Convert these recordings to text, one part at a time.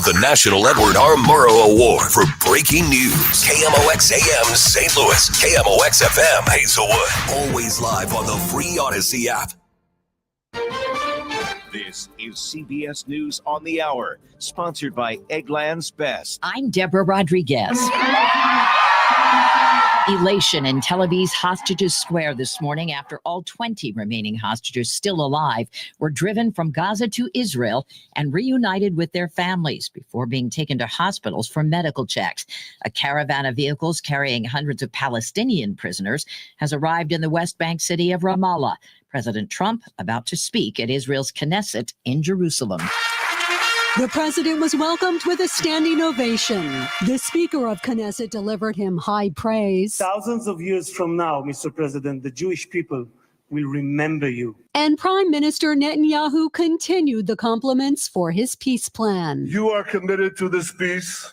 the National Edward R. Murrow Award for breaking news. KMOX AM St. Louis, KMOX FM Hazelwood. Always live on the free Odyssey app. This is CBS News on the Hour, sponsored by Eggland's Best. I'm Deborah Rodriguez. Elation in Tel Aviv's hostages square this morning after all 20 remaining hostages still alive were driven from Gaza to Israel and reunited with their families before being taken to hospitals for medical checks. A caravan of vehicles carrying hundreds of Palestinian prisoners has arrived in the West Bank city of Ramallah. President Trump about to speak at Israel's Knesset in Jerusalem. The president was welcomed with a standing ovation. The Speaker of Knesset delivered him high praise. Thousands of years from now, Mr. President, the Jewish people will remember you. And Prime Minister Netanyahu continued the compliments for his peace plan. You are committed to this peace.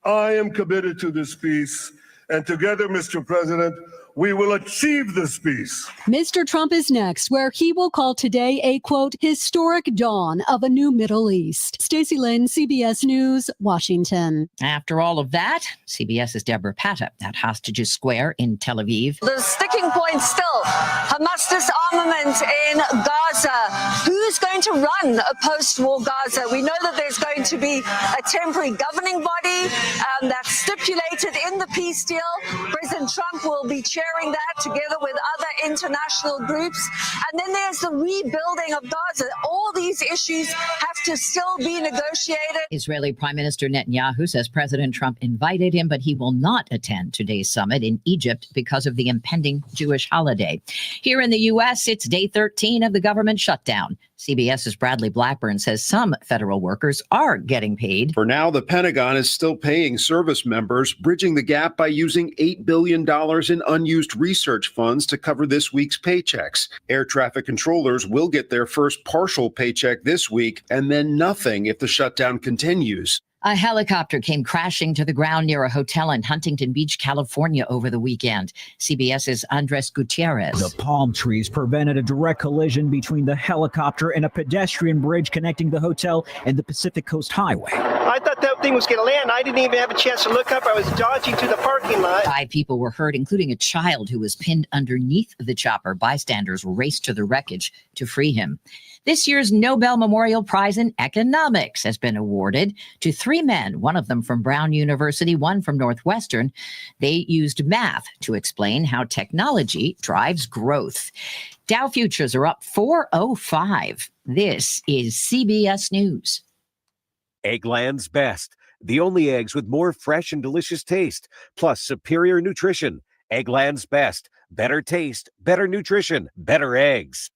I am committed to this peace. And together, Mr. President, we will achieve this peace. Mr. Trump is next, where he will call today a, quote, historic dawn of a new Middle East. Stacey Lynn, CBS News, Washington. After all of that, CBS's Deborah Patta at Hostages Square in Tel Aviv. The sticking point still, Hamas disarmament in Gaza. Who's going to run a post-war Gaza? We know that there's going to be a temporary governing body that's stipulated in the peace deal. President Trump will be chairing that together with other international groups. And then there's the rebuilding of Gaza. All these issues have to still be negotiated. Israeli Prime Minister Netanyahu says President Trump invited him, but he will not attend today's summit in Egypt because of the impending Jewish holiday. Here in the U.S., it's day 13 of the government shutdown. CBS's Bradley Blackburn says some federal workers are getting paid. For now, the Pentagon is still paying service members, bridging the gap by using $8 billion in unused research funds to cover this week's paychecks. Air traffic controllers will get their first partial paycheck this week, and then nothing if the shutdown continues. A helicopter came crashing to the ground near a hotel in Huntington Beach, California over the weekend. CBS's Andres Gutierrez. The palm trees prevented a direct collision between the helicopter and a pedestrian bridge connecting the hotel and the Pacific Coast Highway. I thought that thing was going to land. I didn't even have a chance to look up. I was dodging to the parking lot. 5 people were hurt, including a child who was pinned underneath the chopper. Bystanders raced to the wreckage to free him. This year's Nobel Memorial Prize in Economics has been awarded to 3 men, one of them from Brown University, one from Northwestern. They used math to explain how technology drives growth. Dow futures are up 405. This is CBS News. Eggland's Best, the only eggs with more fresh and delicious taste, plus superior nutrition. Eggland's Best, better taste, better nutrition, better eggs.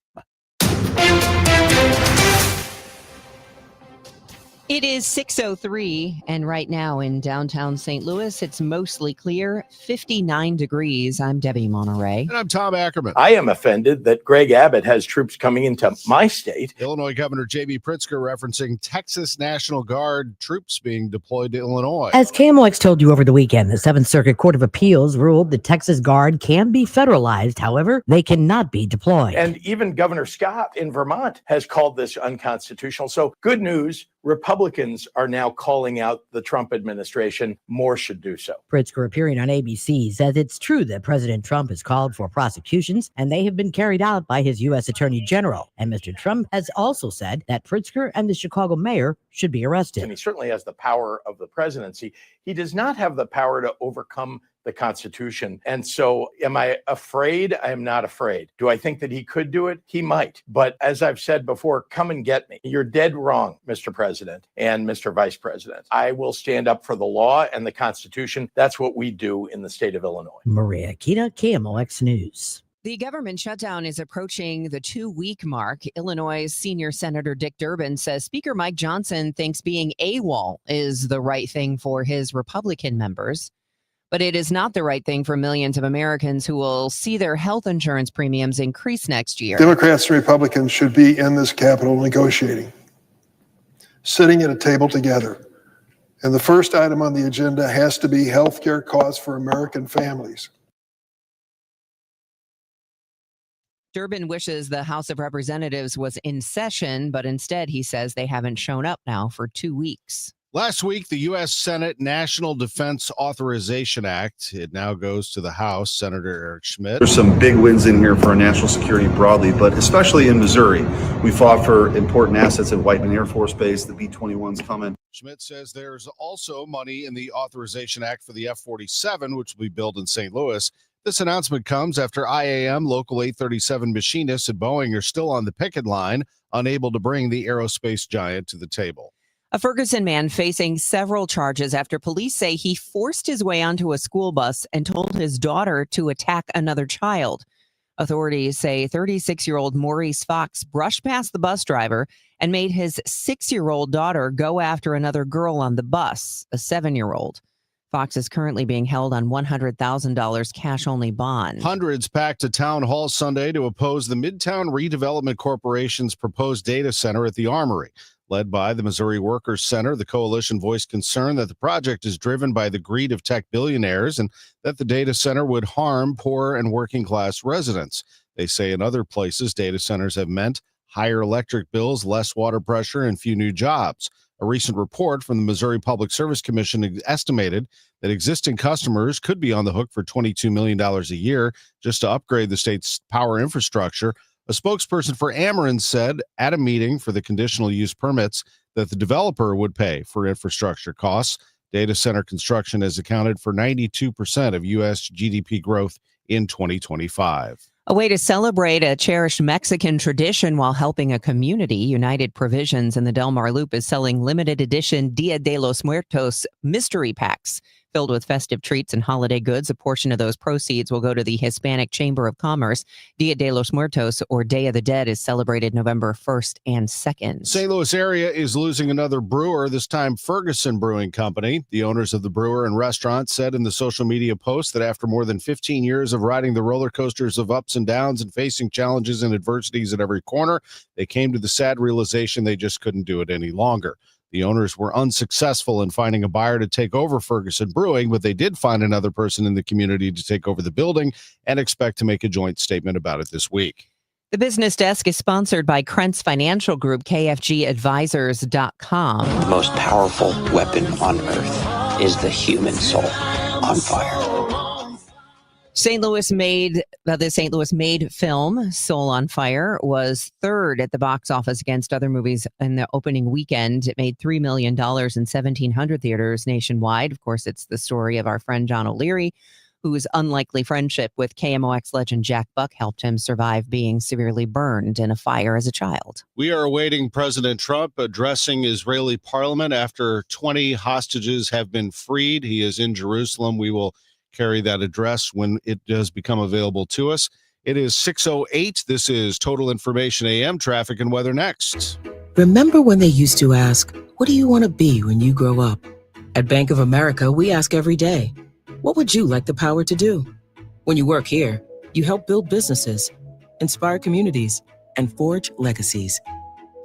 It is 6:03, and right now in downtown St. Louis, it's mostly clear, 59 degrees. I'm Debbie Monterrey. And I'm Tom Ackerman. I am offended that Greg Abbott has troops coming into my state. Illinois Governor J.B. Pritzker referencing Texas National Guard troops being deployed to Illinois. As KMOX told you over the weekend, the 7th Circuit Court of Appeals ruled the Texas Guard can be federalized. However, they cannot be deployed. And even Governor Scott in Vermont has called this unconstitutional. So good news. Republicans are now calling out the Trump administration. More should do so. Pritzker, appearing on ABC, says it's true that President Trump has called for prosecutions, and they have been carried out by his U.S. Attorney General. And Mr. Trump has also said that Pritzker and the Chicago mayor should be arrested. And he certainly has the power of the presidency. He does not have the power to overcome the Constitution. And so am I afraid? I am not afraid. Do I think that he could do it? He might. But as I've said before, come and get me. You're dead wrong, Mr. President and Mr. Vice President. I will stand up for the law and the Constitution. That's what we do in the state of Illinois. Maria Akita, KMOX News. The government shutdown is approaching the 2-week mark. Illinois Senior Senator Dick Durbin says Speaker Mike Johnson thinks being AWOL is the right thing for his Republican members. But it is not the right thing for millions of Americans who will see their health insurance premiums increase next year. Democrats and Republicans should be in this Capitol negotiating, sitting at a table together. And the first item on the agenda has to be health care costs for American families. Durbin wishes the House of Representatives was in session, but instead he says they haven't shown up now for 2 weeks. Last week, the U.S. Senate National Defense Authorization Act, it now goes to the House. Senator Eric Schmidt. There's some big wins in here for our national security broadly, but especially in Missouri. We fought for important assets at Whiteman Air Force Base. The B-21's coming. Schmidt says there's also money in the Authorization Act for the F-47, which will be built in St. Louis. This announcement comes after IAM, Local 837 machinists at Boeing are still on the picket line, unable to bring the aerospace giant to the table. A Ferguson man facing several charges after police say he forced his way onto a school bus and told his daughter to attack another child. Authorities say 36-year-old Maurice Fox brushed past the bus driver and made his 6-year-old daughter go after another girl on the bus, a 7-year-old. Fox is currently being held on $100,000 cash-only bond. Hundreds packed a town hall Sunday to oppose the Midtown Redevelopment Corporation's proposed data center at the Armory. Led by the Missouri Workers Center, the coalition voiced concern that the project is driven by the greed of tech billionaires and that the data center would harm poor and working class residents. They say in other places, data centers have meant higher electric bills, less water pressure, and few new jobs. A recent report from the Missouri Public Service Commission estimated that existing customers could be on the hook for $22 million a year just to upgrade the state's power infrastructure. A spokesperson for Ackerman said at a meeting for the conditional use permits that the developer would pay for infrastructure costs. Data center construction has accounted for 92% of U.S. GDP growth in 2025. A way to celebrate a cherished Mexican tradition while helping a community, United Provisions in the Del Mar Loop is selling limited edition Dia de los Muertos mystery packs. Filled with festive treats and holiday goods, a portion of those proceeds will go to the Hispanic Chamber of Commerce. Dia de los Muertos, or Day of the Dead, is celebrated November 1st and 2nd. St. Louis area is losing another brewer, this time Ferguson Brewing Company. The owners of the brewer and restaurant said in the social media post that after more than 15 years of riding the roller coasters of ups and downs and facing challenges and adversities at every corner, they came to the sad realization they just couldn't do it any longer. The owners were unsuccessful in finding a buyer to take over Ferguson Brewing, but they did find another person in the community to take over the building and expect to make a joint statement about it this week. The Business Desk is sponsored by Krentz Financial Group, KFGadvisors.com. The most powerful weapon on earth is the human soul on fire. The St. Louis made film, Soul on Fire, was third at the box office against other movies in the opening weekend. It made $3 million in 1,700 theaters nationwide. Of course, it's the story of our friend John O'Leary, whose unlikely friendship with KMOX legend Jack Buck helped him survive being severely burned in a fire as a child. We are awaiting President Trump addressing Israeli parliament after 20 hostages have been freed. He is in Jerusalem. We will carry that address when it does become available to us. It is 6:08. This is Total Information AM, traffic and weather next. Remember when they used to ask, what do you want to be when you grow up? At Bank of America, we ask every day, what would you like the power to do? When you work here, you help build businesses, inspire communities, and forge legacies.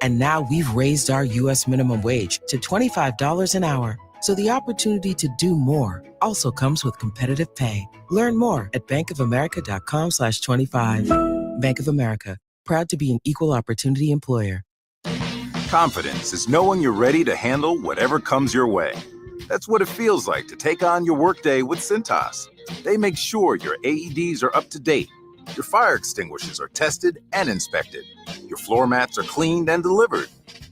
And now we've raised our U.S. minimum wage to $25 an hour. So the opportunity to do more also comes with competitive pay. Learn more at bankofamerica.com/25. Bank of America, proud to be an equal opportunity employer. Confidence is knowing you're ready to handle whatever comes your way. That's what it feels like to take on your workday with Cintas. They make sure your AEDs are up to date, your fire extinguishers are tested and inspected, your floor mats are cleaned and delivered,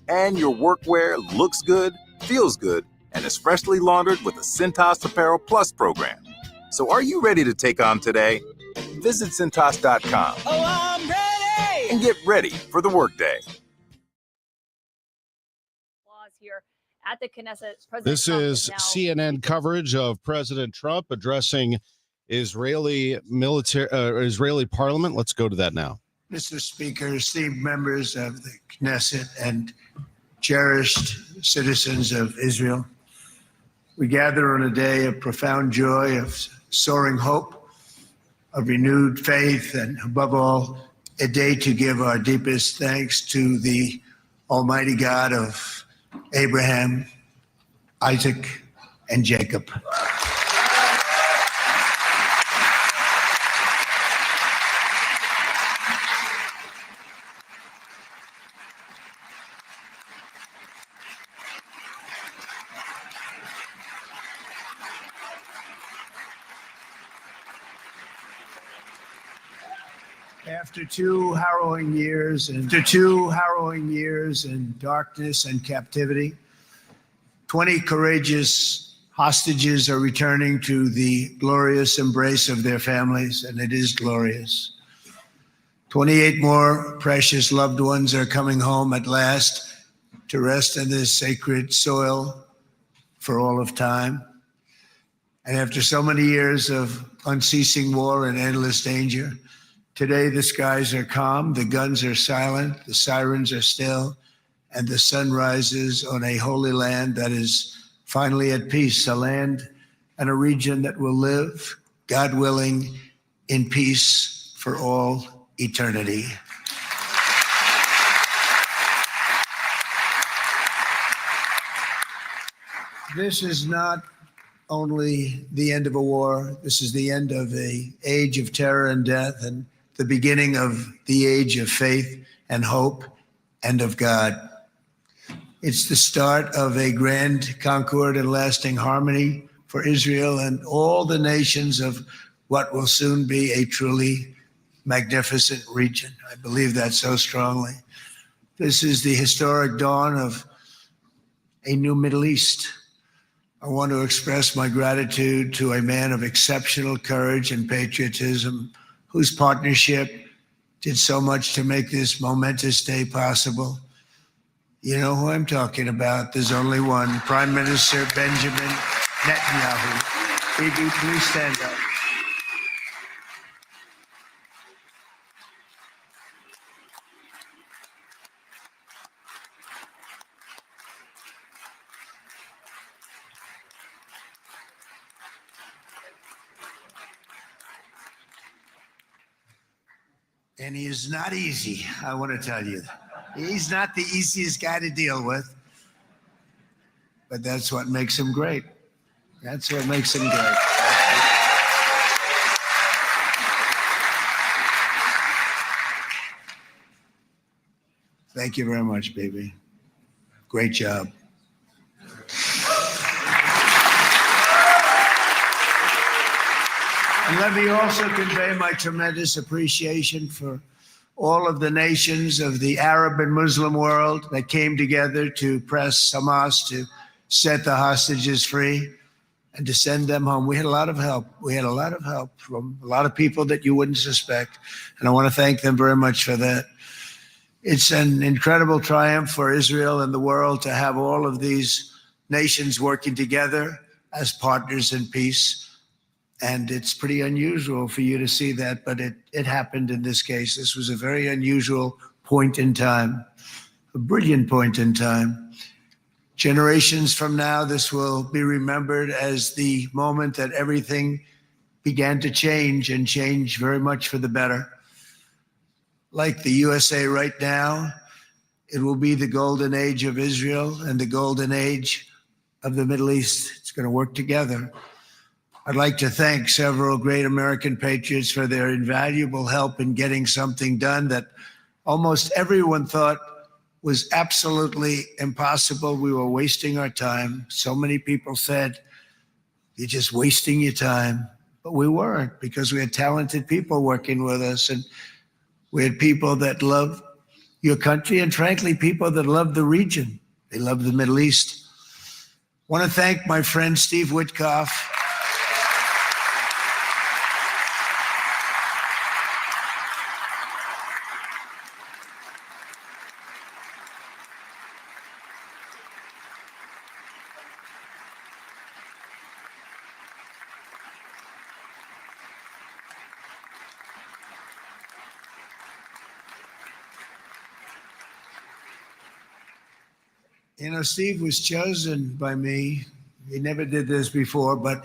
and your workwear looks good, feels good, and is freshly laundered with a Cintas Apparel Plus program. So are you ready to take on today? Visit Cintas.com. Oh, I'm ready! And get ready for the workday. Here at the Knesset. This is CNN coverage of President Trump addressing Israeli parliament. Let's go to that now. Mr. Speaker, esteemed members of the Knesset and cherished citizens of Israel, we gather on a day of profound joy, of soaring hope, of renewed faith, and above all, a day to give our deepest thanks to the Almighty God of Abraham, Isaac, and Jacob. After two harrowing years in darkness and captivity, 20 courageous hostages are returning to the glorious embrace of their families, and it is glorious. 28 more precious loved ones are coming home at last to rest in this sacred soil for all of time. And after so many years of unceasing war and endless danger, today the skies are calm, the guns are silent, the sirens are still, and the sun rises on a holy land that is finally at peace, a land and a region that will live, God willing, in peace for all eternity. This is not only the end of a war, this is the end of an age of terror and death and the beginning of the age of faith and hope and of God. It's the start of a grand concord and lasting harmony for Israel and all the nations of what will soon be a truly magnificent region. I believe that so strongly. This is the historic dawn of a new Middle East. I want to express my gratitude to a man of exceptional courage and patriotism, whose partnership did so much to make this momentous day possible. You know who I'm talking about. There's only one, Prime Minister Benjamin Netanyahu. Bibi, please stand up. And he is not easy, I want to tell you. He's not the easiest guy to deal with, but that's what makes him great. That's what makes him great. Thank you very much, baby. Great job. And let me also convey my tremendous appreciation for all of the nations of the Arab and Muslim world that came together to press Hamas to set the hostages free and to send them home. We had a lot of help. We had a lot of help from a lot of people that you wouldn't suspect. And I want to thank them very much for that. It's an incredible triumph for Israel and the world to have all of these nations working together as partners in peace. And it's pretty unusual for you to see that, but it happened in this case. This was a very unusual point in time, a brilliant point in time. Generations from now, this will be remembered as the moment that everything began to change and change very much for the better. Like the USA right now, it will be the golden age of Israel and the golden age of the Middle East. It's going to work together. I'd like to thank several great American patriots for their invaluable help in getting something done that almost everyone thought was absolutely impossible. We were wasting our time. So many people said, you're just wasting your time. But we weren't, because we had talented people working with us. And we had people that love your country and, frankly, people that love the region. They love the Middle East. I want to thank my friend Steve Witkoff. You know, Steve was chosen by me. He never did this before, but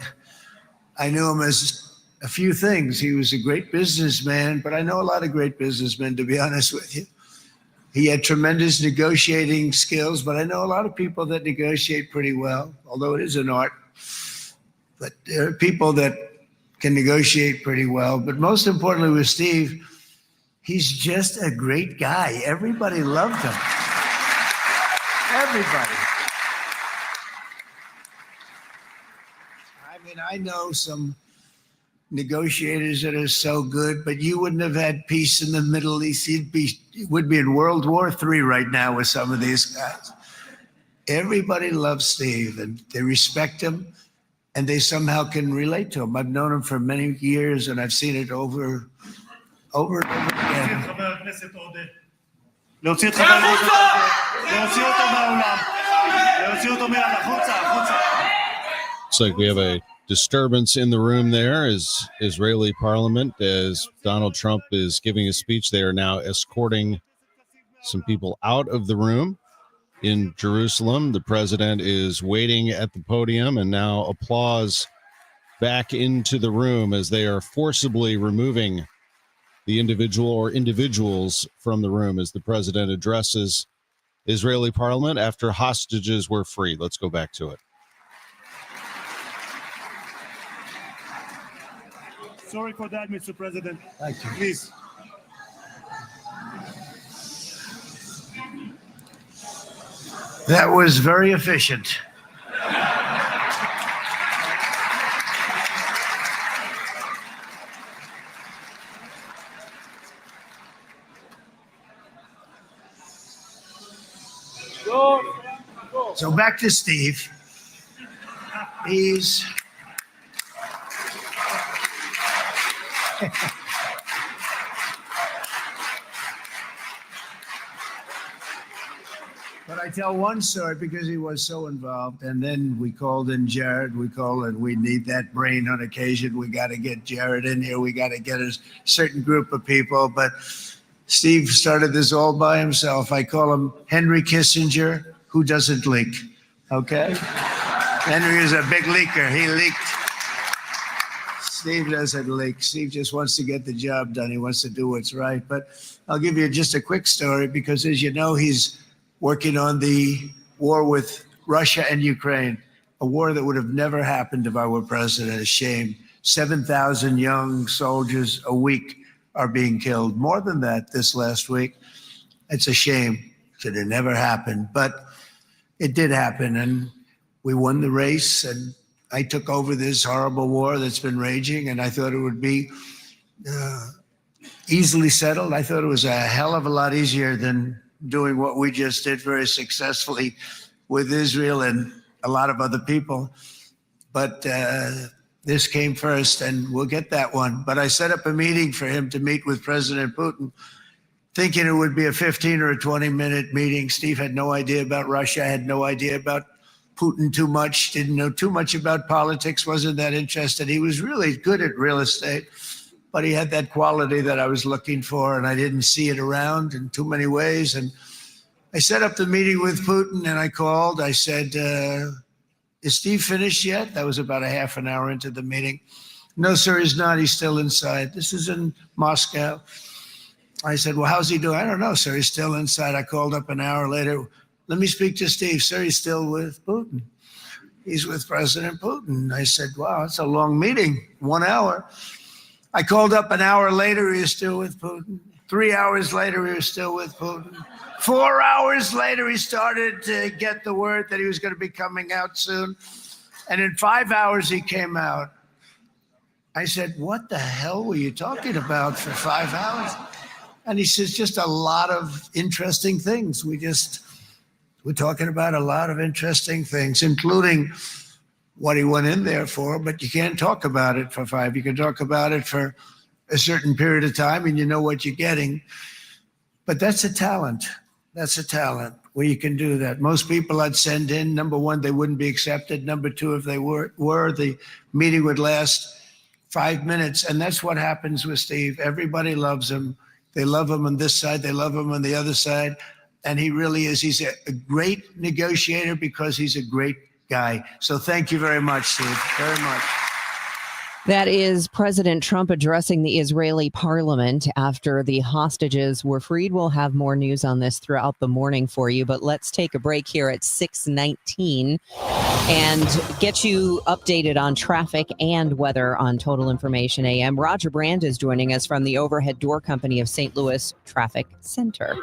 I knew him as a few things. He was a great businessman, but I know a lot of great businessmen, to be honest with you. He had tremendous negotiating skills, but I know a lot of people that negotiate pretty well, although it is an art. But there are people that can negotiate pretty well. But most importantly with Steve, he's just a great guy. Everybody loved him. Everybody. I mean, I know some negotiators that are so good, but you wouldn't have had peace in the Middle East. You would be in World War III right now with some of these guys. Everybody loves Steve, and they respect him, and they somehow can relate to him. I've known him for many years, and I've seen it over and over again. Looks like we have a disturbance in the room there as Israeli parliament, as Donald Trump is giving a speech. They are now escorting some people out of the room in Jerusalem. The president is waiting at the podium, and now applause back into the room as they are forcibly removing the individual or individuals from the room as the president addresses Israeli parliament after hostages were freed. Let's go back to it. Sorry for that, Mr. President. Thank you. Please. That was very efficient. So back to Steve. He's but I tell one story because he was so involved. And then we called in Jared. We need that brain on occasion. We got to get Jared in here. We got to get a certain group of people. But Steve started this all by himself. I call him Henry Kissinger, who doesn't leak. Okay? Henry is a big leaker. He leaked. Steve doesn't leak. Steve just wants to get the job done. He wants to do what's right. But I'll give you just a quick story because, as you know, he's working on the war with Russia and Ukraine, a war that would have never happened if I were president. A shame. 7,000 young soldiers a week are being killed. More than that this last week. It's a shame. Should have never happened. But it did happen, and we won the race, and I took over this horrible war that's been raging, and I thought it would be easily settled. I thought it was a hell of a lot easier than doing what we just did very successfully with Israel and a lot of other people. But this came first, and we'll get that one. But I set up a meeting for him to meet with President Putin, thinking it would be a 15 or a 20-minute meeting. Steve had no idea about Russia, had no idea about Putin too much, didn't know too much about politics, wasn't that interested. He was really good at real estate, but he had that quality that I was looking for, and I didn't see it around in too many ways. And I set up the meeting with Putin, and I called. I said, is Steve finished yet? That was about a half an hour into the meeting. No, sir, he's not. He's still inside. This is in Moscow. I said, well, how's he doing? I don't know, sir. He's still inside. I called up an hour later. Let me speak to Steve. Sir, he's still with Putin. He's with President Putin. I said, wow, it's a long meeting, 1 hour. I called up an hour later. He was still with Putin. 3 hours later, he was still with Putin. 4 hours later, he started to get the word that he was going to be coming out soon. And in 5 hours, he came out. I said, what the hell were you talking about for 5 hours? And he says, just a lot of interesting things. We're talking about a lot of interesting things, including what he went in there for, but you can't talk about it for 5. You can talk about it for a certain period of time and you know what you're getting. But that's a talent. That's a talent where you can do that. Most people I'd send in, number one, they wouldn't be accepted. Number two, if they were, the meeting would last 5 minutes. And that's what happens with Steve. Everybody loves him. They love him on this side. They love him on the other side. And he really is. He's a great negotiator because he's a great guy. So thank you very much, Steve. Very much. That is President Trump addressing the Israeli parliament after the hostages were freed. We'll have more news on this throughout the morning for you, but let's take a break here at 6:19 and get you updated on traffic and weather on Total Information AM. Roger Brand is joining us from the Overhead Door Company of St. Louis Traffic Center.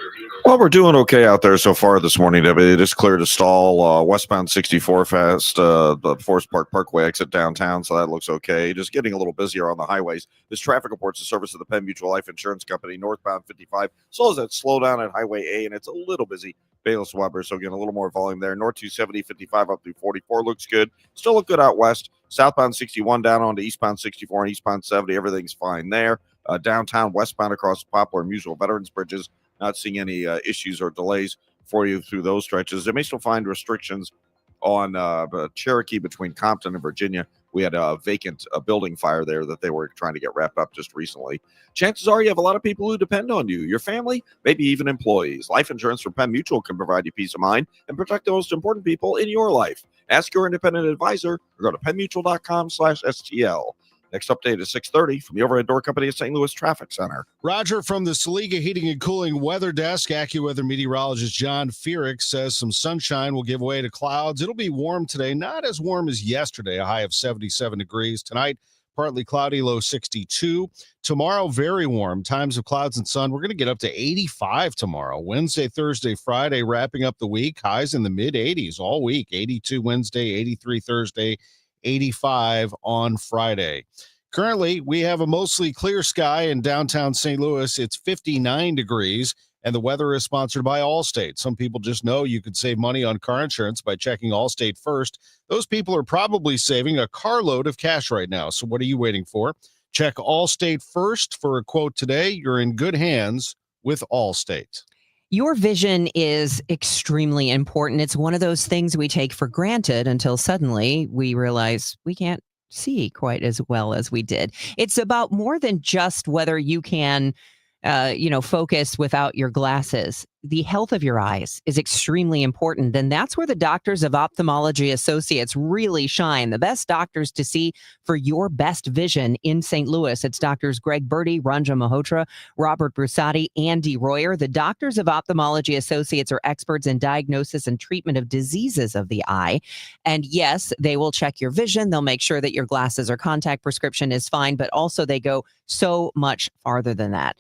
Well, we're doing okay out there so far this morning, Debbie. It is clear to stall westbound 64 fast, the Forest Park Parkway exit downtown, so that looks okay. Just just getting a little busier on the highways. This traffic reports the service of the Penn Mutual Life Insurance Company, northbound 55. So as that slow down at Highway A, and it's a little busy. Bayless Weber, so again, a little more volume there. North 270, 55 up through 44 looks good. Still look good out west. Southbound 61 down onto eastbound 64 and eastbound 70. Everything's fine there. Downtown, westbound across the Poplar and Mutual Veterans Bridges. Not seeing any issues or delays for you through those stretches. They may still find restrictions on Cherokee between Compton and Virginia. We had a vacant building fire there that they were trying to get wrapped up just recently. Chances are you have a lot of people who depend on you, your family, maybe even employees. Life insurance from Penn Mutual can provide you peace of mind and protect the most important people in your life. Ask your independent advisor or go to pennmutual.com/STL. Next update is 6:30 from the Overhead Door Company at St. Louis Traffic Center. Roger from the Saliga Heating and Cooling Weather Desk. AccuWeather meteorologist John Feerick says some sunshine will give way to clouds. It'll be warm today, not as warm as yesterday, a high of 77 degrees. Tonight, partly cloudy, low 62. Tomorrow, very warm, times of clouds and sun. We're going to get up to 85 tomorrow. Wednesday, Thursday, Friday, wrapping up the week. Highs in the mid-80s all week. 82 Wednesday, 83 Thursday, 85 on Friday. Currently, we have a mostly clear sky in downtown St. Louis. It's 59 degrees, and the weather is sponsored by Allstate. Some people just know you could save money on car insurance by checking Allstate first. Those people are probably saving a carload of cash right now. So what are you waiting for? Check Allstate first for a quote today. You're in good hands with Allstate. Your vision is extremely important. It's one of those things we take for granted until suddenly we realize we can't see quite as well as we did. It's about more than just whether you can, focus without your glasses. The health of your eyes is extremely important, and that's where the Doctors of Ophthalmology Associates really shine. The best doctors to see for your best vision in St. Louis. It's Doctors Greg Birdie, Ranja Malhotra, Robert Brusati, Andy Royer. The Doctors of Ophthalmology Associates are experts in diagnosis and treatment of diseases of the eye. And yes, they will check your vision. They'll make sure that your glasses or contact prescription is fine, but also they go so much farther than that.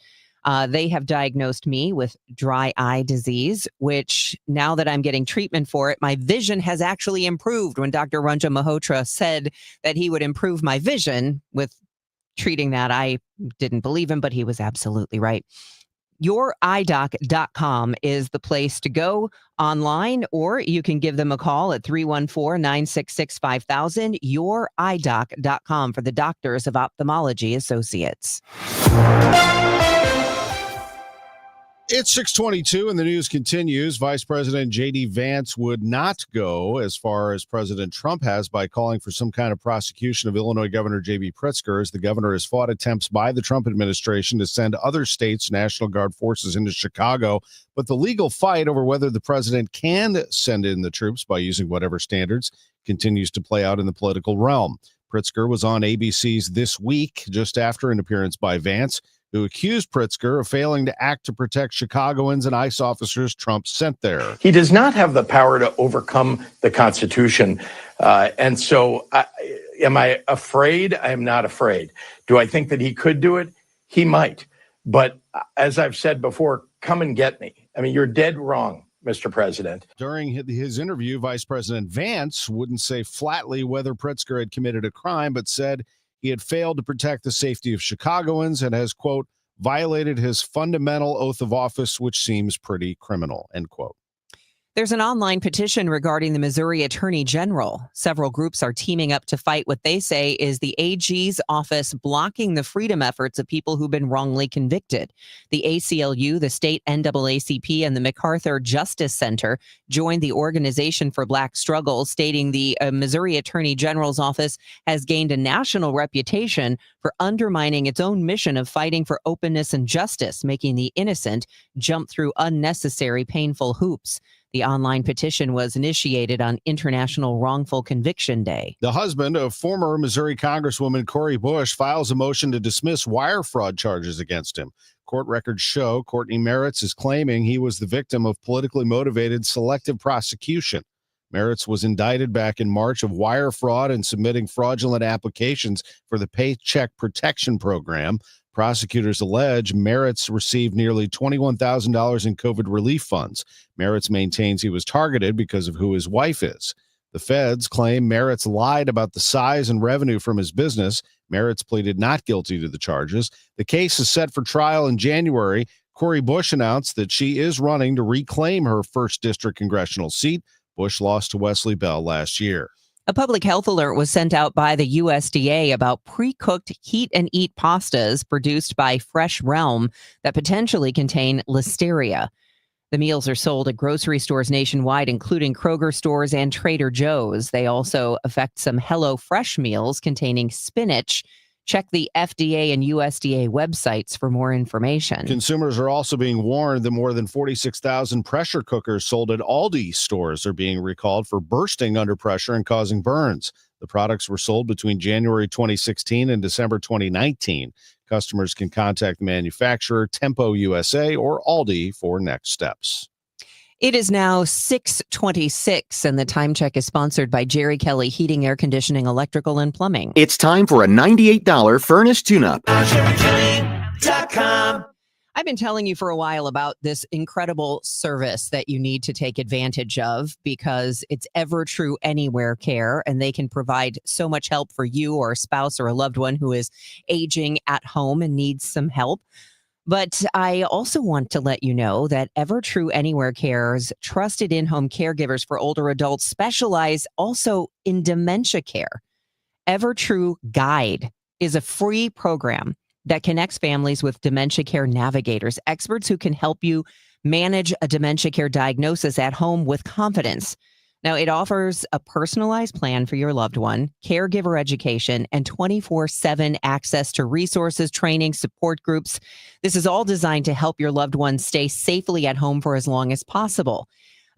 They have diagnosed me with dry eye disease, which now that I'm getting treatment for it, my vision has actually improved. When Dr. Ranja Malhotra said that he would improve my vision with treating that, I didn't believe him, but he was absolutely right. YourEyeDoc.com is the place to go online, or you can give them a call at 314-966-5000. YourEyeDoc.com for the Doctors of Ophthalmology Associates. It's 6:22 and the news continues. Vice President J.D. Vance would not go as far as President Trump has by calling for some kind of prosecution of Illinois Governor J.B. Pritzker, as the governor has fought attempts by the Trump administration to send other states' National Guard forces into Chicago. But the legal fight over whether the president can send in the troops by using whatever standards continues to play out in the political realm. Pritzker was on ABC's This Week just after an appearance by Vance, who accused Pritzker of failing to act to protect Chicagoans and ICE officers Trump sent there. He does not have the power to overcome the Constitution. And so am I afraid? I am not afraid. Do I think that he could do it? He might. But as I've said before, come and get me. I mean, you're dead wrong, Mr. President. During his interview, Vice President Vance wouldn't say flatly whether Pritzker had committed a crime, but said he had failed to protect the safety of Chicagoans and has, quote, violated his fundamental oath of office, which seems pretty criminal, end quote. There's an online petition regarding the Missouri Attorney General. Several groups are teaming up to fight what they say is the AG's office blocking the freedom efforts of people who've been wrongly convicted. The ACLU, the state NAACP, and the MacArthur Justice Center joined the Organization for Black Struggle, stating the Missouri Attorney General's office has gained a national reputation for undermining its own mission of fighting for openness and justice, making the innocent jump through unnecessary, painful hoops. The online petition was initiated on International Wrongful Conviction Day. The husband of former Missouri Congresswoman Cori Bush files a motion to dismiss wire fraud charges against him. Court records show Courtney Merritt's is claiming he was the victim of politically motivated selective prosecution. Merritt's was indicted back in March of wire fraud and submitting fraudulent applications for the Paycheck Protection Program. Prosecutors allege Merritt's received nearly $21,000 in COVID relief funds. Merritt's maintains he was targeted because of who his wife is. The feds claim Merritt's lied about the size and revenue from his business. Merritt's pleaded not guilty to the charges. The case is set for trial in January. Cori Bush announced that she is running to reclaim her 1st District congressional seat. Bush lost to Wesley Bell last year. A public health alert was sent out by the USDA about pre-cooked heat and eat pastas produced by Fresh Realm that potentially contain listeria. The meals are sold at grocery stores nationwide, including Kroger stores and Trader Joe's. They also affect some HelloFresh meals containing spinach. Check the FDA and USDA websites for more information. Consumers are also being warned that more than 46,000 pressure cookers sold at Aldi stores are being recalled for bursting under pressure and causing burns. The products were sold between January 2016 and December 2019. Customers can contact the manufacturer, Tempo USA, or Aldi for next steps. It is now 6:26, and the time check is sponsored by Jerry Kelly Heating, Air Conditioning, Electrical, and Plumbing. It's time for a $98 furnace tune-up. I've been telling you for a while about this incredible service that you need to take advantage of because it's EverTrue Anywhere Care, and they can provide so much help for you or a spouse or a loved one who is aging at home and needs some help. But I also want to let you know that EverTrue Anywhere Care's trusted in-home caregivers for older adults specialize also in dementia care. EverTrue Guide is a free program that connects families with dementia care navigators, experts who can help you manage a dementia care diagnosis at home with confidence. Now, it offers a personalized plan for your loved one, caregiver education, and 24/7 access to resources, training, support groups. This is all designed to help your loved one stay safely at home for as long as possible.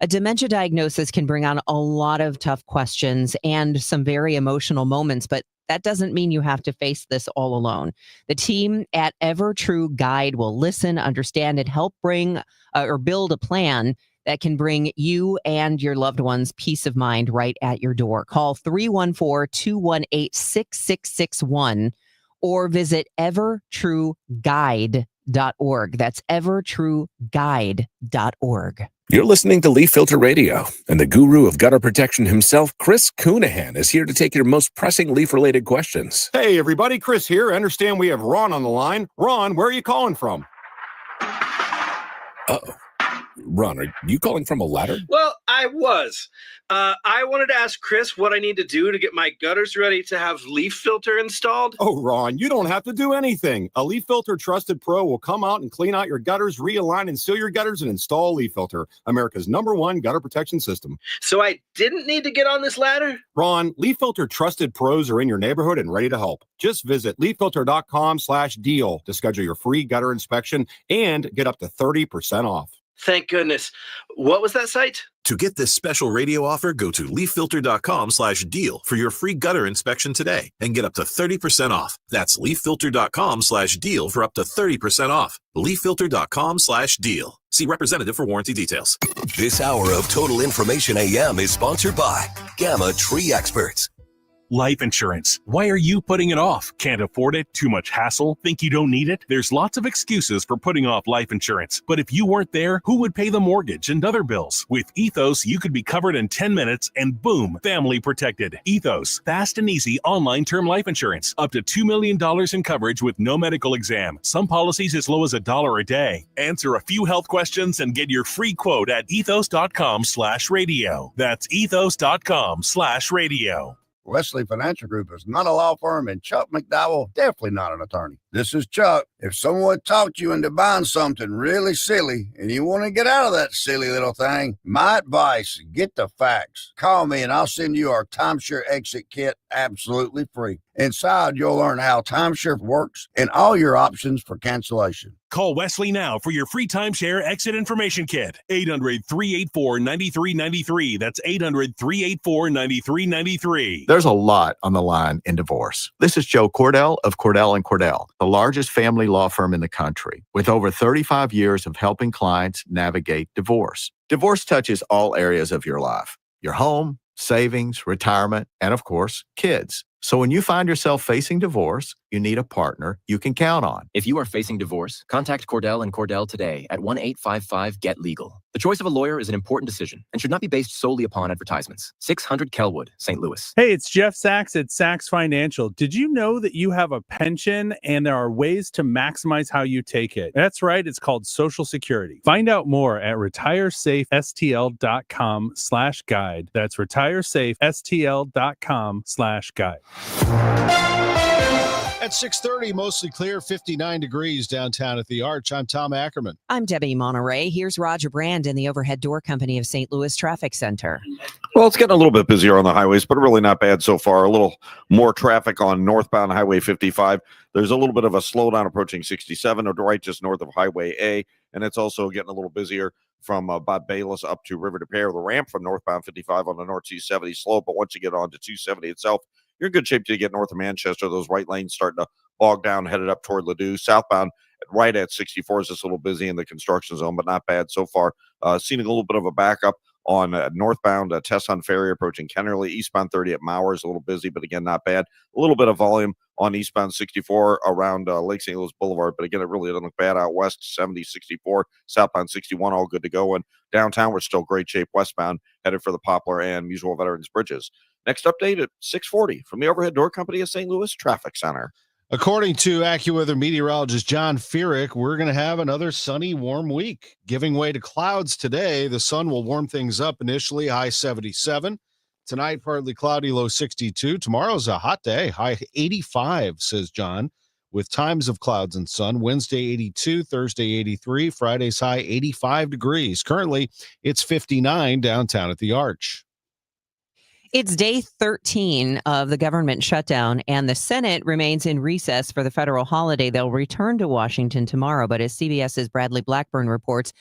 A dementia diagnosis can bring on a lot of tough questions and some very emotional moments, but that doesn't mean you have to face this all alone. The team at EverTrue Guide will listen, understand, and help bring or build a plan that can bring you and your loved ones peace of mind right at your door. Call 314-218-6661 or visit evertrueguide.org. That's evertrueguide.org. You're listening to Leaf Filter Radio, and the guru of gutter protection himself, Chris Coonahan, is here to take your most pressing leaf-related questions. Hey, everybody, Chris here. I understand we have Ron on the line. Ron, where are you calling from? Uh-oh. Ron, are you calling from a ladder? Well, I was. I wanted to ask Chris what I need to do to get my gutters ready to have leaf filter installed. Oh, Ron, you don't have to do anything. A Leaf Filter Trusted Pro will come out and clean out your gutters, realign and seal your gutters, and install Leaf Filter, America's #1 gutter protection system. So I didn't need to get on this ladder? Ron, Leaf Filter Trusted Pros are in your neighborhood and ready to help. Just visit leaffilter.com/deal to schedule your free gutter inspection and get up to 30% off. Thank goodness. What was that site? To get this special radio offer, go to leaffilter.com/deal for your free gutter inspection today and get up to 30% off. That's leaffilter.com/deal for up to 30% off. leaffilter.com/deal. See representative for warranty details. This hour of Total Information AM is sponsored by Gamma Tree Experts. Life insurance. Why are you putting it off? Can't afford it? Too much hassle? Think you don't need it? There's lots of excuses for putting off life insurance. But if you weren't there, who would pay the mortgage and other bills? With Ethos, you could be covered in 10 minutes and boom, family protected. Ethos, fast and easy online term life insurance. Up to $2 million in coverage with no medical exam. Some policies as low as $1 a day. Answer a few health questions and get your free quote at ethos.com/radio. That's ethos.com/radio. Wesley Financial Group is not a law firm, and Chuck McDowell definitely not an attorney. This is Chuck. If someone talked you into buying something really silly and you want to get out of that silly little thing, my advice, get the facts. Call me and I'll send you our timeshare exit kit absolutely free. Inside, you'll learn how timeshare works and all your options for cancellation. Call Wesley now for your free timeshare exit information kit. 800-384-9393. That's 800-384-9393. There's a lot on the line in divorce. This is Joe Cordell of Cordell & Cordell, the largest family law firm in the country, with over 35 years of helping clients navigate divorce. Divorce touches all areas of your life: your home, savings, retirement, and of course, kids. So when you find yourself facing divorce, you need a partner you can count on. If you are facing divorce, contact Cordell & Cordell today at 1-855-GET-LEGAL. The choice of a lawyer is an important decision and should not be based solely upon advertisements. 600 Kelwood, St. Louis. Hey, it's Jeff Sachs at Sachs Financial. Did you know that you have a pension and there are ways to maximize how you take it? That's right. It's called Social Security. Find out more at retiresafestl.com/guide. That's retiresafestl.com/guide. At 6:30, mostly clear, 59 degrees downtown at the Arch. I'm Tom Ackerman. I'm Debbie Monterrey. Here's Roger Brand in the Overhead Door Company of St. Louis Traffic Center. Well, it's getting a little bit busier on the highways, but really not bad so far. A little more traffic on northbound Highway 55. There's a little bit of a slowdown approaching 67 or right just north of Highway A, and it's also getting a little busier from Bob Bayless up to River de Pere. The ramp from northbound 55 on the North 270 slow, but once you get on to 270 itself, you're in good shape to get north of Manchester. Those right lanes starting to bog down, headed up toward Ladue. Southbound, right at 64 is just a little busy in the construction zone, but not bad so far. Seeing a little bit of a backup on northbound Tesson Ferry approaching Kennerly. Eastbound 30 at Mauer is a little busy, but again, not bad. A little bit of volume on eastbound 64 around Lake St. Louis Boulevard, but again, it really doesn't look bad out west. 70, 64, southbound 61, all good to go. And downtown, we're still great shape westbound, headed for the Poplar and Mutual Veterans Bridges. Next update at 6:40 from the Overhead Door Company of St. Louis Traffic Center. According to AccuWeather meteorologist John Feerick, we're going to have another sunny, warm week. Giving way to clouds today, the sun will warm things up initially, high 77. Tonight, partly cloudy, low 62. Tomorrow's a hot day, high 85, says John, with times of clouds and sun. Wednesday, 82, Thursday, 83, Friday's high 85 degrees. Currently, it's 59 downtown at the Arch. It's day 13 of the government shutdown, and the Senate remains in recess for the federal holiday. They'll return to Washington tomorrow, but as CBS's Bradley Blackburn reports,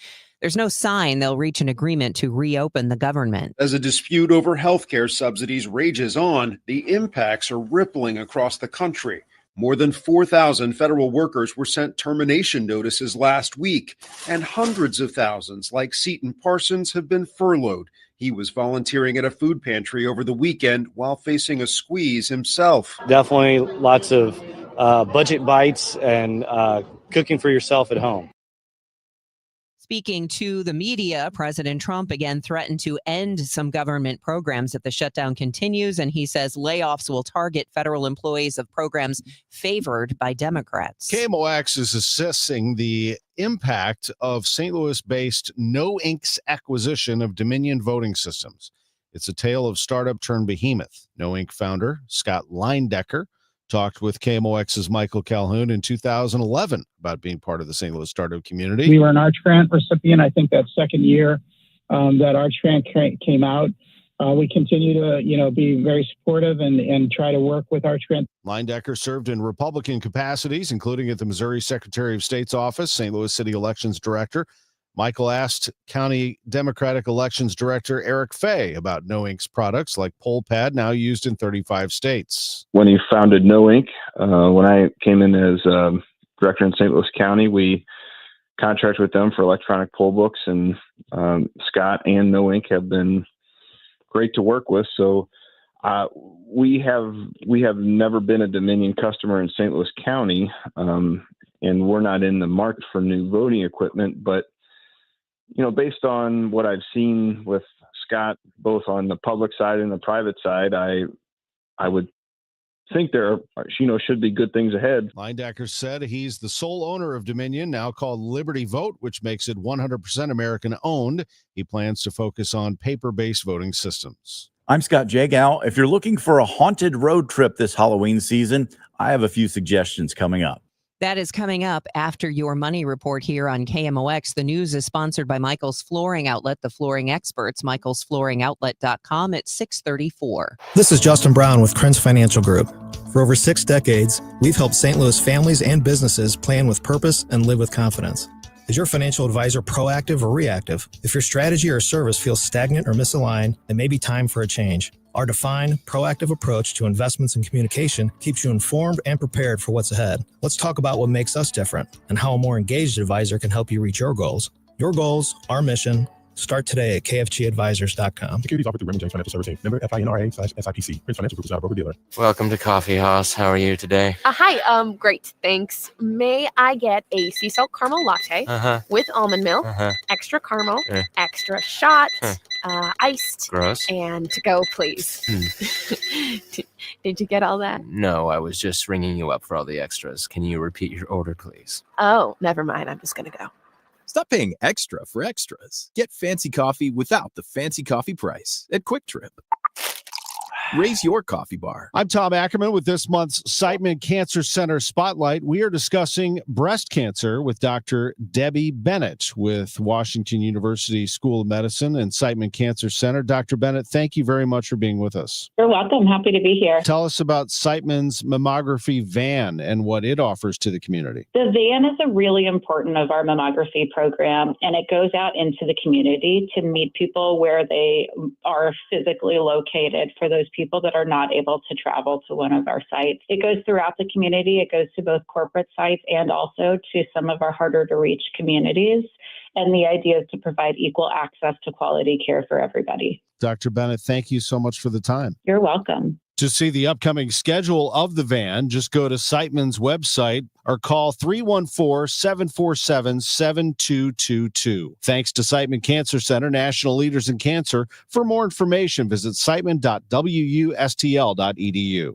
there's no sign they'll reach an agreement to reopen the government. As a dispute over health care subsidies rages on, the impacts are rippling across the country. More than 4,000 federal workers were sent termination notices last week, and hundreds of thousands, like Seton Parsons, have been furloughed. He was volunteering at a food pantry over the weekend while facing a squeeze himself. Definitely lots of budget bites and cooking for yourself at home. Speaking to the media, President Trump again threatened to end some government programs if the shutdown continues, and he says layoffs will target federal employees of programs favored by Democrats. KMOX is assessing the impact of St. Louis-based No Inc.'s acquisition of Dominion Voting Systems. It's a tale of startup turned behemoth. No Inc. founder Scott Leindecker talked with KMOX's Michael Calhoun in 2011 about being part of the St. Louis startup community. We were an Arch Grant recipient. I think that second year that Arch Grant came out, we continue to, be very supportive and try to work with Arch Grant. Leindecker served in Republican capacities, including at the Missouri Secretary of State's office, St. Louis City Elections Director. Michael asked County Democratic Elections Director Eric Fay about No Inc.'s products like PollPad, now used in 35 states. When he founded No Inc., when I came in as director in St. Louis County, we contract with them for electronic poll books, and Scott and No Inc. have been great to work with. So we have never been a Dominion customer in St. Louis County, and we're not in the market for new voting equipment, but based on what I've seen with Scott, both on the public side and the private side, I would think there should be good things ahead. Leindecker said he's the sole owner of Dominion, now called Liberty Vote, which makes it 100% American owned. He plans to focus on paper-based voting systems. I'm Scott Jagow. If you're looking for a haunted road trip this Halloween season, I have a few suggestions coming up. That is coming up after your money report here on KMOX. The news is sponsored by Michael's Flooring Outlet, the flooring experts, michaelsflooringoutlet.com at 6:34. This is Justin Brown with Krenz Financial Group. For over 6 decades, we've helped St. Louis families and businesses plan with purpose and live with confidence. Is your financial advisor proactive or reactive? If your strategy or service feels stagnant or misaligned, it may be time for a change. Our defined, proactive approach to investments and communication keeps you informed and prepared for what's ahead. Let's talk about what makes us different and how a more engaged advisor can help you reach your goals. Your goals, our mission, Start today at kfgadvisors.com. Securities offered through Raymond James Financial Services. Member FINRA/SIPC. Prince Financial Group is not a broker-dealer. Welcome to Coffee House. How are you today? Hi, great, thanks. May I get a sea salt caramel latte with almond milk, extra caramel, extra shot, iced, Gross. and to go, please. Did you get all that? No, I was just ringing you up for all the extras. Can you repeat your order, please? Oh, never mind. I'm just going to go. Stop paying extra for extras. Get fancy coffee without the fancy coffee price at Quick Trip. Raise your coffee bar. I'm Tom Ackerman with this month's Siteman Cancer Center Spotlight. We are discussing breast cancer with Dr. Debbie Bennett with Washington University School of Medicine and Siteman Cancer Center. Dr. Bennett, thank you very much for being with us. You're welcome. Happy to be here. Tell us about Siteman's mammography van and what it offers to the community. The van is a really important of our mammography program, and it goes out into the community to meet people where they are physically located for those people that are not able to travel to one of our sites. It goes throughout the community. It goes to both corporate sites and also to some of our harder to reach communities. And the idea is to provide equal access to quality care for everybody. Dr. Bennett, thank you so much for the time. You're welcome. To see the upcoming schedule of the van, just go to Siteman's website or call 314-747-7222. Thanks to Siteman Cancer Center, national leaders in cancer. For more information, visit siteman.wustl.edu.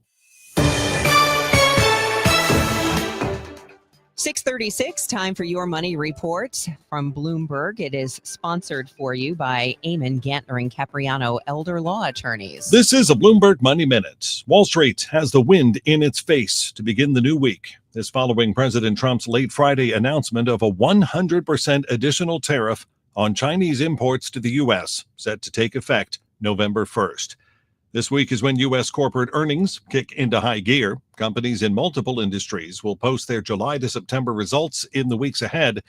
6:36, time for your money report from Bloomberg. It is sponsored for you by Eamon, Gantner, and Capriano Elder Law Attorneys. This is a Bloomberg Money Minute. Wall Street has the wind in its face to begin the new week. This following President Trump's late Friday announcement of a 100% additional tariff on Chinese imports to the U.S., set to take effect November 1st. This week is when U.S. corporate earnings kick into high gear. Companies in multiple industries will post their July to September results in the weeks ahead.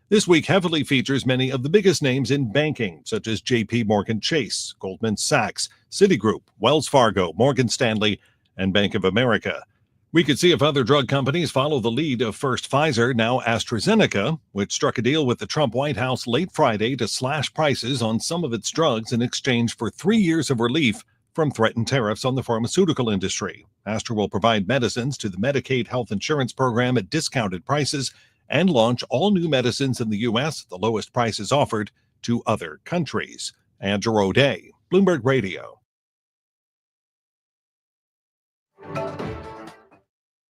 This week heavily features many of the biggest names in banking, such as J.P. Morgan Chase, Goldman Sachs, Citigroup, Wells Fargo, Morgan Stanley, and Bank of America. We could see if other drug companies follow the lead of first Pfizer, now AstraZeneca, which struck a deal with the Trump White House late Friday to slash prices on some of its drugs in exchange for 3 years of relief from threatened tariffs on the pharmaceutical industry. Astra will provide medicines to the Medicaid health insurance program at discounted prices and launch all new medicines in the U.S., the lowest prices offered, to other countries. Andrew O'Day, Bloomberg Radio.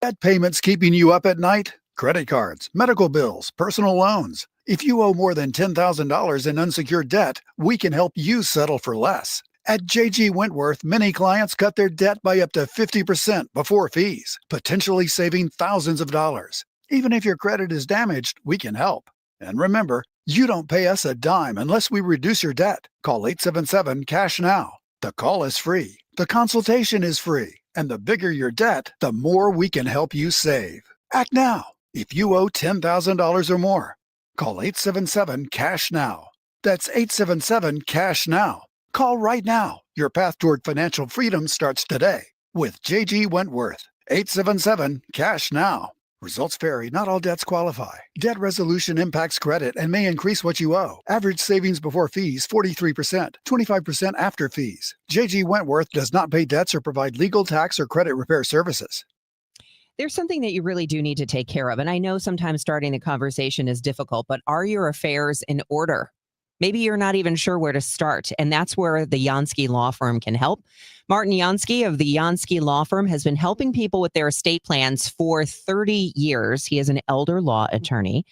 Debt payments keeping you up at night? Credit cards, medical bills, personal loans. If you owe more than $10,000 in unsecured debt, we can help you settle for less. At J.G. Wentworth, many clients cut their debt by up to 50% before fees, potentially saving thousands of dollars. Even if your credit is damaged, we can help. And remember, you don't pay us a dime unless we reduce your debt. Call 877-CASH-NOW. The call is free. The consultation is free. And the bigger your debt, the more we can help you save. Act now. If you owe $10,000 or more, call 877-CASH-NOW. That's 877-CASH-NOW. Call right now. Your path toward financial freedom starts today with J.G. Wentworth. 877-CASH-NOW. Results vary. Not all debts qualify. Debt resolution impacts credit and may increase what you owe. Average savings before fees, 43%, 25% after fees. J.G. Wentworth does not pay debts or provide legal, tax, or credit repair services. There's something that you really do need to take care of. And I know sometimes starting the conversation is difficult, but are your affairs in order? Maybe you're not even sure where to start, and that's where the Jansky Law Firm can help. Martin Jansky of the Jansky Law Firm has been helping people with their estate plans for 30 years. He is an elder law attorney.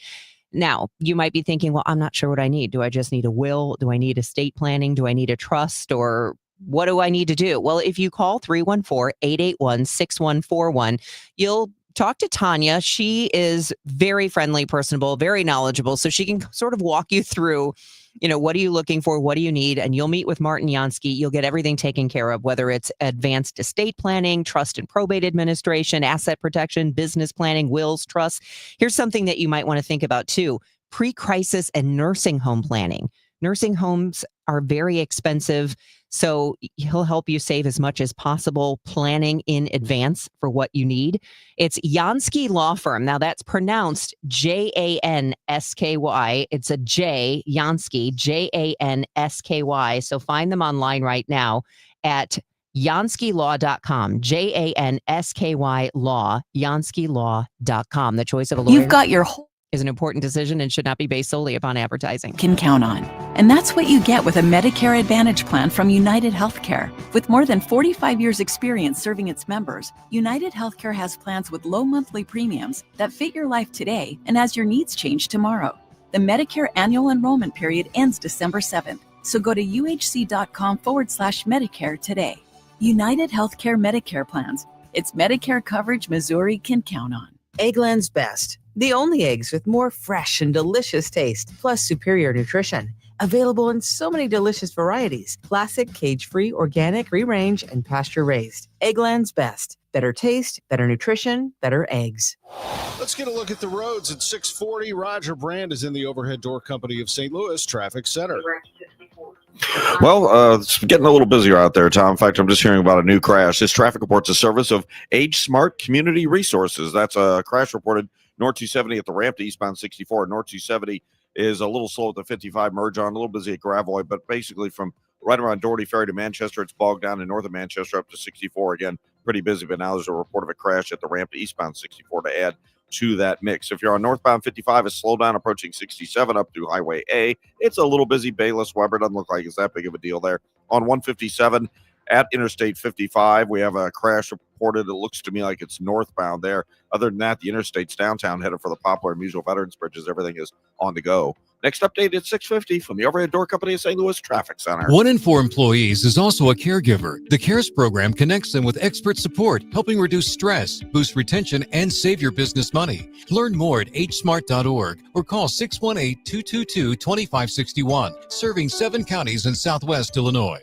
Now, you might be thinking, well, I'm not sure what I need. Do I just need a will? Do I need estate planning? Do I need a trust? Or what do I need to do? Well, if you call 314-881-6141, you'll talk to Tanya. She is very friendly, personable, very knowledgeable, so she can sort of walk you through, what are you looking for? What do you need? And you'll meet with Martin Jansky. You'll get everything taken care of, whether it's advanced estate planning, trust and probate administration, asset protection, business planning, wills, trusts. Here's something that you might want to think about too: pre-crisis and nursing home planning. Nursing homes are very expensive. So he'll help you save as much as possible planning in advance for what you need. It's Jansky Law Firm. Now that's pronounced Jansky. It's a J, Jansky, Jansky. So find them online right now at janskylaw.com, Jansky law, janskylaw.com. The choice of a lawyer. You've got your whole is an important decision and should not be based solely upon advertising. Can count on. And that's what you get with a Medicare Advantage plan from United Healthcare. With more than 45 years experience serving its members, United Healthcare has plans with low monthly premiums that fit your life today and as your needs change tomorrow. The Medicare annual enrollment period ends December 7th, so go to uhc.com/Medicare today. United Healthcare Medicare plans. It's Medicare coverage Missouri can count on. Eggland's Best. The only eggs with more fresh and delicious taste, plus superior nutrition. Available in so many delicious varieties. Classic, cage-free, organic, free-range, and pasture-raised. Eggland's Best. Better taste, better nutrition, better eggs. Let's get a look at the roads at 640. Roger Brand is in the Overhead Door Company of St. Louis Traffic Center. Well, it's getting a little busier out there, Tom. In fact, I'm just hearing about a new crash. This traffic report's a service of Age Smart Community Resources. That's a crash reported North 270 at the ramp to eastbound 64. North 270 is a little slow at the 55 merge on, a little busy at Gravois, but basically from right around Doherty Ferry to Manchester, it's bogged down, and north of Manchester up to 64. Again, pretty busy, but now there's a report of a crash at the ramp to eastbound 64 to add to that mix. If you're on northbound 55, it's slow down approaching 67 up through Highway A. It's a little busy. Bayless Weber doesn't look like it's that big of a deal there. On 157 at Interstate 55, we have a crash reported. It looks to me like it's northbound there. Other than that, the interstate's downtown headed for the Poplar and Musial Veterans Bridges. Everything is on the go. Next update at 6:50 from the Overhead Door Company of St. Louis Traffic Center. 1 in 4 employees is also a caregiver. The CARES program connects them with expert support, helping reduce stress, boost retention, and save your business money. Learn more at agesmart.org or call 618-222-2561, serving 7 counties in Southwest Illinois.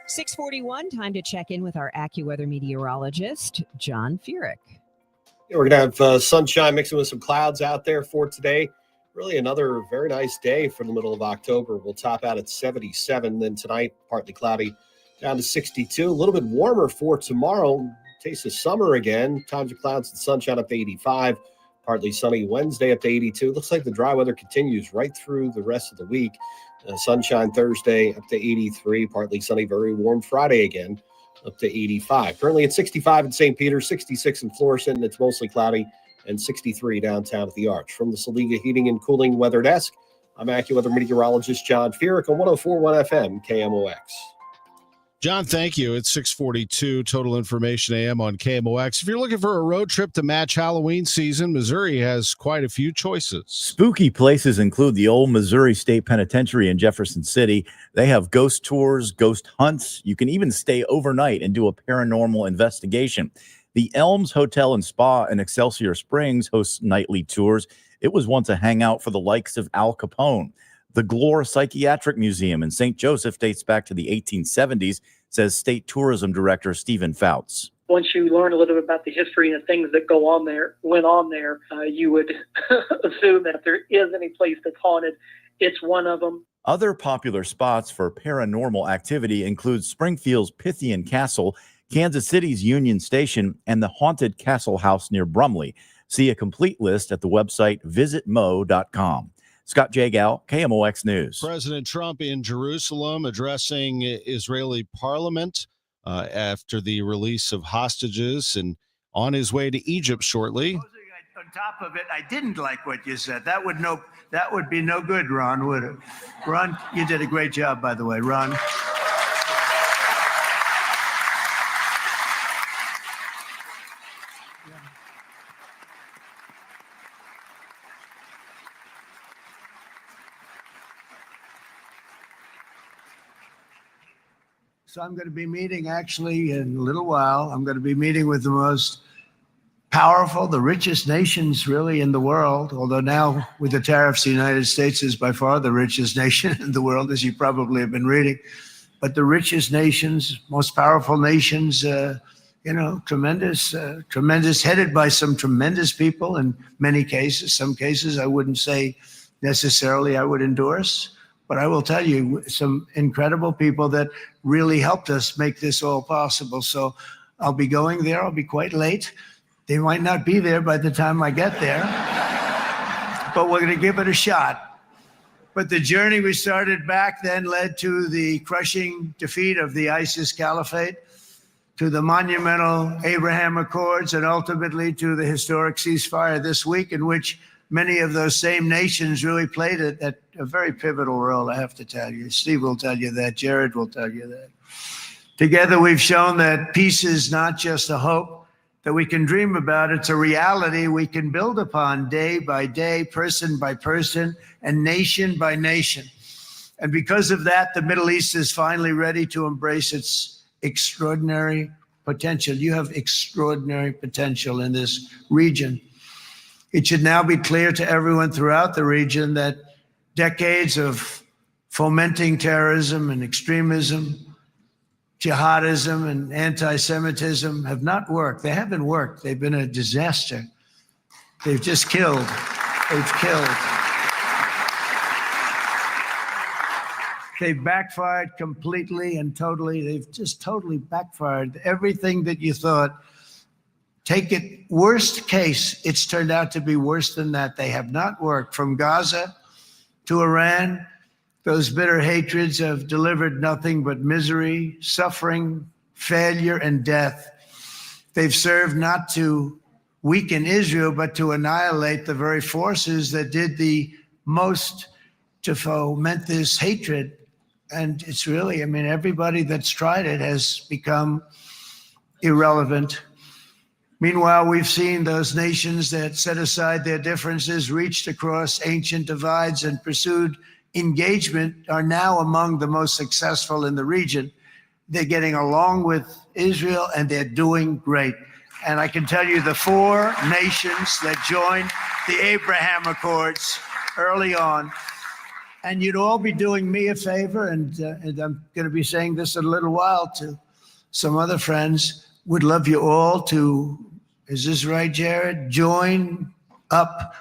6:41, time to check in with our AccuWeather meteorologist, John Furyk. We're going to have sunshine mixing with some clouds out there for today. Really another very nice day for the middle of October. We'll top out at 77. Then tonight, partly cloudy down to 62. A little bit warmer for tomorrow. Taste of summer again. Times of clouds and sunshine up to 85. Partly sunny Wednesday up to 82. Looks like the dry weather continues right through the rest of the week. Sunshine Thursday up to 83. Partly sunny, very warm Friday again, up to 85. Currently at 65 in St. Peter, 66 in Florissant. It's mostly cloudy, and 63 downtown at the Arch. From the Saliga Heating and Cooling Weather Desk, I'm AccuWeather meteorologist John Furyk on 104.1 FM KMOX. John, thank you. It's 642 Total Information AM on KMOX. If you're looking for a road trip to match Halloween season, Missouri has quite a few choices. Spooky places include the old Missouri State Penitentiary in Jefferson City. They have ghost tours, ghost hunts. You can even stay overnight and do a paranormal investigation. The Elms Hotel and Spa in Excelsior Springs hosts nightly tours. It was once a hangout for the likes of Al Capone. The Glore Psychiatric Museum in St. Joseph dates back to the 1870s, says State Tourism Director Stephen Fouts. Once you learn a little bit about the history and things that went on there, you would assume that if there is any place that's haunted, it's one of them. Other popular spots for paranormal activity include Springfield's Pythian Castle, Kansas City's Union Station, and the Haunted Castle House near Brumley. See a complete list at the website visitmo.com. Scott Jagal, KMOX News. President Trump in Jerusalem addressing Israeli parliament after the release of hostages and on his way to Egypt shortly. On top of it, I didn't like what you said. That would be no good, Ron, would it? Ron, you did a great job, by the way, Ron. So I'm going to be meeting, actually, in a little while, I'm going to be meeting with the most powerful, the richest nations really in the world, although now with the tariffs, the United States is by far the richest nation in the world, as you probably have been reading. But the richest nations, most powerful nations, tremendous, headed by some tremendous people in many cases. Some cases I wouldn't say necessarily I would endorse. But I will tell you, some incredible people that really helped us make this all possible. So I'll be going there. I'll be quite late. They might not be there by the time I get there, but we're going to give it a shot. But the journey we started back then led to the crushing defeat of the ISIS caliphate, to the monumental Abraham Accords, and ultimately to the historic ceasefire this week, in which many of those same nations really played a very pivotal role, I have to tell you. Steve will tell you that. Jared will tell you that. Together, we've shown that peace is not just a hope that we can dream about. It's a reality we can build upon day by day, person by person, and nation by nation. And because of that, the Middle East is finally ready to embrace its extraordinary potential. You have extraordinary potential in this region. It should now be clear to everyone throughout the region that decades of fomenting terrorism and extremism, jihadism and anti-Semitism have not worked. They haven't worked. They've been a disaster. They've just killed. They've killed. They've backfired completely and totally. They've just totally backfired. Everything that you thought, take it worst case, it's turned out to be worse than that. They have not worked. From Gaza to Iran, those bitter hatreds have delivered nothing but misery, suffering, failure, and death. They've served not to weaken Israel, but to annihilate the very forces that did the most to foment this hatred. And it's really, I mean, everybody that's tried it has become irrelevant. Meanwhile, we've seen those nations that set aside their differences, reached across ancient divides, and pursued engagement are now among the most successful in the region. They're getting along with Israel, and they're doing great. And I can tell you the 4 nations that joined the Abraham Accords early on, and you'd all be doing me a favor, and I'm going to be saying this in a little while to some other friends, would love you all to, is this right, Jared? Join up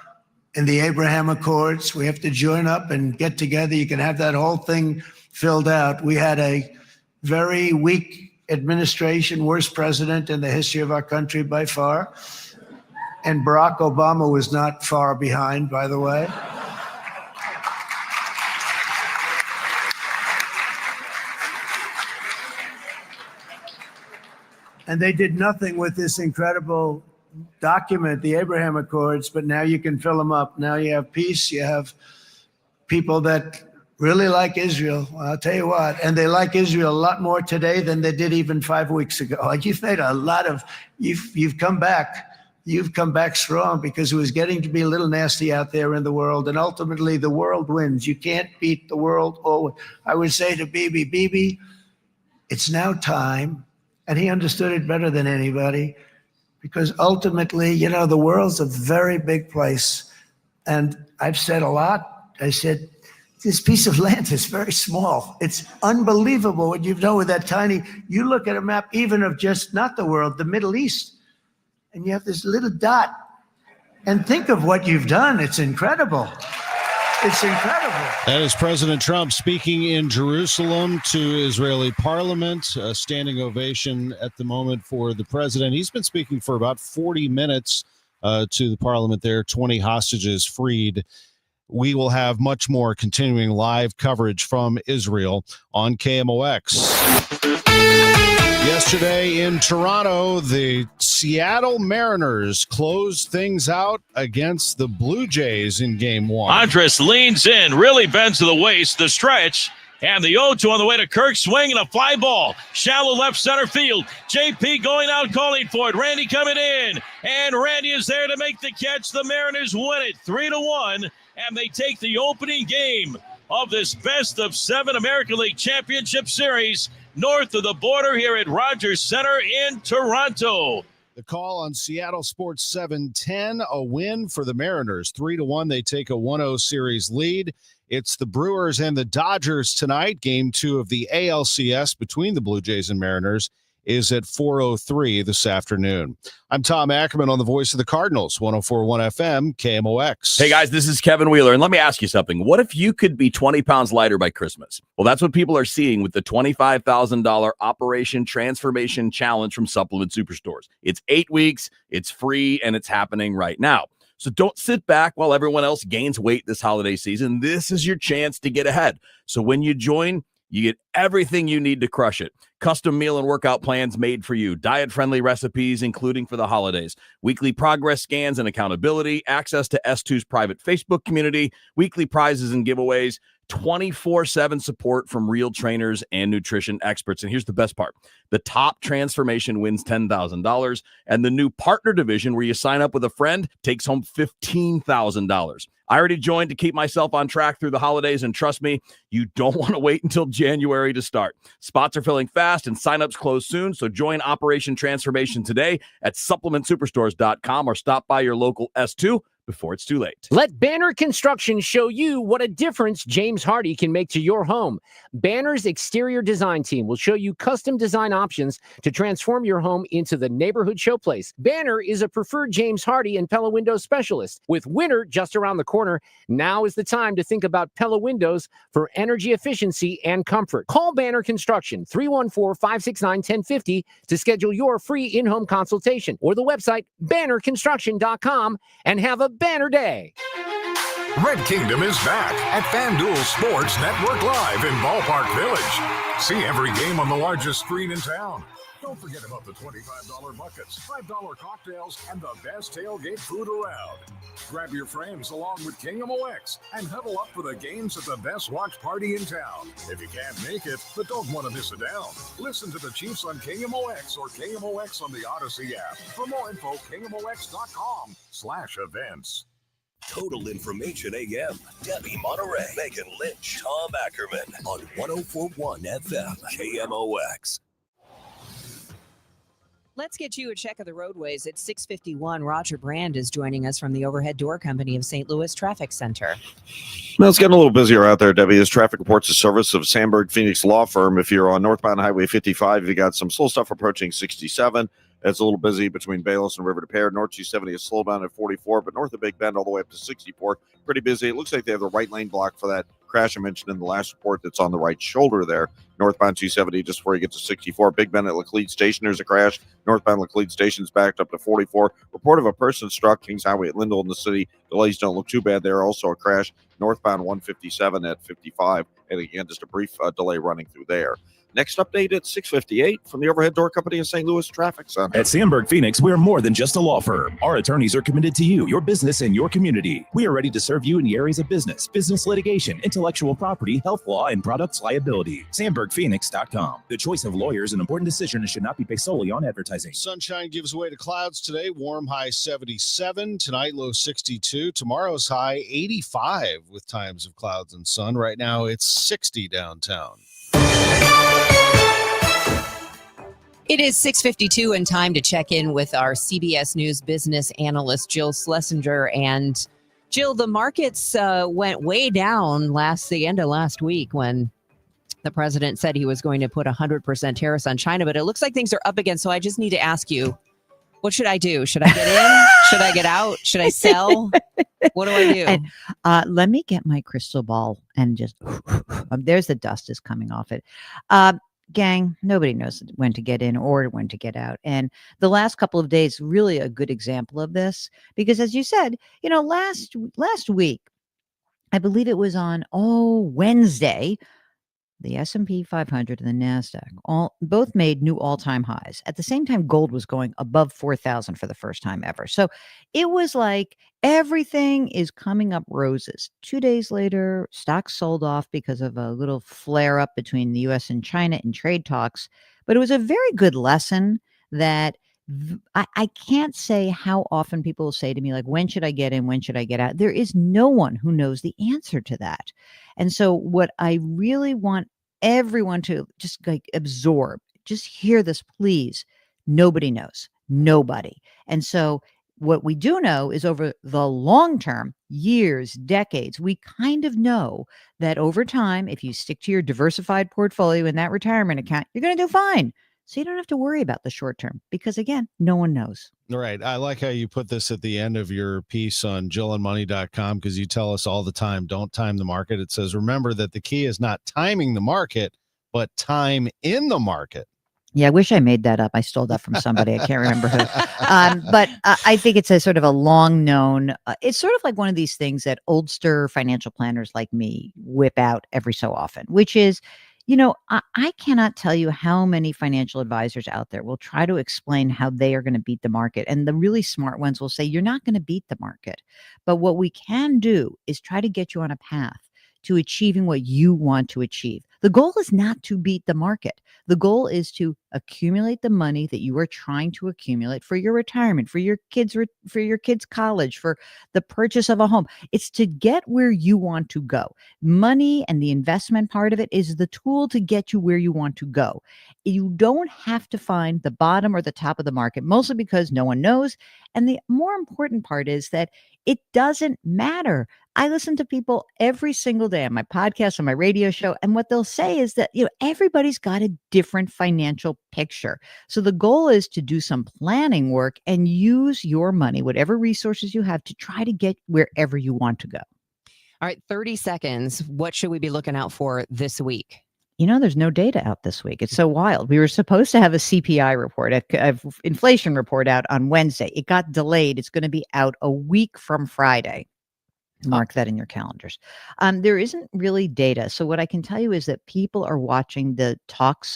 in the Abraham Accords. We have to join up and get together. You can have that whole thing filled out. We had a very weak administration, worst president in the history of our country by far. And Barack Obama was not far behind, by the way. And they did nothing with this incredible document, the Abraham Accords, but now you can fill them up. Now you have peace. You have people that really like Israel. I'll tell you what, and they like Israel a lot more today than they did even 5 weeks ago. Like, you've made a lot of, you've come back. You've come back strong, because it was getting to be a little nasty out there in the world. And ultimately, the world wins. You can't beat the world. Oh, I would say to Bibi, it's now time. And he understood it better than anybody, because ultimately, you know, the world's a very big place. And I've said a lot. I said, this piece of land is very small. It's unbelievable what you've done with that tiny, you look at a map even of just not the world, the Middle East, and you have this little dot. And think of what you've done. It's incredible. It's incredible. That is President Trump speaking in Jerusalem to Israeli parliament. A standing ovation at the moment for the president. He's been speaking for about 40 minutes to the parliament there, 20 hostages freed. We will have much more continuing live coverage from Israel on KMOX. Yesterday in Toronto, the Seattle Mariners closed things out against the Blue Jays in Game 1. Andres leans in, really bends to the waist, the stretch, and the 0-2 on the way to Kirk, swing and a fly ball. Shallow left center field. JP going out, calling for it. Randy coming in, and Randy is there to make the catch. The Mariners win it 3-1, and they take the opening game of this best-of-7 American League Championship Series north of the border here at Rogers Center in Toronto. The call on Seattle Sports 710, a win for the Mariners. 3-1, they take a 1-0 series lead. It's the Brewers and the Dodgers tonight, Game 2 of the ALCS between the Blue Jays and Mariners is at 4:03 this afternoon. I'm Tom Ackerman on the Voice of the Cardinals, 104.1 FM, KMOX. Hey, guys, this is Kevin Wheeler, and let me ask you something. What if you could be 20 pounds lighter by Christmas? Well, that's what people are seeing with the $25,000 Operation Transformation Challenge from Supplement Superstores. It's 8 weeks, it's free, and it's happening right now. So don't sit back while everyone else gains weight this holiday season. This is your chance to get ahead. So when you join, you get everything you need to crush it. Custom meal and workout plans made for you. Diet-friendly recipes, including for the holidays. Weekly progress scans and accountability. Access to S2's private Facebook community. Weekly prizes and giveaways. 24/7 support from real trainers and nutrition experts. And here's the best part. The top transformation wins $10,000. And the new partner division, where you sign up with a friend, takes home $15,000. I already joined to keep myself on track through the holidays, and trust me, you don't want to wait until January to start. Spots are filling fast and signups close soon, so join Operation Transformation today at supplementsuperstores.com or stop by your local S2 before it's too late. Let Banner Construction show you what a difference James Hardy can make to your home. Banner's exterior design team will show you custom design options to transform your home into the neighborhood showplace. Banner is a preferred James Hardy and Pella Windows specialist. With winter just around the corner, now is the time to think about Pella Windows for energy efficiency and comfort. Call Banner Construction 314-569-1050 to schedule your free in-home consultation, or the website bannerconstruction.com, and have a banner day. Red Kingdom is back at FanDuel Sports Network Live in Ballpark Village. See every game on the largest screen in town. Don't forget about the $25 buckets, $5 cocktails, and the best tailgate food around. Grab your friends along with KMOX and huddle up for the games at the best watch party in town. If you can't make it, but don't want to miss it down, listen to the Chiefs on KMOX or KMOX on the Odyssey app. For more info, KMOX.com/events. Total Information AM. Debbie Monterrey, Megan Lynch, Tom Ackerman on 104.1 FM KMOX. Let's get you a check of the roadways at 6:51. Roger Brand is joining us from the Overhead Door Company of St. Louis Traffic Center. Well, it's getting a little busier out there, Debbie. This traffic reports a service of Sandberg Phoenix Law Firm. If you're on northbound Highway 55, you got some slow stuff approaching 67. It's a little busy between Bayless and River to Pear. North 270 is slowed down at 44, but north of Big Bend all the way up to 64. Pretty busy. It looks like they have the right lane blocked for that crash I mentioned in the last report that's on the right shoulder there. Northbound 270 just before you get to 64. Big Bend at Laclede Station, there's a crash. Northbound Laclede Station's backed up to 44. Report of a person struck Kings Highway at Lindell in the city. Delays don't look too bad there. Also a crash northbound 157 at 55. And again, just a brief delay running through there. Next update at 6:58 from the Overhead Door Company in St. Louis Traffic Center. At Sandberg Phoenix, we're more than just a law firm. Our attorneys are committed to you, your business, and your community. We are ready to serve you in the areas of business litigation, intellectual property, health law, and products liability. SandbergPhoenix.com. The choice of lawyers is an important decision and should not be based solely on advertising. Sunshine gives way to clouds today. Warm high 77. Tonight, low 62. Tomorrow's high 85 with times of clouds and sun. Right now, it's 60 downtown. It is 6:52 and time to check in with our CBS News business analyst, Jill Schlesinger. And Jill, the markets went way down the end of last week when the president said he was going to put 100% tariffs on China, but it looks like things are up again. So I just need to ask you, what should I do? Should I get in? Should I get out? Should I sell? What do I do? And, let me get my crystal ball and just, there's the dust is coming off it. Gang, nobody knows when to get in or when to get out. And the last couple of days, really a good example of this, because as you said, last week, I believe it was on Wednesday, the S&P 500 and the NASDAQ both made new all-time highs. At the same time, gold was going above 4,000 for the first time ever. So it was like everything is coming up roses. 2 days later, stocks sold off because of a little flare-up between the U.S. and China in trade talks. But it was a very good lesson that I can't say how often people will say to me, like, when should I get in? When should I get out? There is no one who knows the answer to that. And so what I really want everyone to just absorb, just hear this, please. Nobody knows. Nobody. And so what we do know is over the long term, years, decades, we kind of know that over time, if you stick to your diversified portfolio in that retirement account, you're going to do fine. So you don't have to worry about the short term because, again, no one knows. All right. I like how you put this at the end of your piece on JillOnMoney.com because you tell us all the time, don't time the market. It says, remember that the key is not timing the market, but time in the market. Yeah, I wish I made that up. I stole that from somebody. I can't remember who. But I think it's a sort of a long known, it's sort of like one of these things that oldster financial planners like me whip out every so often, which is, I cannot tell you how many financial advisors out there will try to explain how they are going to beat the market. And the really smart ones will say, you're not going to beat the market. But what we can do is try to get you on a path to achieving what you want to achieve. The goal is not to beat the market. The goal is to accumulate the money that you are trying to accumulate for your retirement, for your kids' college, for the purchase of a home. It's to get where you want to go. Money and the investment part of it is the tool to get you where you want to go. You don't have to find the bottom or the top of the market, mostly because no one knows. And the more important part is that it doesn't matter. I listen to people every single day on my podcast, on my radio show, and what they'll say is that, everybody's got a different financial picture. So the goal is to do some planning work and use your money, whatever resources you have, to try to get wherever you want to go. All right, 30 seconds. What should we be looking out for this week? There's no data out this week. It's so wild. We were supposed to have a CPI report, a inflation report out on Wednesday. It got delayed. It's going to be out a week from Friday. Mark that in your calendars. There isn't really data. So what I can tell you is that people are watching the talks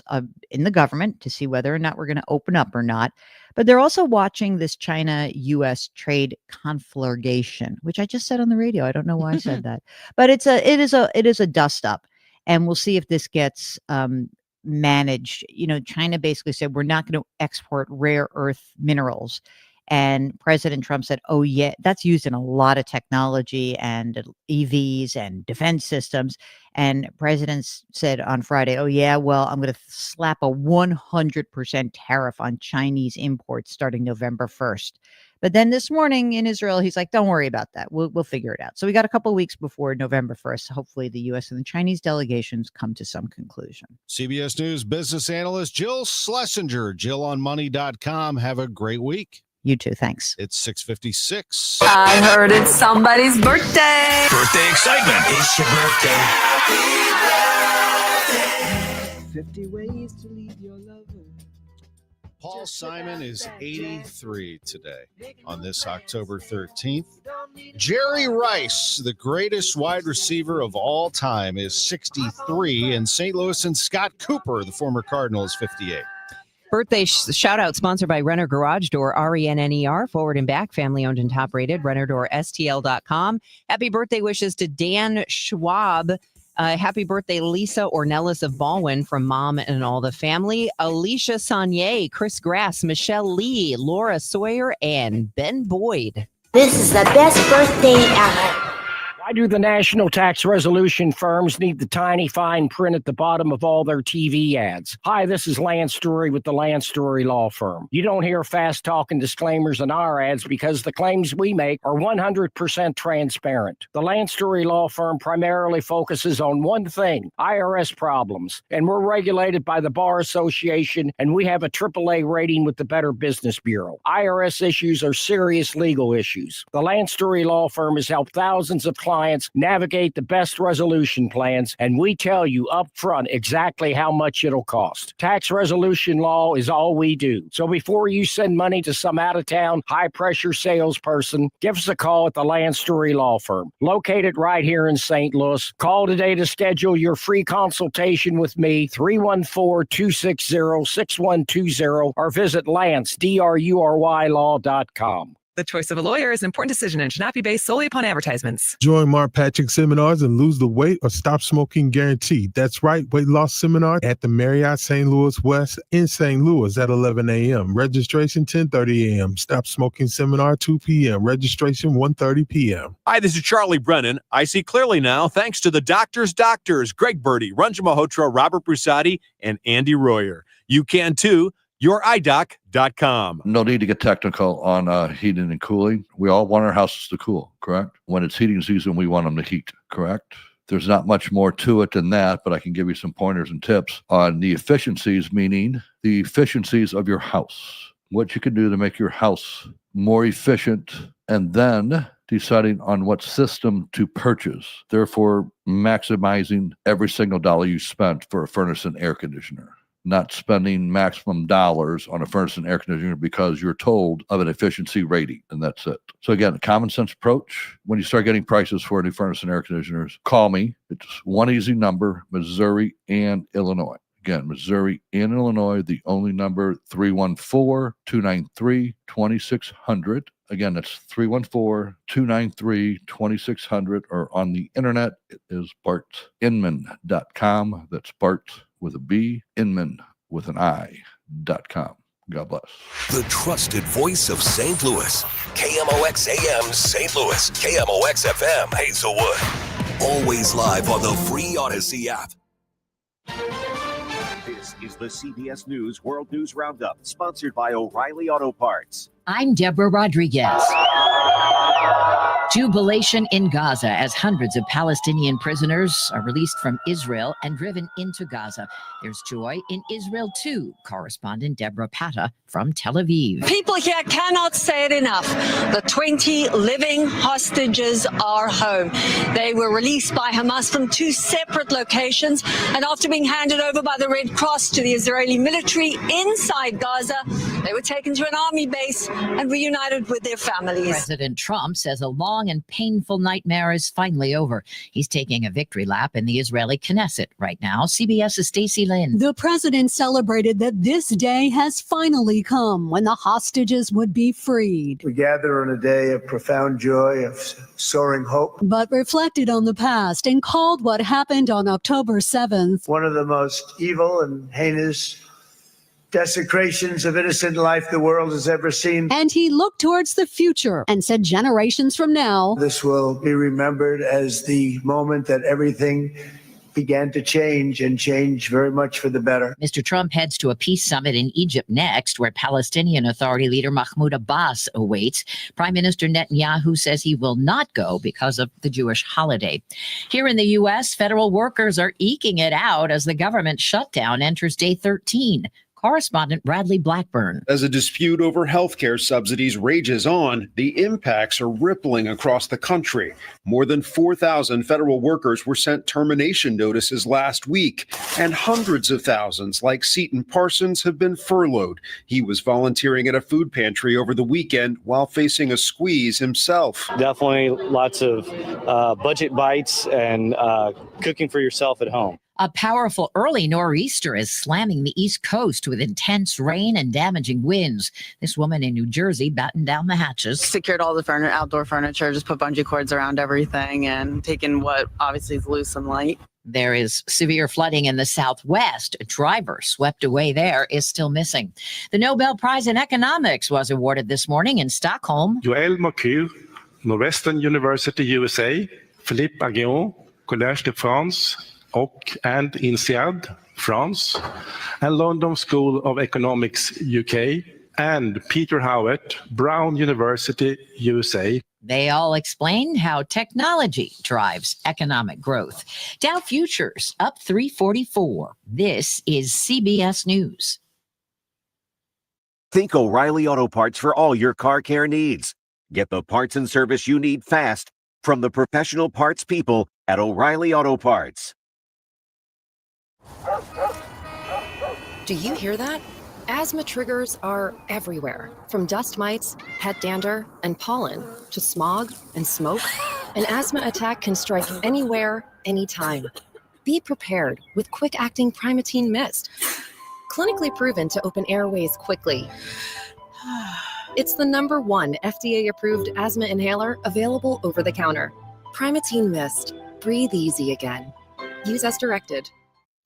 in the government to see whether or not we're going to open up or not. But they're also watching this China-U.S. trade conflagration, which I just said on the radio. I don't know why I said that, but it is a dust up. And we'll see if this gets managed. China basically said, we're not going to export rare earth minerals. And President Trump said, oh, yeah, that's used in a lot of technology and EVs and defense systems. And President said on Friday, oh, yeah, well, I'm going to slap a 100% tariff on Chinese imports starting November 1st. But then this morning in Israel, he's like, don't worry about that. We'll figure it out. So we got a couple of weeks before November 1st. Hopefully the U.S. and the Chinese delegations come to some conclusion. CBS News business analyst Jill Schlesinger, JillOnMoney.com. Have a great week. You too. Thanks. It's 6:56. I heard it's somebody's birthday. Birthday excitement. It's your birthday. Happy birthday. 50 ways to leave your lover. Paul Simon is 83 today on this October 13th. Jerry Rice, the greatest wide receiver of all time, is 63 in St. Louis, and Scott Cooper, the former Cardinal, is 58. Birthday shout out sponsored by Renner Garage Door, RENNER, forward and back, family owned and top rated, RennerDoorSTL.com. Happy birthday wishes to Dan Schwab. Happy birthday, Lisa Ornelas of Baldwin, from mom and all the family. Alicia Saunier, Chris Grass, Michelle Lee, Laura Sawyer, and Ben Boyd. This is the best birthday ever. Why do the national tax resolution firms need the tiny fine print at the bottom of all their TV ads? Hi, this is Lance Story with the Lance Story Law Firm. You don't hear fast-talking disclaimers in our ads because the claims we make are 100% transparent. The Lance Story Law Firm primarily focuses on one thing, IRS problems, and we're regulated by the Bar Association, and we have a AAA rating with the Better Business Bureau. IRS issues are serious legal issues. The Lance Story Law Firm has helped thousands of clients navigate the best resolution plans, and we tell you up front exactly how much it'll cost. Tax resolution law is all we do. So before you send money to some out-of-town, high-pressure salesperson, give us a call at the Land Story Law Firm, located right here in St. Louis. Call today to schedule your free consultation with me, 314-260-6120, or visit LanceDruryLaw.com. The choice of a lawyer is an important decision and should not be based solely upon advertisements. Join Mark Patrick seminars and lose the weight or stop smoking guaranteed. That's right, weight loss seminar at the Marriott St. Louis West in St. Louis at 11 a.m. Registration 10:30 a.m. Stop smoking seminar 2 p.m. Registration 1:30 p.m. Hi, this is Charlie Brennan. I see clearly now thanks to the doctors, Greg Birdie, Ranjan Malhotra, Robert Brusati, and Andy Royer. You can too. YourEyeDoc.com. No need to get technical on heating and cooling. We all want our houses to cool, correct? When it's heating season, we want them to heat, correct? There's not much more to it than that, but I can give you some pointers and tips on the efficiencies, meaning the efficiencies of your house, what you can do to make your house more efficient, and then deciding on what system to purchase, therefore maximizing every single dollar you spent for a furnace and air conditioner. Not spending maximum dollars on a furnace and air conditioner because you're told of an efficiency rating, and that's it. So again, a common sense approach. When you start getting prices for new furnace and air conditioners, call me. It's one easy number, Missouri and Illinois. Again, Missouri and Illinois, the only number, 314-293-2600. Again, that's 314-293-2600, or on the internet, it is bartinman.com. That's Bart with a B, Inman with an I.com. God bless. The trusted voice of St. Louis. KMOX AM St. Louis. KMOX FM Hazelwood. Always live on the free Odyssey app. This is the CBS News World News Roundup, sponsored by O'Reilly Auto Parts. I'm Deborah Rodriguez. Jubilation in Gaza as hundreds of Palestinian prisoners are released from Israel and driven into Gaza. There's joy in Israel, too. Correspondent Deborah Patta from Tel Aviv. People here cannot say it enough. The 20 living hostages are home. They were released by Hamas from 2 separate locations, and after being handed over by the Red Cross to the Israeli military inside Gaza, they were taken to an army base and reunited with their families. President Trump says a long and painful nightmare is finally over. He's taking a victory lap in the Israeli Knesset right now. CBS's Stacey Lynn. The president celebrated that this day has finally come when the hostages would be freed. We gather on a day of profound joy, of soaring hope. But reflected on the past and called what happened on October 7th one of the most evil and heinous desecrations of innocent life the world has ever seen. And he looked towards the future and said generations from now, this will be remembered as the moment that everything began to change, and change very much for the better. Mr. Trump heads to a peace summit in Egypt next, where Palestinian Authority leader Mahmoud Abbas awaits. Prime Minister Netanyahu says he will not go because of the Jewish holiday. Here in the U.S., federal workers are eking it out as the government shutdown enters day 13. Correspondent Bradley Blackburn. As a dispute over health care subsidies rages on, the impacts are rippling across the country. More than 4,000 federal workers were sent termination notices last week, and hundreds of thousands, like Seton Parsons, have been furloughed. He was volunteering at a food pantry over the weekend while facing a squeeze himself. Definitely lots of budget bites and cooking for yourself at home. A powerful early nor'easter is slamming the East Coast with intense rain and damaging winds. This woman in New Jersey battened down the hatches. Secured all the outdoor furniture, just put bungee cords around everything and taken what obviously is loose and light. There is severe flooding in the Southwest. A driver swept away there is still missing. The Nobel Prize in Economics was awarded this morning in Stockholm. Joël Moncur, Northwestern University, USA, Philippe Aghion, Collège de France, and INSEAD, France, and London School of Economics, UK, and Peter Howitt, Brown University, USA. They all explained how technology drives economic growth. Dow futures up 344. This is CBS News. Think O'Reilly Auto Parts for all your car care needs. Get the parts and service you need fast from the professional parts people at O'Reilly Auto Parts. Do you hear that? Asthma triggers are everywhere, from dust mites, pet dander, and pollen, to smog and smoke. An asthma attack can strike anywhere, anytime. Be prepared with quick-acting Primatene Mist. Clinically proven to open airways quickly. It's the #1 FDA-approved asthma inhaler available over the counter. Primatene Mist. Breathe easy again. Use as directed.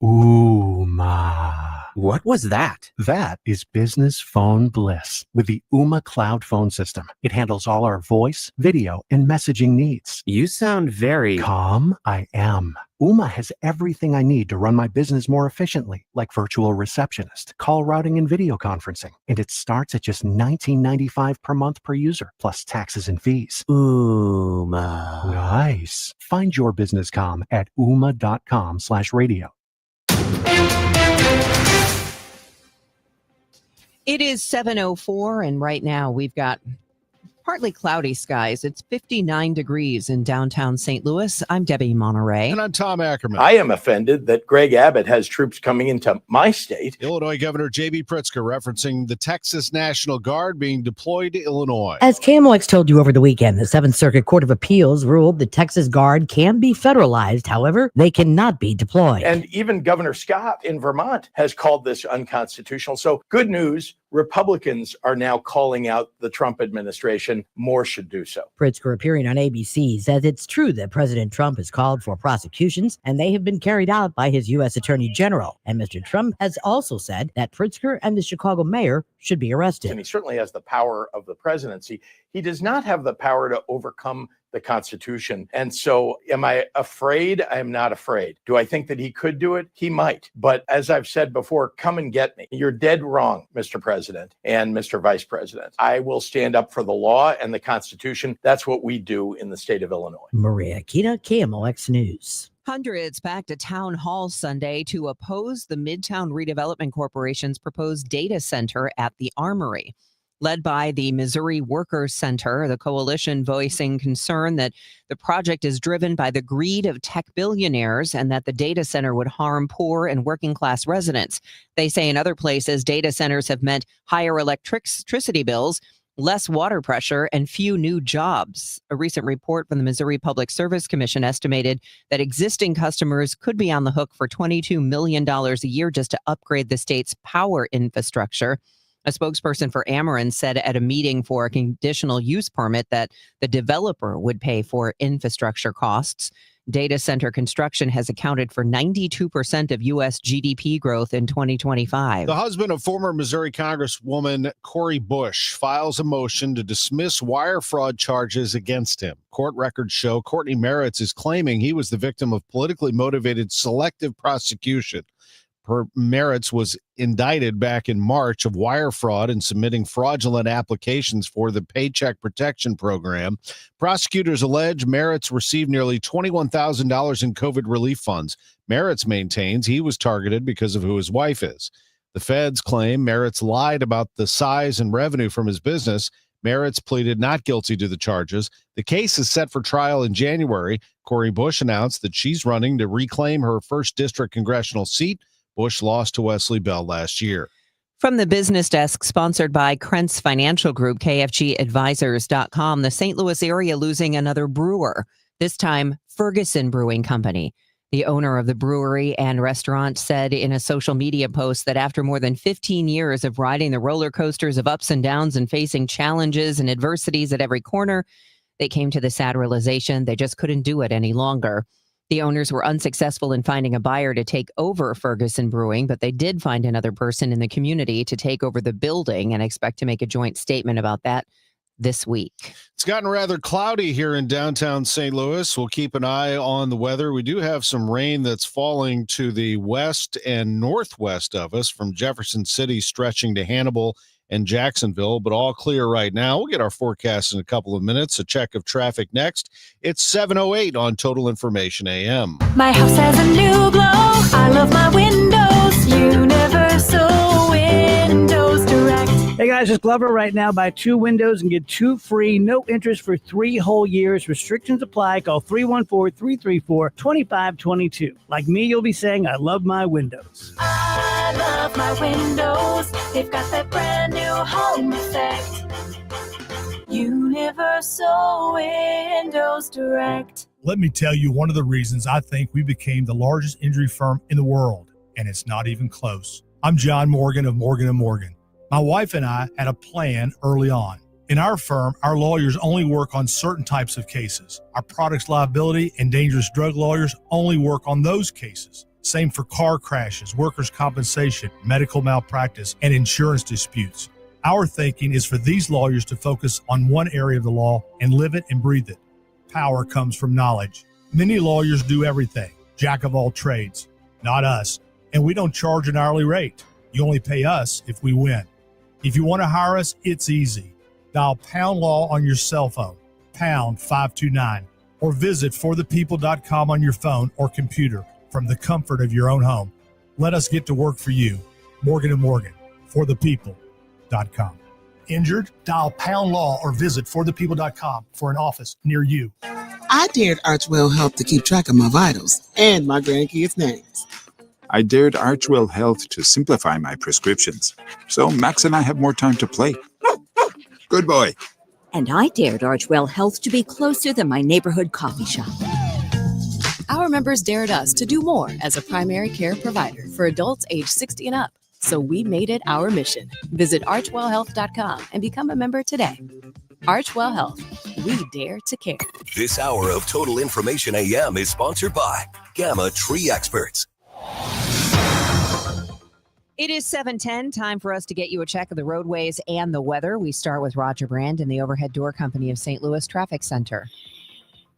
Ooh, ma. What was that? That is business phone bliss with the Ooma cloud phone system. It handles all our voice, video, and messaging needs. You sound very calm. I am. Ooma has everything I need to run my business more efficiently, like virtual receptionist, call routing, and video conferencing. And it starts at just $19.95 per month per user, plus taxes and fees. Ooma. Nice. Find your business calm at ooma.com/radio. It is 7:04, and right now we've got partly cloudy skies. It's 59 degrees in downtown St. Louis. I'm Debbie Monterrey. And I'm Tom Ackerman. I am offended that Greg Abbott has troops coming into my state. Illinois Governor J.B. Pritzker referencing the Texas National Guard being deployed to Illinois. As KMOX told you over the weekend, the 7th Circuit Court of Appeals ruled the Texas Guard can be federalized. However, they cannot be deployed. And even Governor Scott in Vermont has called this unconstitutional. So good news. Republicans are now calling out the Trump administration. More should do so. Pritzker, appearing on ABC, says it's true that President Trump has called for prosecutions, and they have been carried out by his U.S. Attorney General. And Mr. Trump has also said that Pritzker and the Chicago mayor should be arrested. And he certainly has the power of the presidency. He does not have the power to overcome the Constitution. And so am I afraid? I am not afraid. Do I think that he could do it? He might. But as I've said before, come and get me. You're dead wrong, Mr. President and Mr. Vice President. I will stand up for the law and the Constitution. That's what we do in the state of Illinois. Maria Akita, KMOX News. Hundreds packed a town hall Sunday to oppose the Midtown Redevelopment Corporation's proposed data center at the Armory. Led by the Missouri Workers Center, the coalition voicing concern that the project is driven by the greed of tech billionaires and that the data center would harm poor and working class residents. They say in other places, data centers have meant higher electricity bills, less water pressure, and few new jobs. A recent report from the Missouri Public Service Commission estimated that existing customers could be on the hook for $22 million a year just to upgrade the state's power infrastructure. A spokesperson for Ackerman said at a meeting for a conditional use permit that the developer would pay for infrastructure costs. Data center construction has accounted for 92% of U.S. GDP growth in 2025. The husband of former Missouri Congresswoman Cori Bush files a motion to dismiss wire fraud charges against him. Court records show Courtney Merritt is claiming he was the victim of politically motivated selective prosecution. Merritt was indicted back in March of wire fraud and submitting fraudulent applications for the Paycheck Protection Program. Prosecutors allege Merritt received nearly $21,000 in COVID relief funds. Merritt maintains he was targeted because of who his wife is. The feds claim Merritt lied about the size and revenue from his business. Merritt pleaded not guilty to the charges. The case is set for trial in January. Cori Bush announced that she's running to reclaim her 1st District congressional seat. Bush lost to Wesley Bell last year. From the business desk sponsored by Krentz Financial Group, KFGadvisors.com, the St. Louis area losing another brewer, this time Ferguson Brewing Company. The owner of the brewery and restaurant said in a social media post that after more than 15 years of riding the roller coasters of ups and downs and facing challenges and adversities at every corner, they came to the sad realization they just couldn't do it any longer. The owners were unsuccessful in finding a buyer to take over Ferguson Brewing, but they did find another person in the community to take over the building and expect to make a joint statement about that this week. It's gotten rather cloudy here in downtown St. Louis. We'll keep an eye on the weather. We do have some rain that's falling to the west and northwest of us from Jefferson City stretching to Hannibal and Jacksonville, but all clear right now. We'll get our forecast in a couple of minutes. A check of traffic next. It's 7:08 on Total Information AM. My house has a new glow. I love my windows. Universal Windows Direct. Hey guys, it's Glover right now. Buy 2 windows and get 2 free. No interest for 3 whole years. Restrictions apply. Call 314-334-2522. Like me, you'll be saying, I love my windows. I love my windows. They've got that brand new home effect. Universal Windows Direct. Let me tell you one of the reasons I think we became the largest injury firm in the world, and it's not even close. I'm John Morgan of Morgan & Morgan. My wife and I had a plan early on. In our firm, our lawyers only work on certain types of cases. Our products liability and dangerous drug lawyers only work on those cases. Same for car crashes, workers' compensation, medical malpractice, and insurance disputes. Our thinking is for these lawyers to focus on one area of the law and live it and breathe it. Power comes from knowledge. Many lawyers do everything, jack of all trades. Not us. And we don't charge an hourly rate. You only pay us if we win. If you want to hire us, it's easy. Dial Pound Law on your cell phone, pound 529, or visit forthepeople.com on your phone or computer from the comfort of your own home. Let us get to work for you. Morgan & Morgan, forthepeople.com. Injured? Dial Pound Law or visit forthepeople.com for an office near you. I dared Archwell Health to keep track of my vitals and my grandkids' names. I dared Archwell Health to simplify my prescriptions, so Max and I have more time to play. Good boy. And I dared Archwell Health to be closer than my neighborhood coffee shop. Our members dared us to do more as a primary care provider for adults age 60 and up. So we made it our mission. Visit archwellhealth.com and become a member today. Archwell Health. We dare to care. This hour of Total Information AM is sponsored by Gamma Tree Experts. It is 7:10. Time for us to get you a check of the roadways and the weather. We start with Roger Brand in the Overhead Door Company of St. Louis Traffic Center.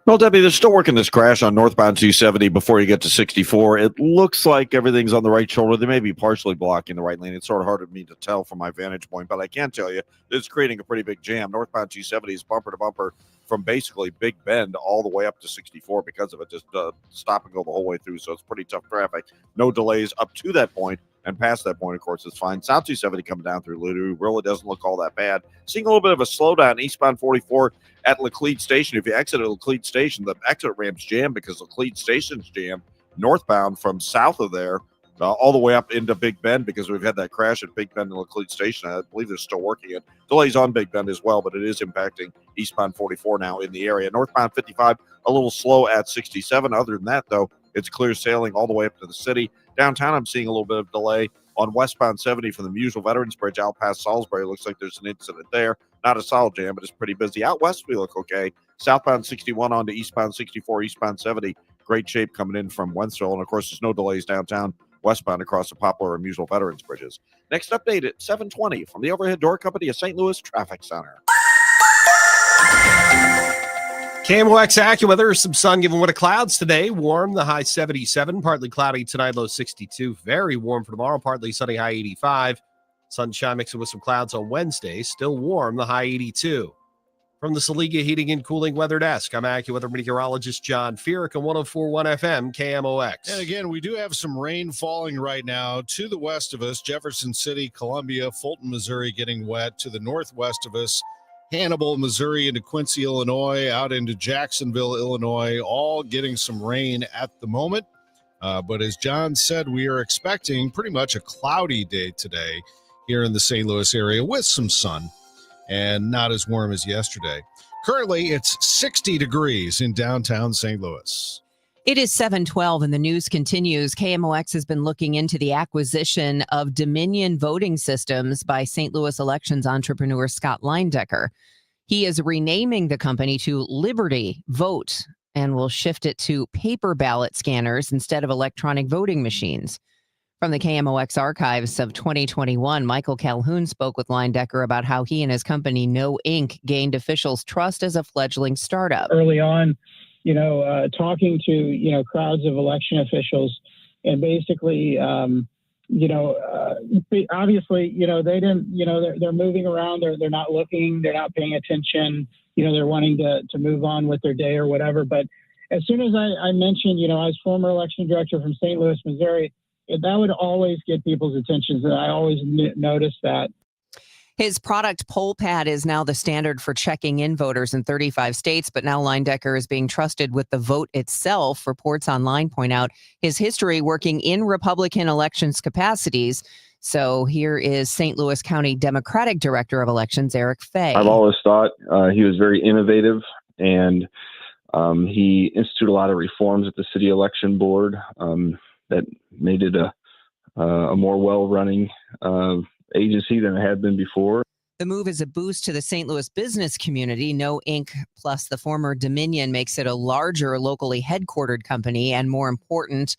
Well, Debbie, they're still working this crash on northbound 270 before you get to 64. It looks like everything's on the right shoulder. They may be partially blocking the right lane. It's sort of hard for me to tell from my vantage point, but I can tell you it's creating a pretty big jam. Northbound 270 is bumper to bumper from basically Big Bend all the way up to 64 because of it. Just stop and go the whole way through, so it's pretty tough traffic. No delays up to that point. And past that point, of course, it's fine. South 270 coming down through Loudoun really doesn't look all that bad. Seeing a little bit of a slowdown eastbound 44 at Laclede Station. If you exit at Laclede Station, the exit ramp's jammed because Laclede Station's jammed northbound from south of there all the way up into Big Bend because we've had that crash at Big Bend and Laclede Station. I believe they're still working it. Delays on Big Bend as well, but it is impacting eastbound 44 now in the area. Northbound 55, a little slow at 67. Other than that, though, it's clear sailing all the way up to the city. Downtown, I'm seeing a little bit of delay on westbound 70 from the Musel Veterans Bridge out past Salisbury. Looks like there's an incident there. Not a solid jam, but it's pretty busy. Out west, we look okay. Southbound 61 on to eastbound 64, eastbound 70. Great shape coming in from Wentzville. And, of course, there's no delays downtown westbound across the Poplar and Musel Veterans Bridges. Next update at 7:20 from the Overhead Door Company of St. Louis Traffic Center. KMOX AccuWeather, some sun giving way to clouds today. Warm, the high 77. Partly cloudy tonight, low 62. Very warm for tomorrow, partly sunny, high 85. Sunshine mixing with some clouds on Wednesday. Still warm, the high 82. From the Saliga Heating and Cooling Weather Desk, I'm AccuWeather meteorologist John Feerick on 104.1 FM KMOX. And again, we do have some rain falling right now to the west of us. Jefferson City, Columbia, Fulton, Missouri getting wet. To the northwest of us, Hannibal, Missouri, into Quincy, Illinois, out into Jacksonville, Illinois, all getting some rain at the moment. But as John said, we are expecting pretty much a cloudy day today here in the St. Louis area with some sun and not as warm as yesterday. Currently, it's 60 degrees in downtown St. Louis. It is 7:12 and the news continues. KMOX has been looking into the acquisition of Dominion voting systems by St. Louis elections entrepreneur Scott Leindecker. He is renaming the company to Liberty Vote and will shift it to paper ballot scanners instead of electronic voting machines. From the KMOX archives of 2021, Michael Calhoun spoke with Leindecker about how he and his company No Inc. gained officials' trust as a fleggling startup. Early on, talking to, crowds of election officials and basically, obviously, they didn't, they're moving around. They're not looking, they're not paying attention. They're wanting to move on with their day or whatever. But as soon as I mentioned, I was former election director from St. Louis, Missouri, that would always get people's attention. And I always noticed that. His product PollPad is now the standard for checking in voters in 35 states, but now Leindecker is being trusted with the vote itself. Reports online point out his history working in Republican elections capacities. So here is St. Louis County Democratic Director of Elections, Eric Fay. I've always thought he was very innovative, and he instituted a lot of reforms at the city election board that made it a more well-running agency than it had been before. The move is a boost to the St. Louis business community. No Inc. plus the former Dominion makes it a larger, locally headquartered company and, more important,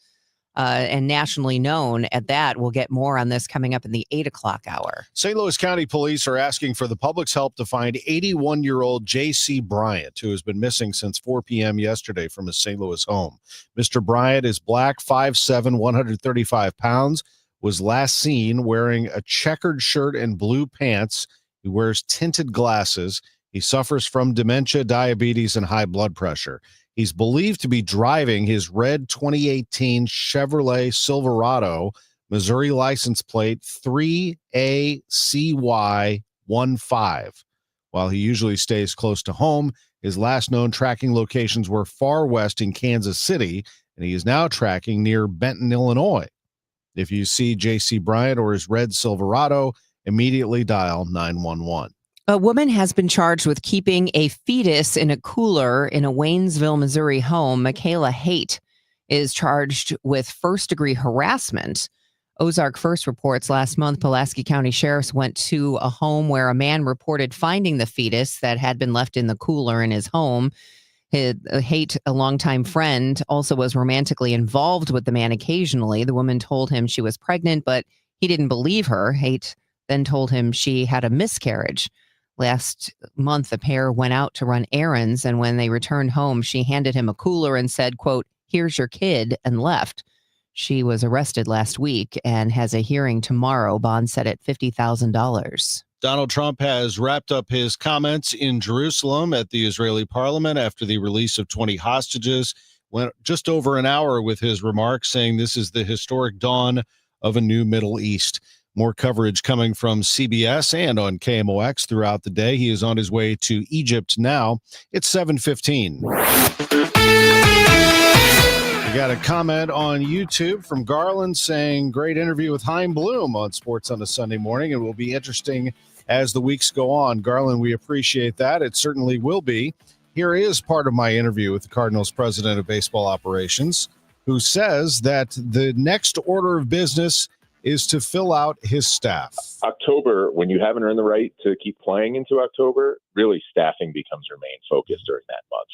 and nationally known at that. We'll get more on this coming up in the 8 o'clock hour. St. Louis County Police are asking for the public's help to find 81-year-old J.C. Bryant, who has been missing since 4 p.m. yesterday from his St. Louis home. Mr. Bryant is black, 5'7", 135 pounds, was last seen wearing a checkered shirt and blue pants. He wears tinted glasses. He suffers from dementia, diabetes, and high blood pressure. He's believed to be driving his red 2018 Chevrolet Silverado, Missouri license plate 3ACY15. While he usually stays close to home, his last known tracking locations were far west in Kansas City, and he is now tracking near Benton, Illinois. If you see J.C. Bryant or his red Silverado, immediately dial 911. A woman has been charged with keeping a fetus in a cooler in a Waynesville, Missouri home. Michaela Haight is charged with first-degree harassment. Ozark First reports last month, Pulaski County sheriffs went to a home where a man reported finding the fetus that had been left in the cooler in his home. Haight, a longtime friend, also was romantically involved with the man occasionally. The woman told him she was pregnant, but he didn't believe her. Haight then told him she had a miscarriage. Last month, the pair went out to run errands, and when they returned home, she handed him a cooler and said, quote, "Here's your kid," and left. She was arrested last week and has a hearing tomorrow, bond set at $50,000. Donald Trump has wrapped up his comments in Jerusalem at the Israeli parliament after the release of 20 hostages. Went just over an hour with his remarks, saying this is the historic dawn of a new Middle East. More coverage coming from CBS and on KMOX throughout the day. He is on his way to Egypt now. It's 7:15. We got a comment on YouTube from Garland saying, great interview with Chaim Bloom on Sports on a Sunday morning. It will be interesting as the weeks go on. Garland, we appreciate that. It certainly will be. Here is part of my interview with the Cardinals president of baseball operations, who says that the next order of business is to fill out his staff. October, when you haven't earned the right to keep playing into October, really staffing becomes your main focus during that month.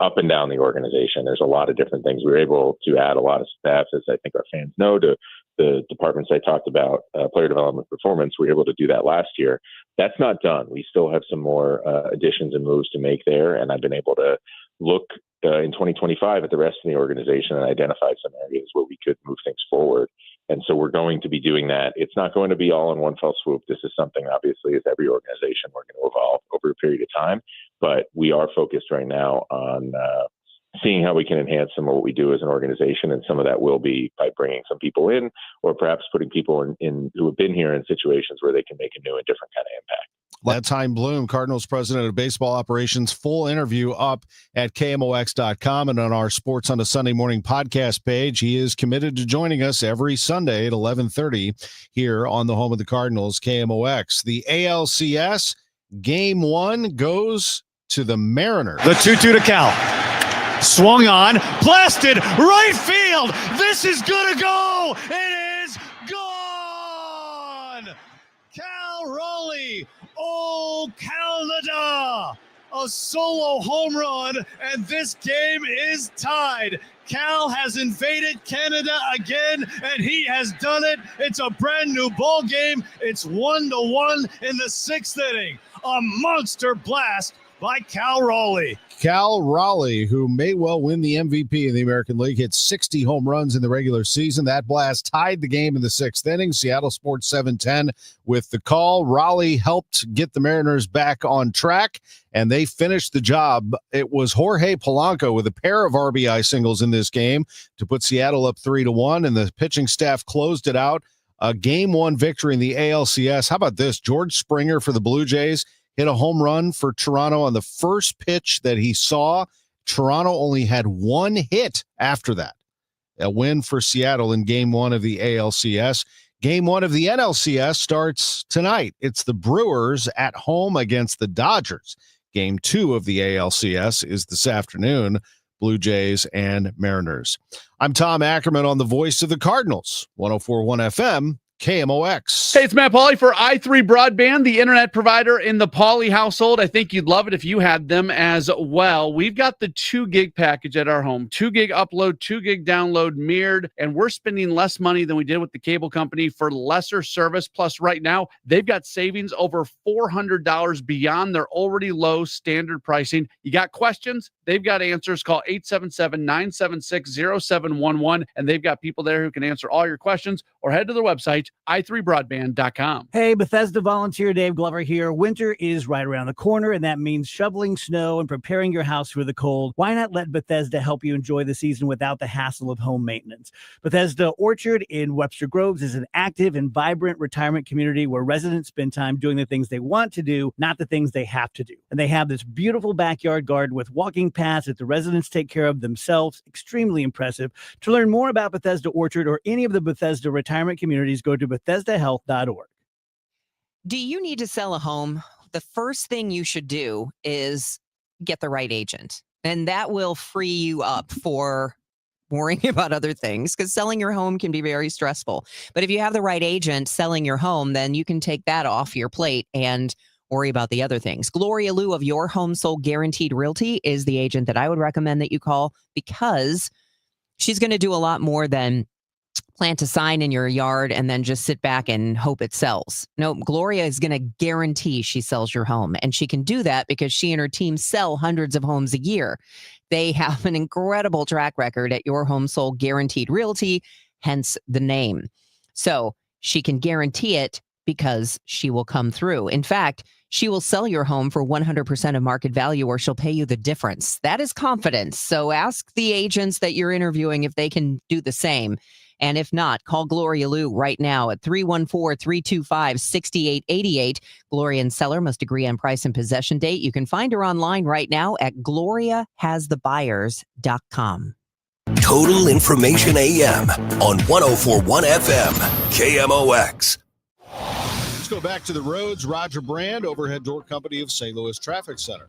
Up and down the organization, there's a lot of different things. We were able to add a lot of staff, as I think our fans know, to the departments I talked about, player development, performance. We were able to do that last year. That's not done. We still have some more additions and moves to make there, and I've been able to look in 2025 at the rest of the organization and identify some areas where we could move things forward. And so we're going to be doing that. It's not going to be all in one fell swoop. This is something, obviously, as every organization, we're going to evolve over a period of time. But we are focused right now on seeing how we can enhance some of what we do as an organization. And some of that will be by bringing some people in, or perhaps putting people in who have been here in situations where they can make a new and different kind of impact. That's Chaim Bloom, Cardinals president of baseball operations. Full interview up at KMOX.com and on our Sports on a Sunday Morning podcast page. He is committed to joining us every Sunday at 11:30 here on the home of the Cardinals, KMOX. The ALCS Game 1 goes to the Mariners. The 2-2 to Cal. Swung on, blasted, right field. This is going to go. It is gone. Cal Raleigh. Oh, Canada! A solo home run, and this game is tied. Cal has invaded Canada again, and he has done it. It's a brand new ball game. It's 1-1 in the 6th inning. A monster blast by Cal Raleigh. Cal Raleigh, who may well win the MVP in the American League, hit 60 home runs in the regular season. That blast tied the game in the 6th inning. Seattle Sports 710 with the call. Raleigh helped get the Mariners back on track, and they finished the job. It was Jorge Polanco with a pair of RBI singles in this game to put Seattle up 3-1, and the pitching staff closed it out. A Game 1 victory in the ALCS. How about this? George Springer for the Blue Jays hit a home run for Toronto on the first pitch that he saw. Toronto only had one hit after that. A win for Seattle in Game 1 of the ALCS. Game 1 of the NLCS starts tonight. It's the Brewers at home against the Dodgers. Game 2 of the ALCS is this afternoon. Blue Jays and Mariners. I'm Tom Ackerman on the voice of the Cardinals, 104.1 FM, KMOX. Hey, it's Matt Pauley for i3 Broadband, the internet provider in the Pauley household. I think you'd love it if you had them as well. We've got the 2 gig package at our home, 2 gig upload, 2 gig download mirrored, and we're spending less money than we did with the cable company for lesser service. Plus, right now, they've got savings over $400 beyond their already low standard pricing. You got questions? They've got answers. Call 877-976-0711, and they've got people there who can answer all your questions, or head to their website, i3broadband.com. Hey, Bethesda volunteer Dave Glover here. Winter is right around the corner, and that means shoveling snow and preparing your house for the cold. Why not let Bethesda help you enjoy the season without the hassle of home maintenance? Bethesda Orchard in Webster Groves is an active and vibrant retirement community where residents spend time doing the things they want to do, not the things they have to do. And they have this beautiful backyard garden with walking paths that the residents take care of themselves. Extremely impressive. To learn more about Bethesda Orchard or any of the Bethesda retirement communities, go to BethesdaHealth.org. Do you need to sell a home? The first thing you should do is get the right agent, and that will free you up for worrying about other things, because selling your home can be very stressful. But if you have the right agent selling your home, then you can take that off your plate and worry about the other things. Gloria Liu of Your Home Sold Guaranteed Realty is the agent that I would recommend that you call, because she's going to do a lot more than plant a sign in your yard and then just sit back and hope it sells. No, Gloria is going to guarantee she sells your home. And she can do that because she and her team sell hundreds of homes a year. They have an incredible track record at Your Home Sold Guaranteed Realty, hence the name. So she can guarantee it because she will come through. In fact, she will sell your home for 100% of market value, or she'll pay you the difference. That is confidence. So ask the agents that you're interviewing if they can do the same. And if not, call Gloria Liu right now at 314-325-6888. Gloria and seller must agree on price and possession date. You can find her online right now at gloriahasthebuyers.com. Total Information AM on 104.1 FM, KMOX. Let's go back to the roads. Roger Brand, overhead door company of St. Louis Traffic Center.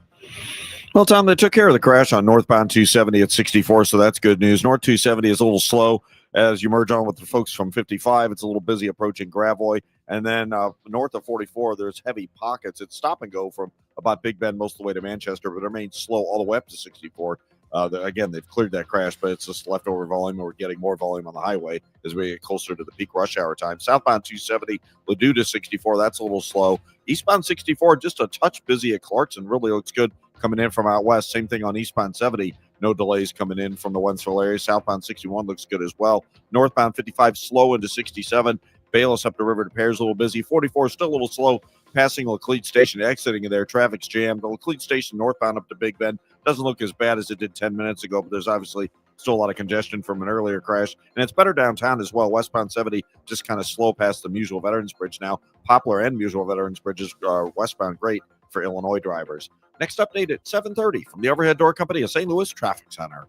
Well, Tom, they took care of the crash on northbound 270 at 64, so that's good news. North 270 is a little slow as you merge on with the folks from 55. It's a little busy approaching Gravois. And then north of 44, there's heavy pockets. It's stop and go from about Big Bend most of the way to Manchester, but it remains slow all the way up to 64. Again, they've cleared that crash, but it's just leftover volume, and we're getting more volume on the highway as we get closer to the peak rush hour time. Southbound 270, Ladue to 64, that's a little slow. Eastbound 64, just a touch busy at Clarkson. Really looks good coming in from out west. Same thing on eastbound 70. No delays coming in from the Wentzville area. Southbound 61 looks good as well. Northbound 55 slow into 67. Bayless up the river to Pears, a little busy. 44 still a little slow passing Laclede Station, exiting in there. Traffic's jammed. The Laclede Station northbound up to Big Bend doesn't look as bad as it did 10 minutes ago, but there's obviously still a lot of congestion from an earlier crash. And it's better downtown as well. Westbound 70 just kind of slow past the Musel Veterans Bridge now. Poplar and Musel Veterans Bridges westbound great for Illinois drivers. Next update at 7:30 from the Overhead Door Company of St. Louis Traffic Center.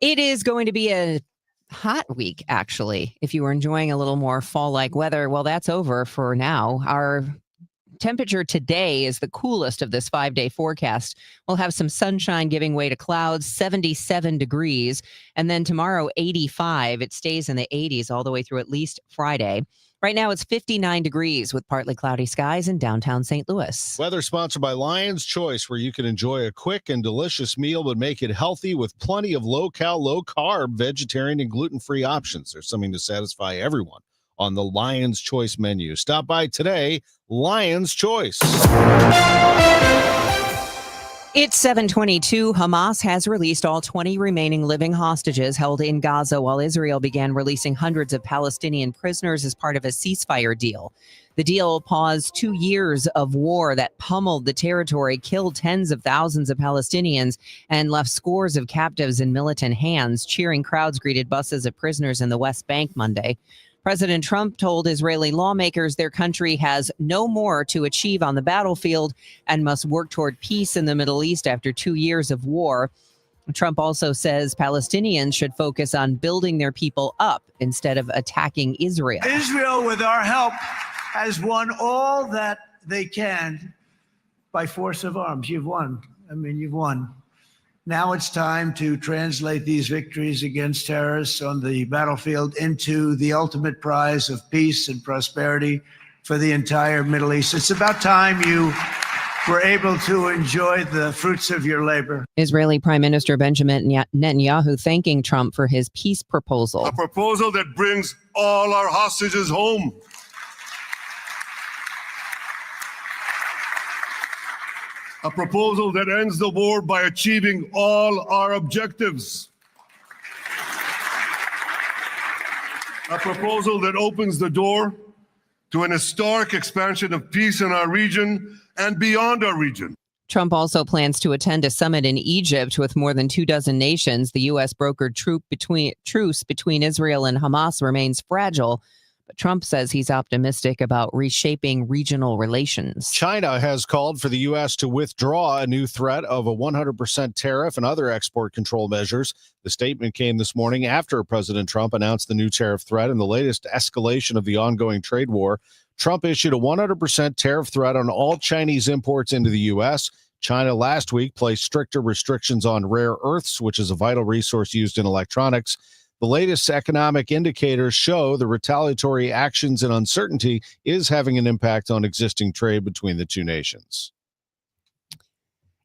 It is going to be a hot week, actually. If you were enjoying a little more fall-like weather, well, that's over for now. Our temperature today is the coolest of this 5-day forecast. We'll have some sunshine giving way to clouds, 77 degrees. And then tomorrow, 85. It stays in the 80s all the way through at least Friday. Right now, it's 59 degrees with partly cloudy skies in downtown St. Louis. Weather sponsored by Lion's Choice, where you can enjoy a quick and delicious meal, but make it healthy with plenty of low-cal, low-carb, vegetarian, and gluten-free options. There's something to satisfy everyone on the Lion's Choice menu. Stop by today, Lion's Choice. It's 7:22. Hamas has released all 20 remaining living hostages held in Gaza, while Israel began releasing hundreds of Palestinian prisoners as part of a ceasefire deal. The deal paused 2 years of war that pummeled the territory, killed tens of thousands of Palestinians, and left scores of captives in militant hands. Cheering crowds greeted buses of prisoners in the West Bank Monday. President Trump told Israeli lawmakers their country has no more to achieve on the battlefield and must work toward peace in the Middle East after 2 years of war. Trump also says Palestinians should focus on building their people up instead of attacking Israel. Israel, with our help, has won all that they can by force of arms. You've won. I mean, you've won. Now it's time to translate these victories against terrorists on the battlefield into the ultimate prize of peace and prosperity for the entire Middle East. It's about time you were able to enjoy the fruits of your labor. Israeli Prime Minister Benjamin Netanyahu thanking Trump for his peace proposal. A proposal that brings all our hostages home. A proposal that ends the war by achieving all our objectives. A proposal that opens the door to an historic expansion of peace in our region and beyond our region. Trump also plans to attend a summit in Egypt with more than 24 nations. The U.S. brokered truce between Israel and Hamas remains fragile, but Trump says he's optimistic about reshaping regional relations. China has called for the U.S. to withdraw a new threat of a 100% tariff and other export control measures. The statement came this morning after President Trump announced the new tariff threat and the latest escalation of the ongoing trade war. Trump issued a 100% tariff threat on all Chinese imports into the U.S. China last week placed stricter restrictions on rare earths, which is a vital resource used in electronics. The latest economic indicators show the retaliatory actions and uncertainty is having an impact on existing trade between the two nations.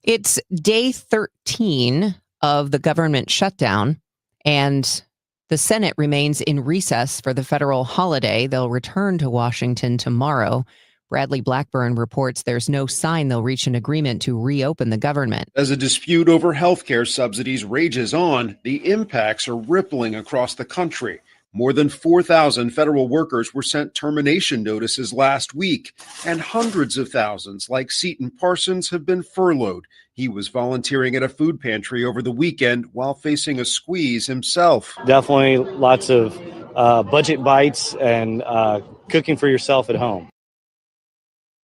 It's day 13 of the government shutdown, and the Senate remains in recess for the federal holiday. They'll return to Washington tomorrow. Bradley Blackburn reports there's no sign they'll reach an agreement to reopen the government. As a dispute over health care subsidies rages on, the impacts are rippling across the country. More than 4,000 federal workers were sent termination notices last week, and hundreds of thousands, like Seton Parsons, have been furloughed. He was volunteering at a food pantry over the weekend while facing a squeeze himself. Definitely lots of budget bites and cooking for yourself at home.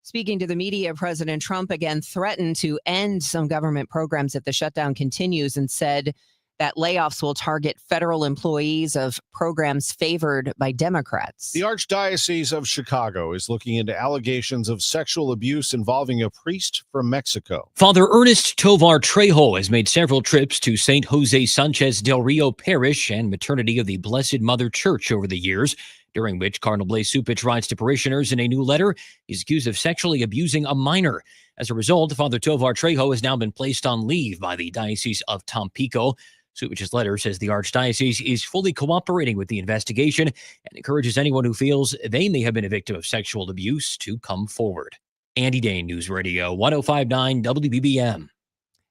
Speaking to the media, President Trump again threatened to end some government programs if the shutdown continues and said that layoffs will target federal employees of programs favored by Democrats. The Archdiocese of Chicago is looking into allegations of sexual abuse involving a priest from Mexico. Father Ernest Tovar Trejo has made several trips to St. Jose Sanchez del Rio Parish and Maternity of the Blessed Mother Church over the years, during which Cardinal Blaise Supich writes to parishioners in a new letter he's accused of sexually abusing a minor. As a result, Father Tovar Trejo has now been placed on leave by the Diocese of Tampico. Supich's letter says the Archdiocese is fully cooperating with the investigation and encourages anyone who feels they may have been a victim of sexual abuse to come forward. Andy Dane, News Radio 105.9 WBBM.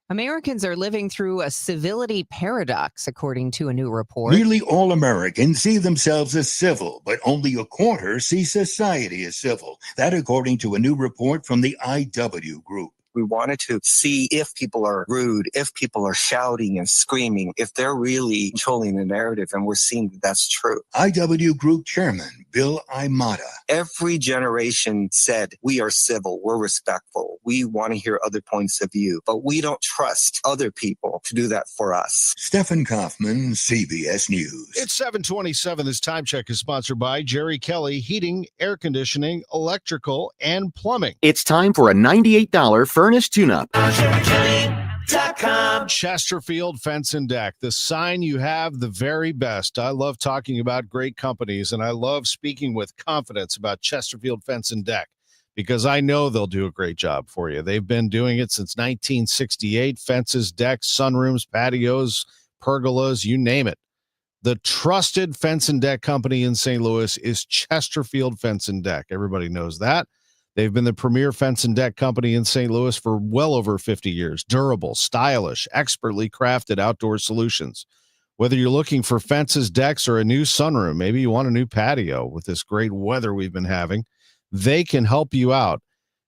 Americans are living through a civility paradox, according to a new report. Nearly all Americans see themselves as civil, but only a quarter see society as civil. That according to a new report from the IW Group. We wanted to see if people are rude, if people are shouting and screaming, if they're really controlling the narrative, and we're seeing that that's true. IW Group Chairman Bill Imada. Every generation said, we are civil, we're respectful, we want to hear other points of view, but we don't trust other people to do that for us. Stephen Kaufman, CBS News. It's 7:27. This time check is sponsored by Jerry Kelly Heating, Air Conditioning, Electrical, and Plumbing. It's time for a $98 furnace tune-up. Chesterfield Fence and Deck, the sign you have the very best. I love talking about great companies, and I love speaking with confidence about Chesterfield Fence and Deck because I know they'll do a great job for you. They've been doing it since 1968. Fences, decks, sunrooms, patios, pergolas, you name it. The trusted fence and deck company in St. Louis is Chesterfield Fence and Deck. Everybody knows that. They've been the premier fence and deck company in St. Louis for well over 50 years. Durable, stylish, expertly crafted outdoor solutions. Whether you're looking for fences, decks, or a new sunroom, maybe you want a new patio with this great weather we've been having, they can help you out.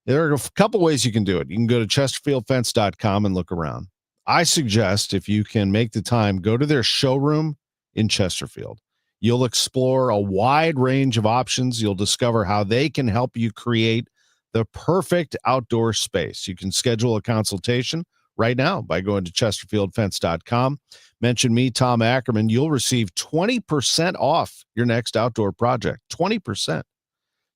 There are a couple ways you can do it. You can go to chesterfieldfence.com and look around. I suggest if you can make the time, go to their showroom in Chesterfield. You'll explore a wide range of options. You'll discover how they can help you create the perfect outdoor space. You can schedule a consultation right now by going to chesterfieldfence.com. Mention me, Tom Ackerman. You'll receive 20% off your next outdoor project. 20%.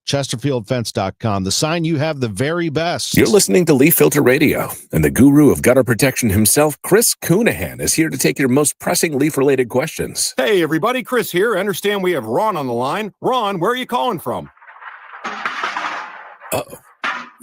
ChesterfieldFence.com. The sign you have the very best. You're listening to Leaf Filter Radio, and the guru of gutter protection himself, Chris Coonahan, is here to take your most pressing leaf-related questions. Hey, everybody, Chris here. I understand we have Ron on the line. Ron, where are you calling from? Uh-oh.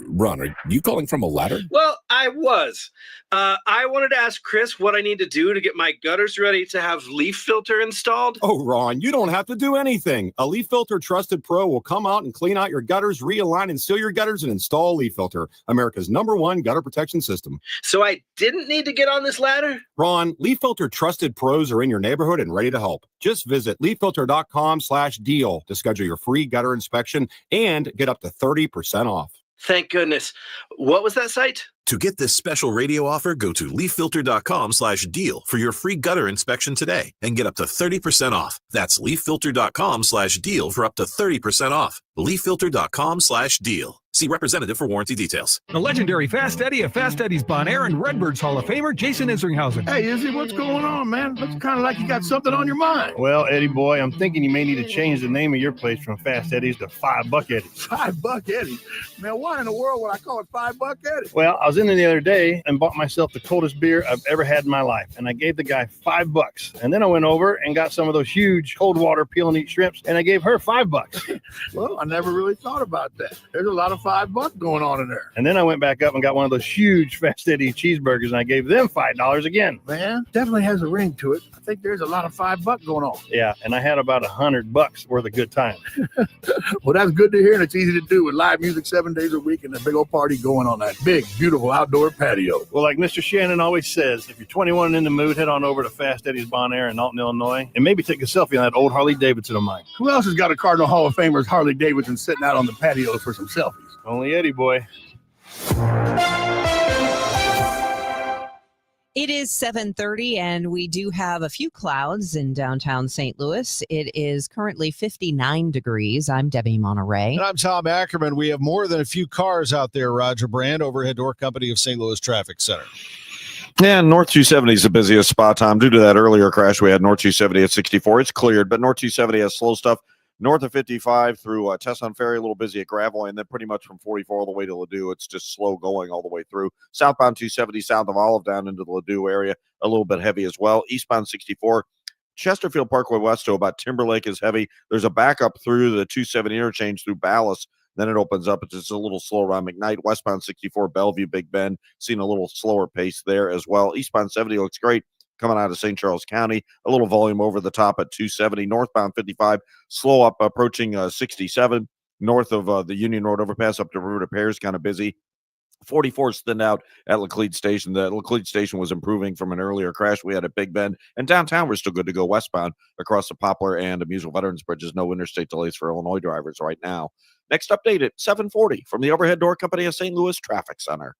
Ron, are you calling from a ladder? Well, I was. I wanted to ask Chris what I need to do to get my gutters ready to have leaf filter installed. Oh, Ron, you don't have to do anything. A Leaf Filter Trusted Pro will come out and clean out your gutters, realign and seal your gutters, and install Leaf Filter, America's #1 gutter protection system. So I didn't need to get on this ladder? Ron, Leaf Filter Trusted Pros are in your neighborhood and ready to help. Just visit leaffilter.com/deal to schedule your free gutter inspection and get up to 30% off. Thank goodness. What was that site? To get this special radio offer, go to leaffilter.com/deal for your free gutter inspection today and get up to 30% off. That's leaffilter.com/deal for up to 30% off. leaffilter.com/deal. See representative for warranty details. The legendary Fast Eddie of Fast Eddie's Bon Air and Redbirds Hall of Famer Jason Isringhausen. Hey, Izzy, what's going on, man? Looks kind of like you got something on your mind. Well, Eddie boy, I'm thinking you may need to change the name of your place from Fast Eddie's to $5 Eddie's. $5 Eddie's? Man, why in the world would I call it $5 Eddie's? Well, I was in there the other day and bought myself the coldest beer I've ever had in my life, and I gave the guy $5. And then I went over and got some of those huge cold water peel and eat shrimps, and I gave her $5. Well, I never really thought about that. There's a lot of $5 going on in there. And then I went back up and got one of those huge Fast Eddie cheeseburgers, and I gave them $5 again. Man, definitely has a ring to it. I think there's a lot of $5 going on. Yeah, and I had about $100 worth of good time. Well, that's good to hear, and it's easy to do with live music 7 days a week and a big old party going on that big, beautiful outdoor patio. Well, like Mr. Shannon always says, if you're 21 and in the mood, head on over to Fast Eddie's Bon Air in Alton, Illinois, and maybe take a selfie on that old Harley Davidson of mine. Who else has got a Cardinal Hall of Famer's Harley Davidson sitting out on the patio for some selfies? Only Eddie boy. It is 7:30, and we do have a few clouds in downtown St. Louis. It is currently 59 degrees. I'm Debbie Monterrey. And I'm Tom Ackerman. We have more than a few cars out there, Roger Brand, overhead door company of St. Louis Traffic Center. Yeah, North 270 is the busiest spot, Tom. Due to that earlier crash, we had North 270 at 64. It's cleared, but North 270 has slow stuff. North of 55 through Tesson Ferry, a little busy at Gravois, and then pretty much from 44 all the way to Ladue, it's just slow going all the way through. Southbound 270 south of Olive down into the Ladue area, a little bit heavy as well. Eastbound 64, Chesterfield Parkway West to about Timberlake is heavy. There's a backup through the 270 interchange through Ballas. Then it opens up. It's just a little slow around McKnight. Westbound 64, Bellevue, Big Bend, seeing a little slower pace there as well. Eastbound 70 looks great. Coming out of St. Charles County, a little volume over the top at 270. Northbound 55, slow up approaching 67. North of the Union Road overpass up to River to Pears, kind of busy. 44 is thinned out at Laclede Station. The Laclede Station was improving from an earlier crash we had at Big Bend. And downtown, we're still good to go westbound across the Poplar and Amusement Veterans Bridges. No interstate delays for Illinois drivers right now. Next update at 7:40 from the Overhead Door Company of St. Louis Traffic Center.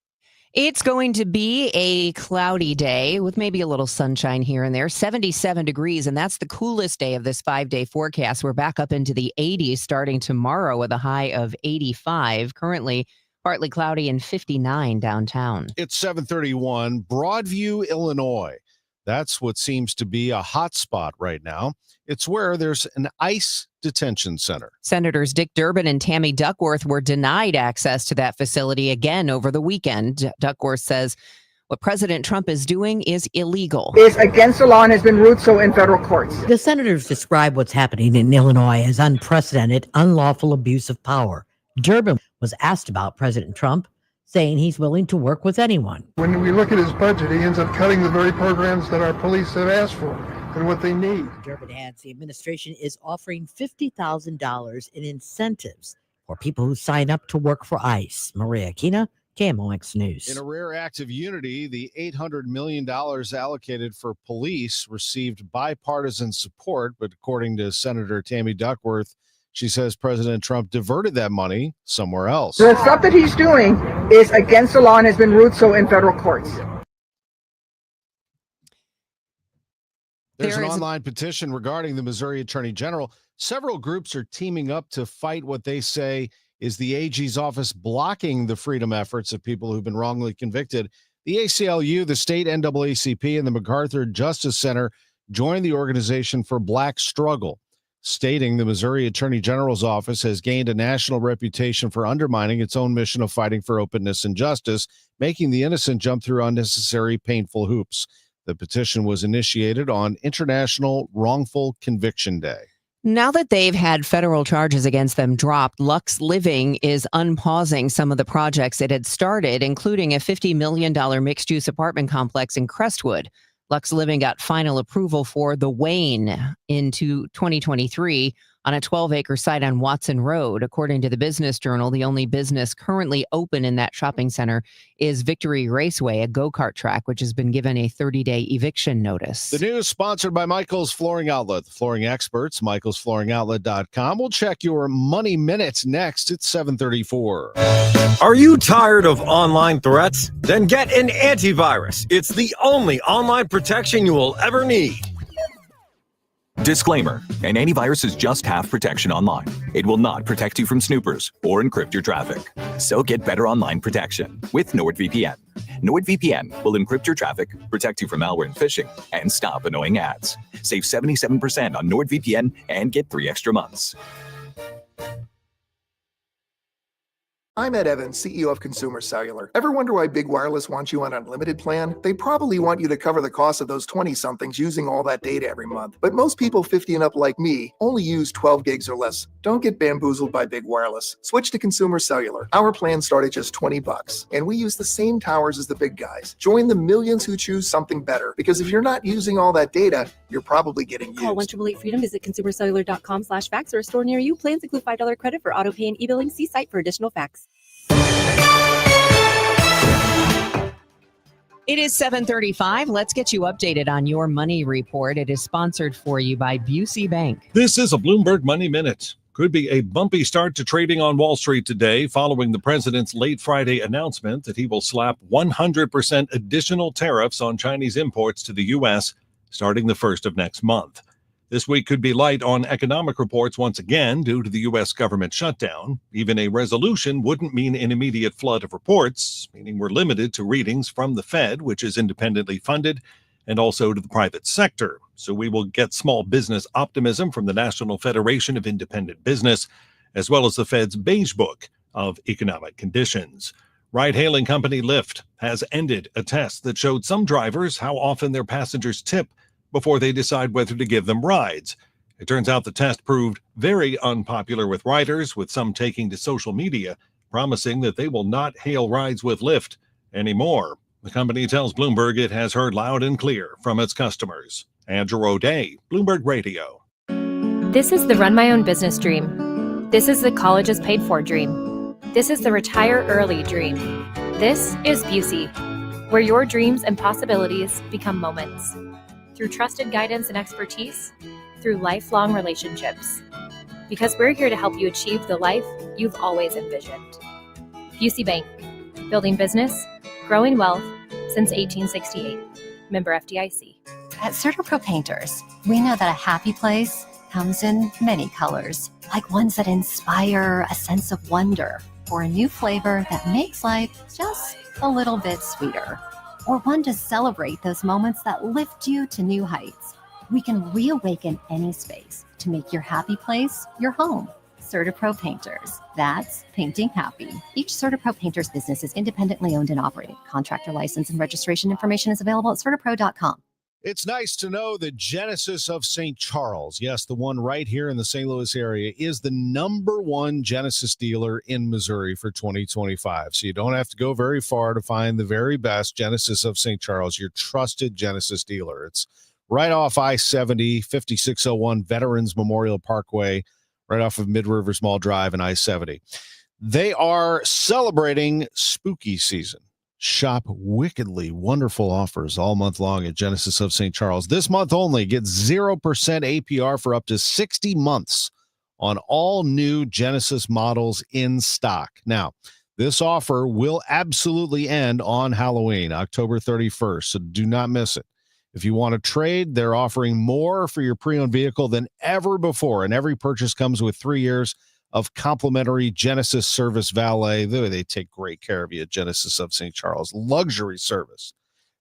It's going to be a cloudy day with maybe a little sunshine here and there. 77 degrees, and that's the coolest day of this 5-day forecast. We're back up into the 80s starting tomorrow with a high of 85. Currently, partly cloudy and 59 downtown. It's 7:31, Broadview, Illinois. That's what seems to be a hot spot right now. It's where there's an ICE detention center. Senators Dick Durbin and Tammy Duckworth were denied access to that facility again over the weekend. Duckworth says what President Trump is doing is illegal. Is against the law and has been ruled so in federal courts. The senators describe what's happening in Illinois as unprecedented, unlawful abuse of power. Durbin was asked about President Trump, saying he's willing to work with anyone. When we look at his budget, he ends up cutting the very programs that our police have asked for and what they need. Durbin adds the administration is offering $50,000 in incentives for people who sign up to work for ICE. Maria Aquina, KMOX News. In a rare act of unity, the $800 million allocated for police received bipartisan support, but according to Senator Tammy Duckworth, she says President Trump diverted that money somewhere else. The stuff that he's doing is against the law and has been ruled so in federal courts. There's an online petition regarding the Missouri Attorney General. Several groups are teaming up to fight what they say is the AG's office blocking the freedom efforts of people who've been wrongly convicted. The ACLU, the state NAACP, and the MacArthur Justice Center joined the Organization for Black Struggle. stating the Missouri Attorney General's office has gained a national reputation for undermining its own mission of fighting for openness and justice, making the innocent jump through unnecessary, painful hoops. The petition was initiated on International Wrongful Conviction Day. Now that they've had federal charges against them dropped, Lux Living is unpausing some of the projects it had started, including a $50 million mixed-use apartment complex in Crestwood. Lux Living got final approval for The Wayne into 2023 on a 12-acre site on Watson Road. According to the Business Journal, the only business currently open in that shopping center is Victory Raceway, a go-kart track, which has been given a 30-day eviction notice. The news sponsored by Michael's Flooring Outlet. The flooring experts, michaelsflooringoutlet.com. We'll check your money minutes next at 7:34. Are you tired of online threats? Then get an antivirus. It's the only online protection you will ever need. Disclaimer: an antivirus is just half protection online. It will not protect you from snoopers or encrypt your traffic. So get better online protection with NordVPN. NordVPN will encrypt your traffic, protect you from malware and phishing, and stop annoying ads. Save 77% on NordVPN and get 3 extra months. I'm Ed Evans, CEO of Consumer Cellular. Ever wonder why Big Wireless wants you on an unlimited plan? They probably want you to cover the cost of those 20-somethings using all that data every month. But most people 50 and up like me only use 12 gigs or less. Don't get bamboozled by Big Wireless. Switch to Consumer Cellular. Our plans start at just $20, and we use the same towers as the big guys. Join the millions who choose something better, because if you're not using all that data, you're probably getting used. Call 1-888-FREEDOM, visit consumercellular.com/facts or a store near you. Plans include $5 credit for auto pay and e-billing. See site for additional facts. It is 7:35. Let's get you updated on your money report. It is sponsored for you by Busey Bank. This is a Bloomberg Money Minute. Could be a bumpy start to trading on Wall Street today following the president's late Friday announcement that he will slap 100% additional tariffs on Chinese imports to the U.S. starting the 1st of next month. This week could be light on economic reports once again due to the U.S. government shutdown. Even a resolution wouldn't mean an immediate flood of reports, meaning we're limited to readings from the Fed, which is independently funded, and also to the private sector. So we will get small business optimism from the National Federation of Independent Business, as well as the Fed's Beige Book of Economic Conditions. Ride-hailing company Lyft has ended a test that showed some drivers how often their passengers tip before they decide whether to give them rides. It turns out the test proved very unpopular with riders, with some taking to social media, promising that they will not hail rides with Lyft anymore. The company tells Bloomberg it has heard loud and clear from its customers. Andrew O'Day, Bloomberg Radio. This is the run my own business dream. This is the college is paid for dream. This is the retire early dream. This is Busey, where your dreams and possibilities become moments. Through trusted guidance and expertise, through lifelong relationships. Because we're here to help you achieve the life you've always envisioned. Busey Bank, building business, growing wealth since 1868. Member FDIC. At CertaPro Painters, we know that a happy place comes in many colors, like ones that inspire a sense of wonder, or a new flavor that makes life just a little bit sweeter, or one to celebrate those moments that lift you to new heights. We can reawaken any space to make your happy place your home. CertaPro Painters. That's painting happy. Each CertaPro Painters business is independently owned and operated. Contractor license and registration information is available at CertaPro.com. It's nice to know that Genesis of St. Charles, yes, the one right here in the St. Louis area, is the #1 Genesis dealer in Missouri for 2025. So you don't have to go very far to find the very best Genesis of St. Charles, your trusted Genesis dealer. It's right off I-70, 5601 Veterans Memorial Parkway, right off of Mid-Rivers Mall Drive and I-70. They are celebrating spooky season. Shop wickedly wonderful offers all month long at Genesis of St. Charles. This month only, get 0% APR for up to 60 months on all new Genesis models in stock. Now, this offer will absolutely end on Halloween, October 31st, so do not miss it. If you want to trade, they're offering more for your pre-owned vehicle than ever before, and every purchase comes with 3 years of complimentary Genesis service valet. They take great care of you at Genesis of St. Charles. Luxury service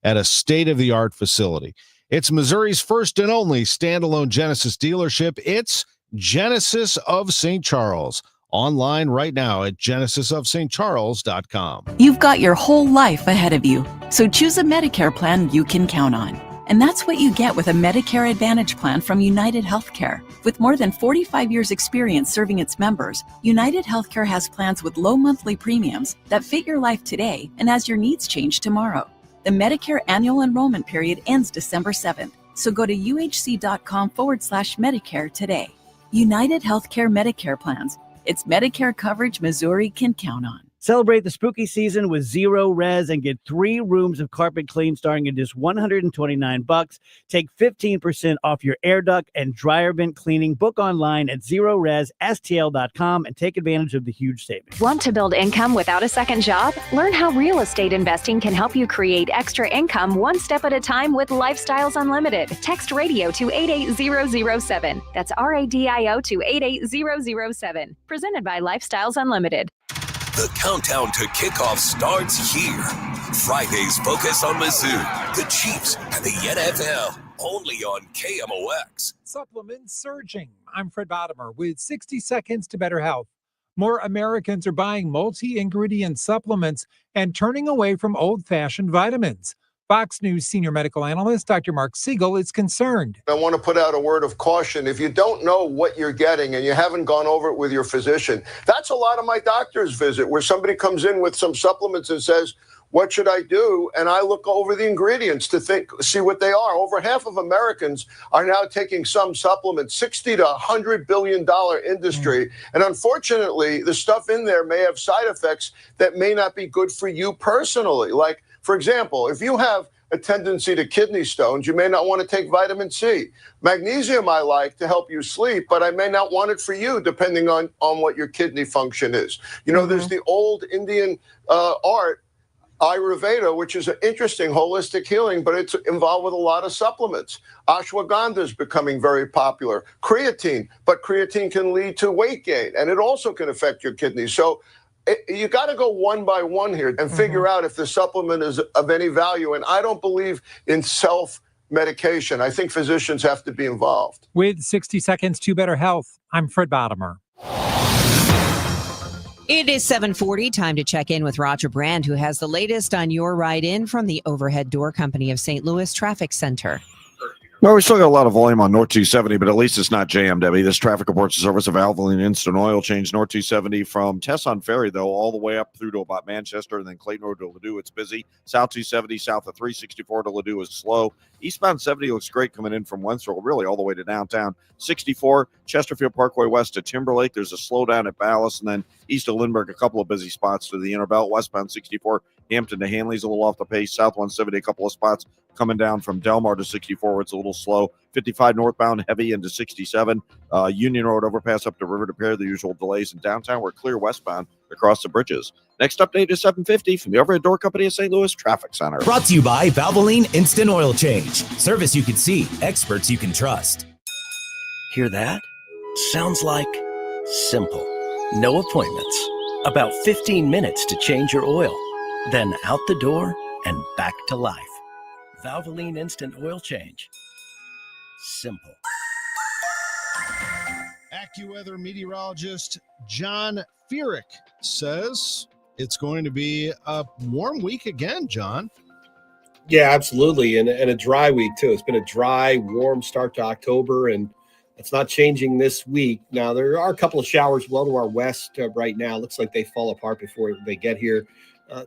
at a state-of-the-art facility. It's Missouri's first and only standalone Genesis dealership. It's Genesis of St. Charles. Online right now at genesisofstcharles.com. You've got your whole life ahead of you, so choose a Medicare plan you can count on. And that's what you get with a Medicare Advantage plan from United Healthcare. With more than 45 years' experience serving its members, United Healthcare has plans with low monthly premiums that fit your life today and as your needs change tomorrow. The Medicare annual enrollment period ends December 7th, so go to uhc.com/Medicare today. United Healthcare Medicare plans. It's Medicare coverage Missouri can count on. Celebrate the spooky season with Zero Res and get 3 rooms of carpet clean starting at just $129. Take 15% off your air duct and dryer vent cleaning. Book online at ZeroResSTL.com and take advantage of the huge savings. Want to build income without a second job? Learn how real estate investing can help you create extra income one step at a time with Lifestyles Unlimited. Text radio to 88007. That's RADIO to 88007. Presented by Lifestyles Unlimited. The countdown to kickoff starts here. Friday's focus on Mizzou, the Chiefs, and the NFL. Only on KMOX. Supplements surging. I'm Fred Bottomer with 60 seconds to better health. More Americans are buying multi-ingredient supplements and turning away from old-fashioned vitamins. Fox News senior medical analyst Dr. Mark Siegel is concerned. I want to put out a word of caution. If you don't know what you're getting and you haven't gone over it with your physician, that's a lot of my doctor's visit where somebody comes in with some supplements and says, what should I do? And I look over the ingredients to see what they are. Over half of Americans are now taking some supplements, $60 to $100 billion industry. And unfortunately, the stuff in there may have side effects that may not be good for you personally. Like, for example, if you have a tendency to kidney stones, you may not want to take vitamin C. Magnesium I like to help you sleep, but I may not want it for you depending on what your kidney function is. You know, there's the old Indian art, Ayurveda, which is an interesting holistic healing, but it's involved with a lot of supplements. Ashwagandha is becoming very popular. Creatine, but creatine can lead to weight gain, and it also can affect your kidneys. So you got to go one by one here and figure out if the supplement is of any value. And I don't believe in self-medication. I think physicians have to be involved. With 60 seconds to better health, I'm Fred Bottomer. It is 7:40. Time to check in with Roger Brand, who has the latest on your ride in from the Overhead Door Company of St. Louis Traffic Center. No, we still got a lot of volume on North 270, but at least it's not jammed, Debbie. This traffic reports the service of Valvoline Instant Oil Change. North 270 from Tesson Ferry, though, all the way up through to about Manchester and then Clayton Road to Ladue. It's busy. South 270, south of 364 to Ladue is slow. Eastbound 70 looks great coming in from Wentzville, really all the way to downtown. 64, Chesterfield Parkway west to Timberlake. There's a slowdown at Ballas, and then east of Lindbergh, a couple of busy spots to the inner belt. Westbound 64, Hampton to Hanley's a little off the pace. South 170, a couple of spots coming down from Delmar to 64, where it's a little slow. 55 northbound, heavy into 67. Union Road overpass up to River to Pear, the usual delays in downtown. We're clear westbound across the bridges. Next update is 7:50 from the Overhead Door Company of St. Louis Traffic Center. Brought to you by Valvoline Instant Oil Change. Service you can see, experts you can trust. Hear that? Sounds like simple. No appointments. About 15 minutes to change your oil. Then out the door and back to life. Valvoline Instant Oil Change. Simple. AccuWeather meteorologist John Feerick says it's going to be a warm week again, John. Yeah, absolutely. And a dry week, too. It's been a dry, warm start to October, and it's not changing this week. Now, there are a couple of showers well to our west right now. Looks like they fall apart before they get here.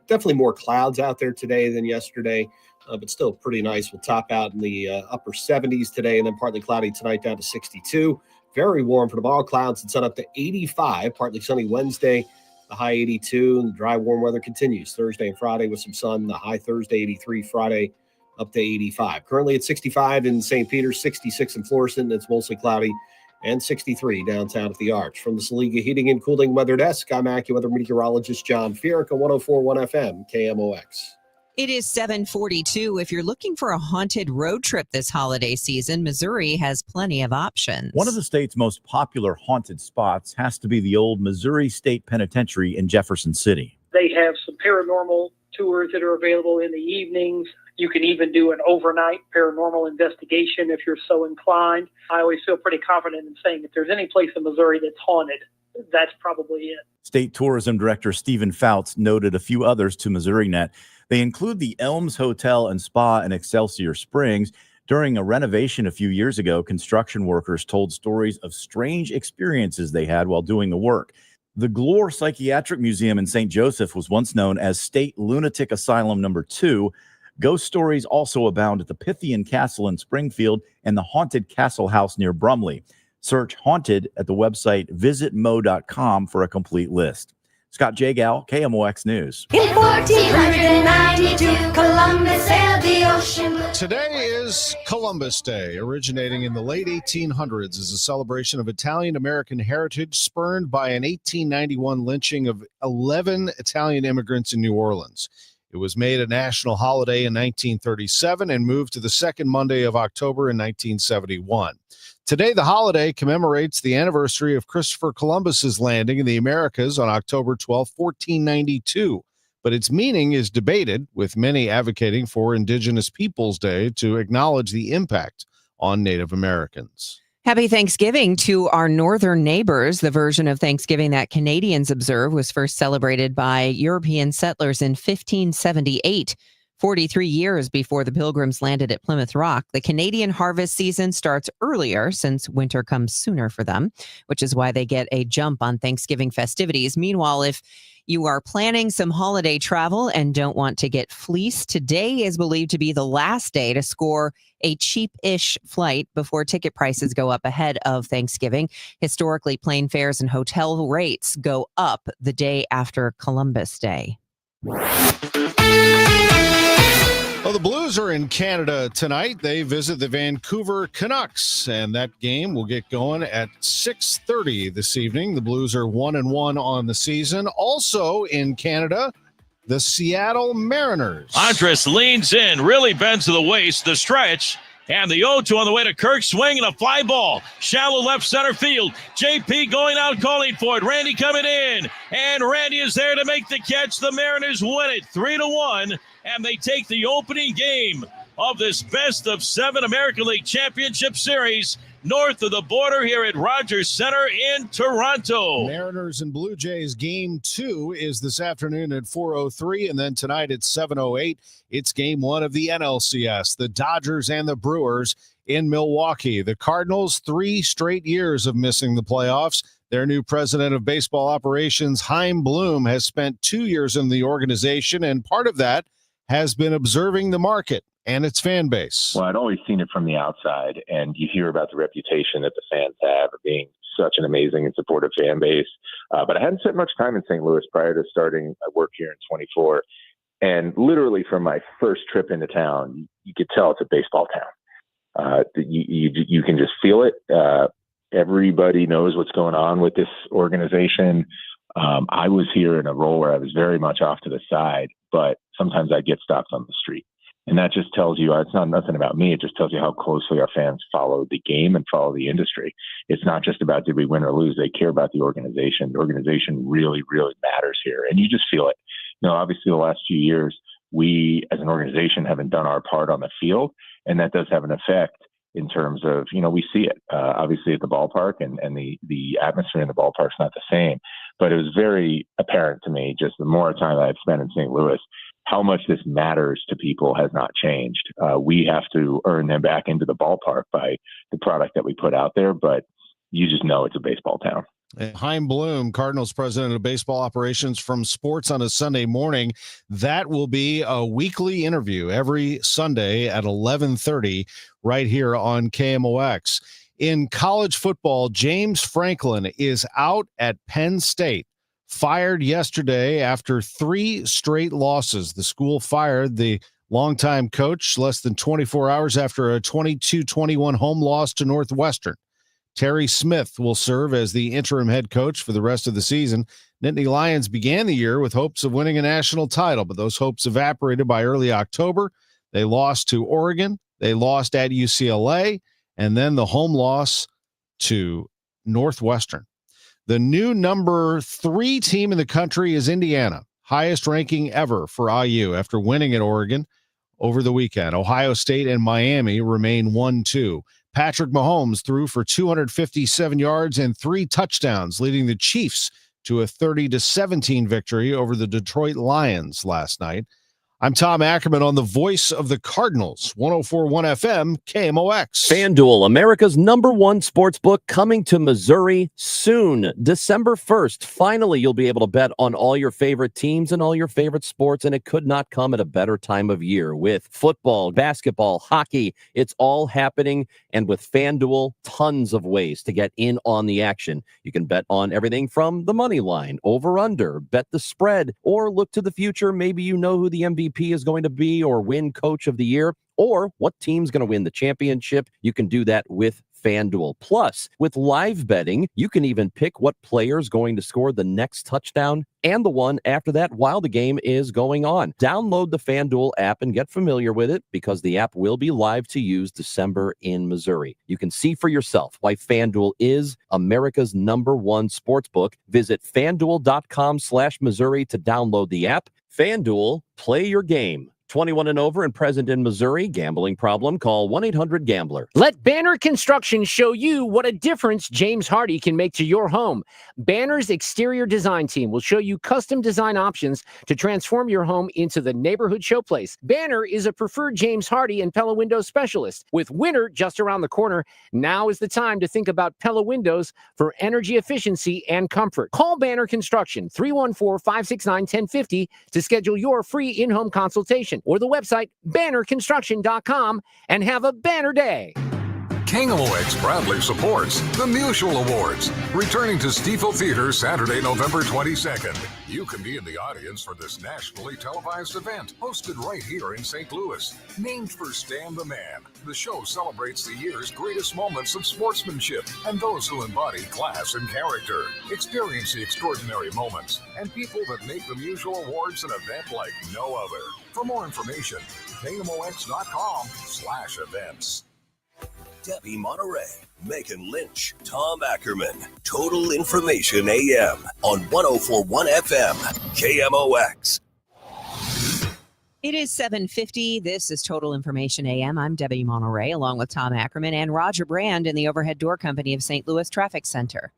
Definitely more clouds out there today than yesterday, but still pretty nice. We'll top out in the upper 70s today, and then partly cloudy tonight down to 62. Very warm for tomorrow. Clouds and sun up to 85. Partly sunny Wednesday, the high 82. And dry, warm weather continues Thursday and Friday with some sun. The high Thursday 83, Friday up to 85. Currently at 65 in St. Peter, 66 in Florissant. It's mostly cloudy, and 63 downtown at the Arch. From the Saliga Heating and Cooling Weather Desk, I'm AccuWeather meteorologist John Feerick on 104.1 FM KMOX. It is 7:42. If you're looking for a haunted road trip this holiday season, Missouri has plenty of options. One of the state's most popular haunted spots has to be the old Missouri State Penitentiary in Jefferson City. They have some paranormal tours that are available in the evenings. You can even do an overnight paranormal investigation if you're so inclined. I always feel pretty confident in saying if there's any place in Missouri that's haunted, that's probably it. State Tourism Director Stephen Fouts noted a few others to MissouriNet. They include the Elms Hotel and Spa in Excelsior Springs. During a renovation a few years ago, construction workers told stories of strange experiences they had while doing the work. The Glore Psychiatric Museum in St. Joseph was once known as State Lunatic Asylum Number 2. Ghost stories also abound at the Pythian Castle in Springfield and the Haunted Castle House near Brumley. Search Haunted at the website visitmo.com for a complete list. Scott Jagal, KMOX News. In 1492, Columbus sailed the ocean blue. Today is Columbus Day, originating in the late 1800s as a celebration of Italian-American heritage spurred by an 1891 lynching of 11 Italian immigrants in New Orleans. It was made a national holiday in 1937 and moved to the second Monday of October in 1971. Today, the holiday commemorates the anniversary of Christopher Columbus's landing in the Americas on October 12, 1492. But its meaning is debated, with many advocating for Indigenous Peoples Day to acknowledge the impact on Native Americans. Happy Thanksgiving to our northern neighbors. The version of Thanksgiving that Canadians observe was first celebrated by European settlers in 1578. 43 years before the Pilgrims landed at Plymouth Rock. The Canadian harvest season starts earlier since winter comes sooner for them, which is why they get a jump on Thanksgiving festivities. Meanwhile, if you are planning some holiday travel and don't want to get fleeced, today is believed to be the last day to score a cheap-ish flight before ticket prices go up ahead of Thanksgiving. Historically, plane fares and hotel rates go up the day after Columbus Day. Well, the Blues are in Canada tonight. They visit the Vancouver Canucks, and that game will get going at 6:30 this evening. The Blues are 1-1 on the season. Also in Canada, the Seattle Mariners. Andres leans in, really bends to the waist, the stretch, and the 0-2 on the way to Kirk, swinging a fly ball. Shallow left center field. JP going out, calling for it. Randy coming in, and Randy is there to make the catch. The Mariners win it 3-1, and they take the opening game of this best of 7 American League Championship Series north of the border here at Rogers Center in Toronto. Mariners and Blue Jays game 2 is this afternoon at 4:03, and then tonight at 7:08. It's game 1 of the NLCS, the Dodgers and the Brewers in Milwaukee. The Cardinals, 3 straight years of missing the playoffs. Their new president of baseball operations, Chaim Bloom, has spent 2 years in the organization, and part of that has been observing the market and its fan base. Well, I'd always seen it from the outside, and you hear about the reputation that the fans have of being such an amazing and supportive fan base. But I hadn't spent much time in St. Louis prior to starting my work here in 24. And literally from my first trip into town, you could tell it's a baseball town. You can just feel it. Everybody knows what's going on with this organization. I was here in a role where I was very much off to the side, but sometimes I get stopped on the street. And that just tells you, it's not nothing about me. It just tells you how closely our fans follow the game and follow the industry. It's not just about did we win or lose. They care about the organization. The organization really, really matters here. And you just feel it. You know, obviously the last few years, we as an organization haven't done our part on the field. And that does have an effect in terms of, you know, we see it obviously at the ballpark, and the atmosphere in the ballpark's not the same. But it was very apparent to me, just the more time I've spent in St. Louis, how much this matters to people has not changed. We have to earn them back into the ballpark by the product that we put out there, but you just know it's a baseball town. Chaim Bloom, Cardinals president of baseball operations, from Sports on a Sunday Morning. That will be a weekly interview every Sunday at 11:30 right here on KMOX. In college football, James Franklin is out at Penn State. Fired yesterday after 3 straight losses. The school fired the longtime coach less than 24 hours after a 22-21 home loss to Northwestern. Terry Smith will serve as the interim head coach for the rest of the season. Nittany Lions began the year with hopes of winning a national title, but those hopes evaporated by early October. They lost to Oregon. They lost at UCLA, and then the home loss to Northwestern. The new number 3 team in the country is Indiana, highest ranking ever for IU after winning at Oregon. over the weekend. Ohio State and Miami remain 1-2. Patrick Mahomes threw for 257 yards and 3 touchdowns, leading the Chiefs to a 30-17 victory over the Detroit Lions last night. I'm Tom Ackerman on the voice of the Cardinals, 104.1 FM, KMOX. FanDuel, America's #1 sports book, coming to Missouri soon. December 1st, finally you'll be able to bet on all your favorite teams and all your favorite sports, and it could not come at a better time of year with football, basketball, hockey. It's all happening, and with FanDuel, tons of ways to get in on the action. You can bet on everything from the money line, over-under, bet the spread, or look to the future. Maybe you know who the MVP is going to be or win coach of the year, or what team's going to win the championship. You can do that with FanDuel. Plus, with live betting, you can even pick what player's going to score the next touchdown and the one after that while the game is going on. Download the FanDuel app and get familiar with it, because the app will be live to use December in Missouri. You can see for yourself why FanDuel is America's #1 sportsbook. Visit FanDuel.com/Missouri to download the app. FanDuel, play your game. 21 and over and present in Missouri. Gambling problem? Call 1-800-GAMBLER. Let Banner Construction show you what a difference James Hardy can make to your home. Banner's exterior design team will show you custom design options to transform your home into the neighborhood showplace. Banner is a preferred James Hardy and Pella Windows specialist. With winter just around the corner, now is the time to think about Pella Windows for energy efficiency and comfort. Call Banner Construction, 314-569-1050 to schedule your free in-home consultation, or the website bannerconstruction.com, and have a banner day. KMOX proudly supports the Musial Awards, returning to Stiefel Theater Saturday, November 22nd. You can be in the audience for this nationally televised event, hosted right here in St. Louis. Named for Stan the Man, the show celebrates the year's greatest moments of sportsmanship and those who embody class and character. Experience the extraordinary moments and people that make the Musial Awards an event like no other. For more information, KMOX.com/events. Debbie Monterrey, Megan Lynch, Tom Ackerman. Total Information AM on 104.1 FM, KMOX. It is 7:50. This is Total Information AM. I'm Debbie Monterrey, along with Tom Ackerman and Roger Brand in the Overhead Door Company of St. Louis Traffic Center.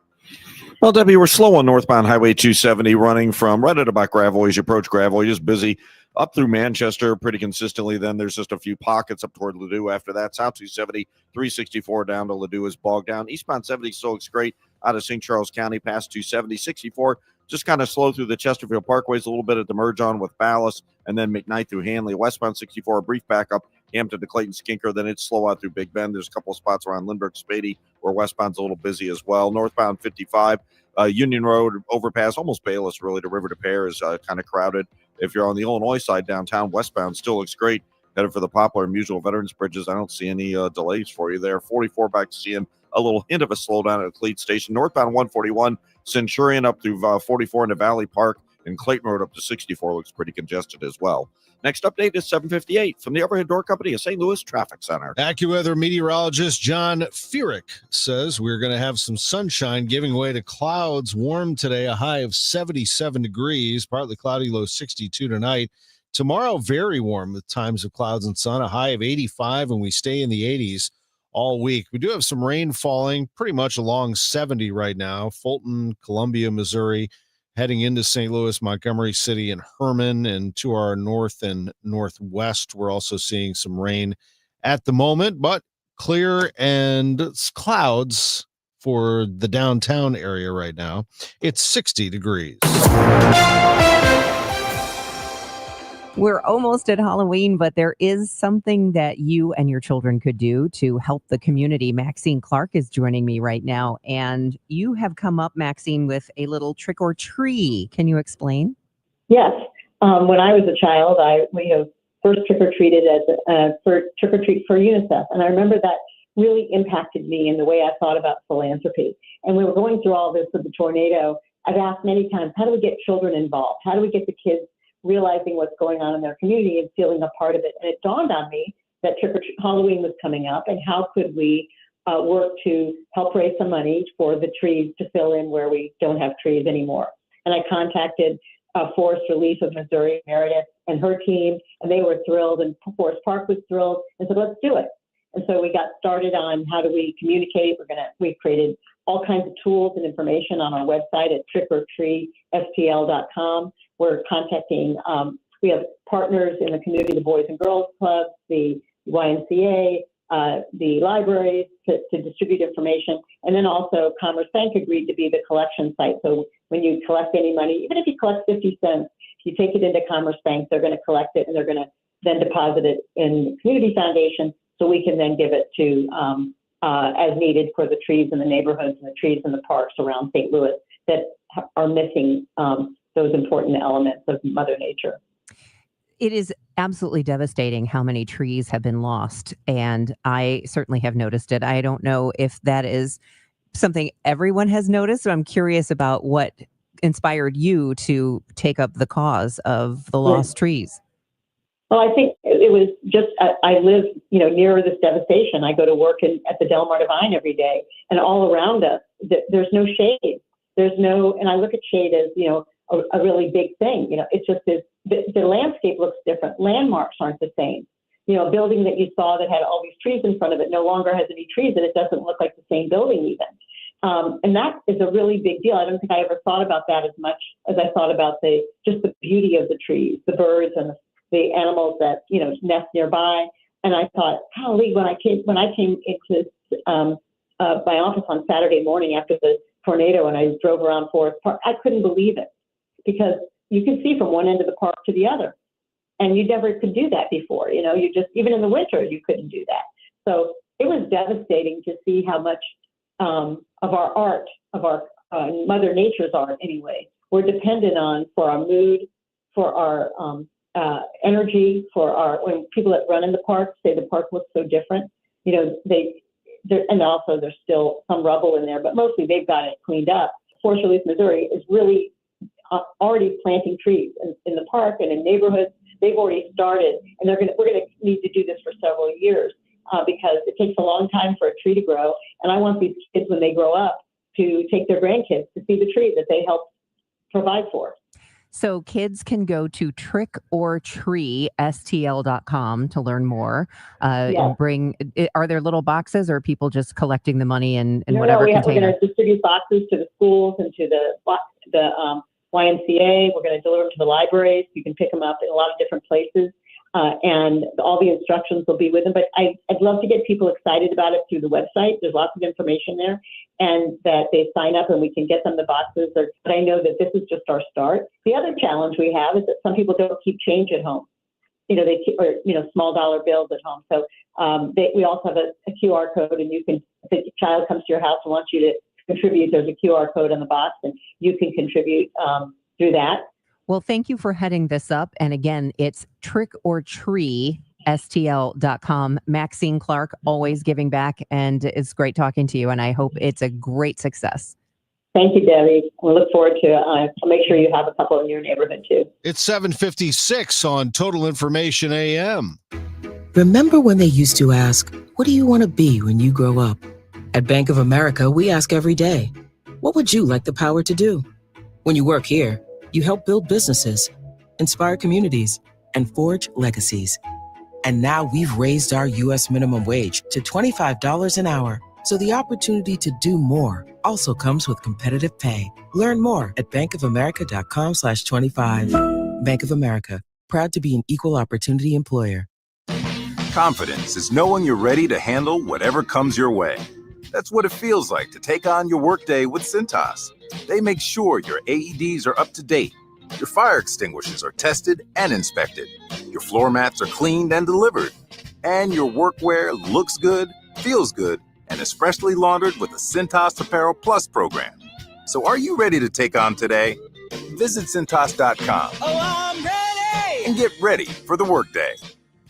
Well, Debbie, we're slow on northbound Highway 270, running from right at about Gravois as you approach Gravois. Just busy up through Manchester pretty consistently. Then there's just a few pockets up toward Ladue after that. South 270, 364 down to Ladue is bogged down. Eastbound 70 still looks great out of St. Charles County past 270. 64 just kind of slow through the Chesterfield Parkways, a little bit at the merge on with Ballas, and then McKnight through Hanley. Westbound 64, a brief backup, Hampton to Clayton Skinker. Then it's slow out through Big Bend. There's a couple of spots around Lindbergh, Spady, where westbound's a little busy as well. Northbound 55, Union Road overpass, almost Bayless really to River to Pear is kind of crowded. If you're on the Illinois side downtown, westbound still looks great. Headed for the Poplar and Musial Veterans Bridges. I don't see any delays for you there. 44 back to CN. A little hint of a slowdown at Cleat Station. Northbound 141, Centurion up through 44 into Valley Park, and Clayton Road up to 64 looks pretty congested as well. Next update is 7:58 from the Overhead Door Company of St. Louis Traffic Center. AccuWeather meteorologist John Furyk says we're going to have some sunshine giving way to clouds. Warm today, a high of 77 degrees, partly cloudy, low 62 tonight. Tomorrow, very warm with times of clouds and sun, a high of 85, and we stay in the 80s all week. We do have some rain falling pretty much along 70 right now. Fulton, Columbia, Missouri, heading into St. Louis, Montgomery City, and Herman, and to our north and northwest. We're also seeing some rain at the moment, but clear and clouds for the downtown area right now. It's 60 degrees. We're almost at Halloween, but there is something that you and your children could do to help the community. Maxine Clark is joining me right now, and you have come up, Maxine, with a little trick or tree. Can you explain? Yes. When I was a child, I first trick or treated for trick or treat for UNICEF, and I remember that really impacted me in the way I thought about philanthropy. And we were going through all this with the tornado. I've asked many times, how do we get children involved? How do we get the kids realizing what's going on in their community and feeling a part of it? And it dawned on me that Halloween was coming up, and how could we work to help raise some money for the trees to fill in where we don't have trees anymore. And I contacted Forest Relief of Missouri, Meredith, and her team, and they were thrilled, and Forest Park was thrilled, and said, let's do it. And so we got started on how do we communicate. We've created all kinds of tools and information on our website at trickortreatstl.com. We're contacting, we have partners in the community, the Boys and Girls Clubs, the YMCA, the libraries to distribute information. And then also Commerce Bank agreed to be the collection site. So when you collect any money, even if you collect 50 cents, you take it into Commerce Bank, they're going to collect it and they're going to then deposit it in the community foundation so we can then give it to as needed for the trees in the neighborhoods and the trees in the parks around St. Louis that are missing those important elements of Mother Nature. It is absolutely devastating how many trees have been lost, and I certainly have noticed it. I don't know if that is something everyone has noticed, but I'm curious about what inspired you to take up the cause of the lost trees. Well, I think it was just, I live, near this devastation. I go to work at the Del Mar Divine every day, and all around us, there's no shade. And I look at shade as, a really big thing. It's just the landscape looks different. Landmarks aren't the same. A building that you saw that had all these trees in front of it no longer has any trees, and it doesn't look like the same building even. And that is a really big deal. I don't think I ever thought about that as much as I thought about just the beauty of the trees, the birds and the animals that, nest nearby. And I thought, golly, when I came into my office on Saturday morning after the tornado and I drove around Forest Park, I couldn't believe it because you can see from one end of the park to the other. And you never could do that before. You just, even in the winter, you couldn't do that. So it was devastating to see how much of our art, of our Mother Nature's art anyway, we're dependent on for our mood, for our energy, when people that run in the park say the park looks so different, and also there's still some rubble in there, but mostly they've got it cleaned up. Forest Relief Missouri is really already planting trees in the park and in neighborhoods. They've already started, and we're going to need to do this for several years because it takes a long time for a tree to grow. And I want these kids, when they grow up, to take their grandkids to see the tree that they helped provide for. So kids can go to trickortreatstl.com to learn more. Yes. Are there little boxes, or are people just collecting the money in No, whatever we're container? going to distribute boxes to the schools and to the YMCA. We're going to deliver them to the libraries. You can pick them up in a lot of different places. And all the instructions will be with them. But I'd love to get people excited about it through the website. There's lots of information there, and that they sign up and we can get them the boxes. But I know that this is just our start. The other challenge we have is that some people don't keep change at home. They keep, small dollar bills at home. So we also have a QR code, and you can, if a child comes to your house and wants you to contribute, there's a QR code on the box, and you can contribute through that. Well, thank you for heading this up. And again, it's trickortreatstl.com. Maxine Clark, always giving back. And it's great talking to you. And I hope it's a great success. Thank you, Debbie. We look forward to it. I'll make sure you have a couple in your neighborhood, too. It's 7:56 on Total Information AM. Remember when they used to ask, what do you want to be when you grow up? At Bank of America, we ask every day, what would you like the power to do? When you work here, you help build businesses, inspire communities, and forge legacies. And now we've raised our U.S. minimum wage to $25 an hour. So the opportunity to do more also comes with competitive pay. Learn more at bankofamerica.com/25. Bank of America, proud to be an equal opportunity employer. Confidence is knowing you're ready to handle whatever comes your way. That's what it feels like to take on your workday with Cintas. They make sure your AEDs are up to date, your fire extinguishers are tested and inspected, your floor mats are cleaned and delivered, and your workwear looks good, feels good, and is freshly laundered with the Cintas Apparel Plus program. So are you ready to take on today? Visit Cintas.com and get ready for the workday.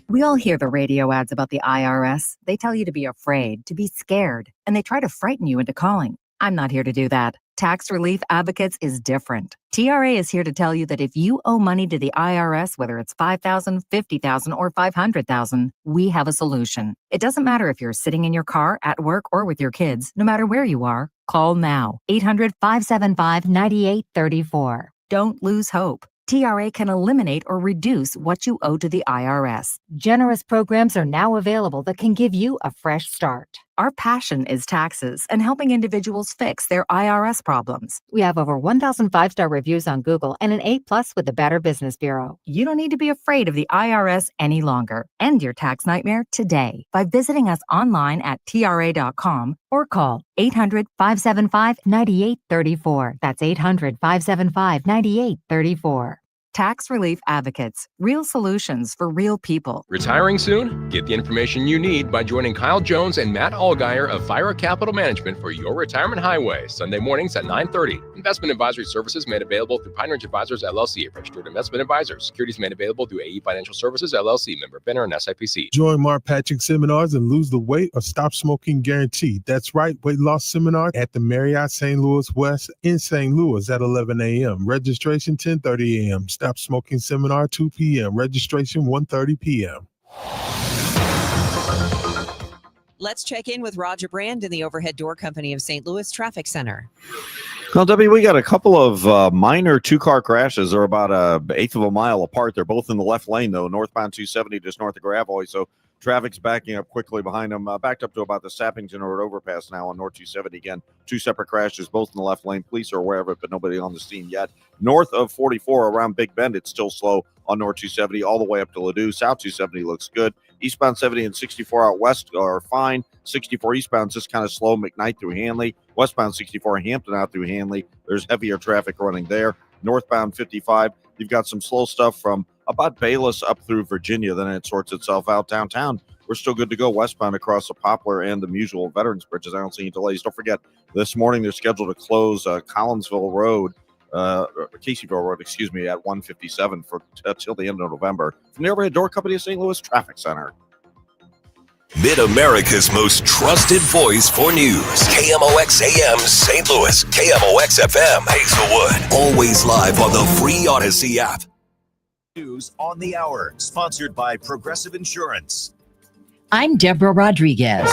We all hear the radio ads about the IRS. They tell you to be afraid, to be scared, and they try to frighten you into calling. I'm not here to do that. Tax Relief Advocates is different. TRA is here to tell you that if you owe money to the IRS, whether it's $5,000, $50,000, or $500,000, we have a solution. It doesn't matter if you're sitting in your car, at work, or with your kids. No matter where you are, call now. 800-575-9834. Don't lose hope. TRA can eliminate or reduce what you owe to the IRS. Generous programs are now available that can give you a fresh start. Our passion is taxes and helping individuals fix their IRS problems. We have over 1,000 5-star reviews on Google and an A+ with the Better Business Bureau. You don't need to be afraid of the IRS any longer. End your tax nightmare today by visiting us online at TRA.com or call 800-575-9834. That's 800-575-9834. Tax Relief Advocates. Real solutions for real people. Retiring soon? Get the information you need by joining Kyle Jones and Matt Allgeier of Fire Capital Management for your retirement highway, Sunday mornings at 9:30. Investment advisory services made available through Pine Ridge Advisors, LLC, a registered investment advisor. Securities made available through AE Financial Services, LLC, member FINRA and SIPC. Join Mark Patrick seminars and lose the weight or stop smoking guaranteed. That's right, weight loss seminar at the Marriott St. Louis West in St. Louis at 11 a.m. Registration 10:30 a.m. Stop Smoking Seminar 2 p.m. Registration 1:30 p.m. Let's check in with Roger Brand in the Overhead Door Company of St. Louis Traffic Center. Well, Debbie, we got a couple of minor two-car crashes. They're about an eighth of a mile apart. They're both in the left lane, though, northbound 270 just north of Gravois. So traffic's backing up quickly behind them. Backed up to about the Sappington Road overpass now on North 270 again. Two separate crashes, both in the left lane. Police are aware of it, but nobody on the scene yet. North of 44 around Big Bend, it's still slow on North 270 all the way up to Ladue. South 270 looks good. Eastbound 70 and 64 out west are fine. 64 eastbound just kind of slow. McKnight through Hanley. Westbound 64 Hampton out through Hanley. There's heavier traffic running there. Northbound 55, you've got some slow stuff from about Bayless up through Virginia. Then it sorts itself out downtown. We're still good to go westbound across the Poplar and the Musial Veterans Bridges. I don't see any delays. Don't forget, this morning they're scheduled to close Collinsville Road, Caseyville Road, at 157 for till the end of November. From the Overhead Door Company of St. Louis Traffic Center. Mid-America's most trusted voice for news. KMOX AM St. Louis. KMOX FM Hazelwood. Always live on the free Odyssey app. News on the hour, sponsored by Progressive Insurance. I'm Deborah Rodriguez.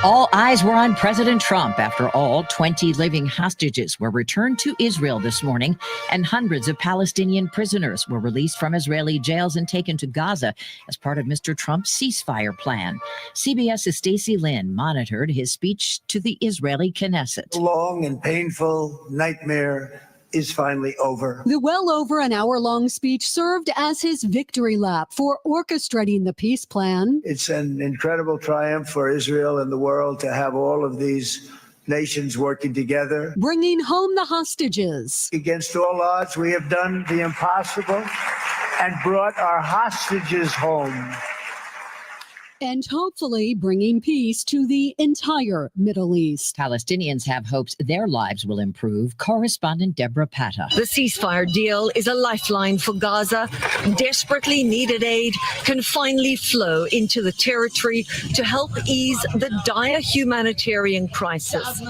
All eyes were on President Trump after all 20 living hostages were returned to Israel this morning, and hundreds of Palestinian prisoners were released from Israeli jails and taken to Gaza as part of Mr. Trump's ceasefire plan. CBS's Stacey Lynn monitored his speech to the Israeli Knesset. Long and painful nightmare is finally over. The well over an hour-long speech served as his victory lap for orchestrating the peace plan. It's an incredible triumph for Israel and the world to have all of these nations working together. Bringing home the hostages. Against all odds, we have done the impossible and brought our hostages home. And hopefully bringing peace to the entire Middle East. Palestinians have hopes their lives will improve. Correspondent Deborah Patta. The ceasefire deal is a lifeline for Gaza. Desperately needed aid can finally flow into the territory to help ease the dire humanitarian crisis.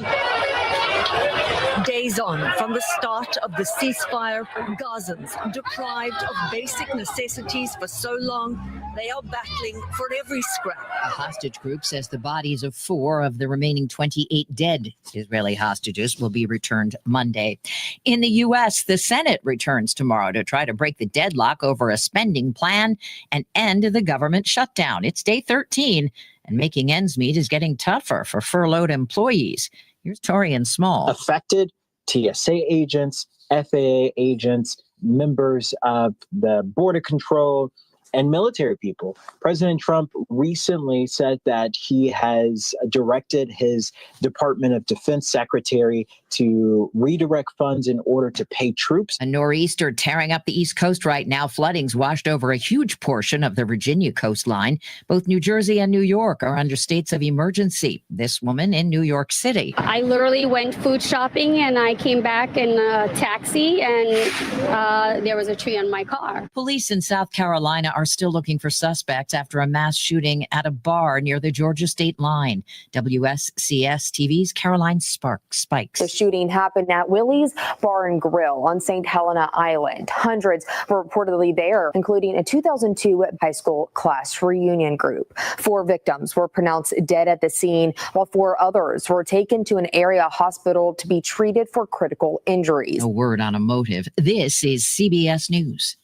Days on from the start of the ceasefire, Gazans, deprived of basic necessities for so long, they are battling for every scrap. The hostage group says the bodies of 4 of the remaining 28 dead Israeli hostages will be returned Monday. In the U.S., the Senate returns tomorrow to try to break the deadlock over a spending plan and end the government shutdown. It's day 13, and making ends meet is getting tougher for furloughed employees. Here's Torian Small. Affected TSA agents, FAA agents, members of the Border Control, and military people. President Trump recently said that he has directed his Department of Defense secretary to redirect funds in order to pay troops. A nor'easter tearing up the East Coast right now. Flooding's washed over a huge portion of the Virginia coastline. Both New Jersey and New York are under states of emergency. This woman in New York City. I literally went food shopping and I came back in a taxi and there was a tree on my car. Police in South Carolina are are still looking for suspects after a mass shooting at a bar near the Georgia state line. WSCS TV's Caroline Spikes. The shooting happened at Willie's Bar and Grill on St. Helena Island. Hundreds were reportedly there, including a 2002 high school class reunion group. 4 victims were pronounced dead at the scene, while 4 others were taken to an area hospital to be treated for critical injuries. No word on a motive. This is CBS News.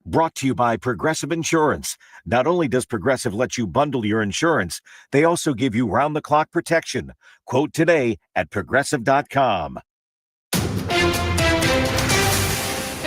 Brought to you by Progressive Insurance. Not only does Progressive let you bundle your insurance, they also give you round-the-clock protection. Quote today at Progressive.com. At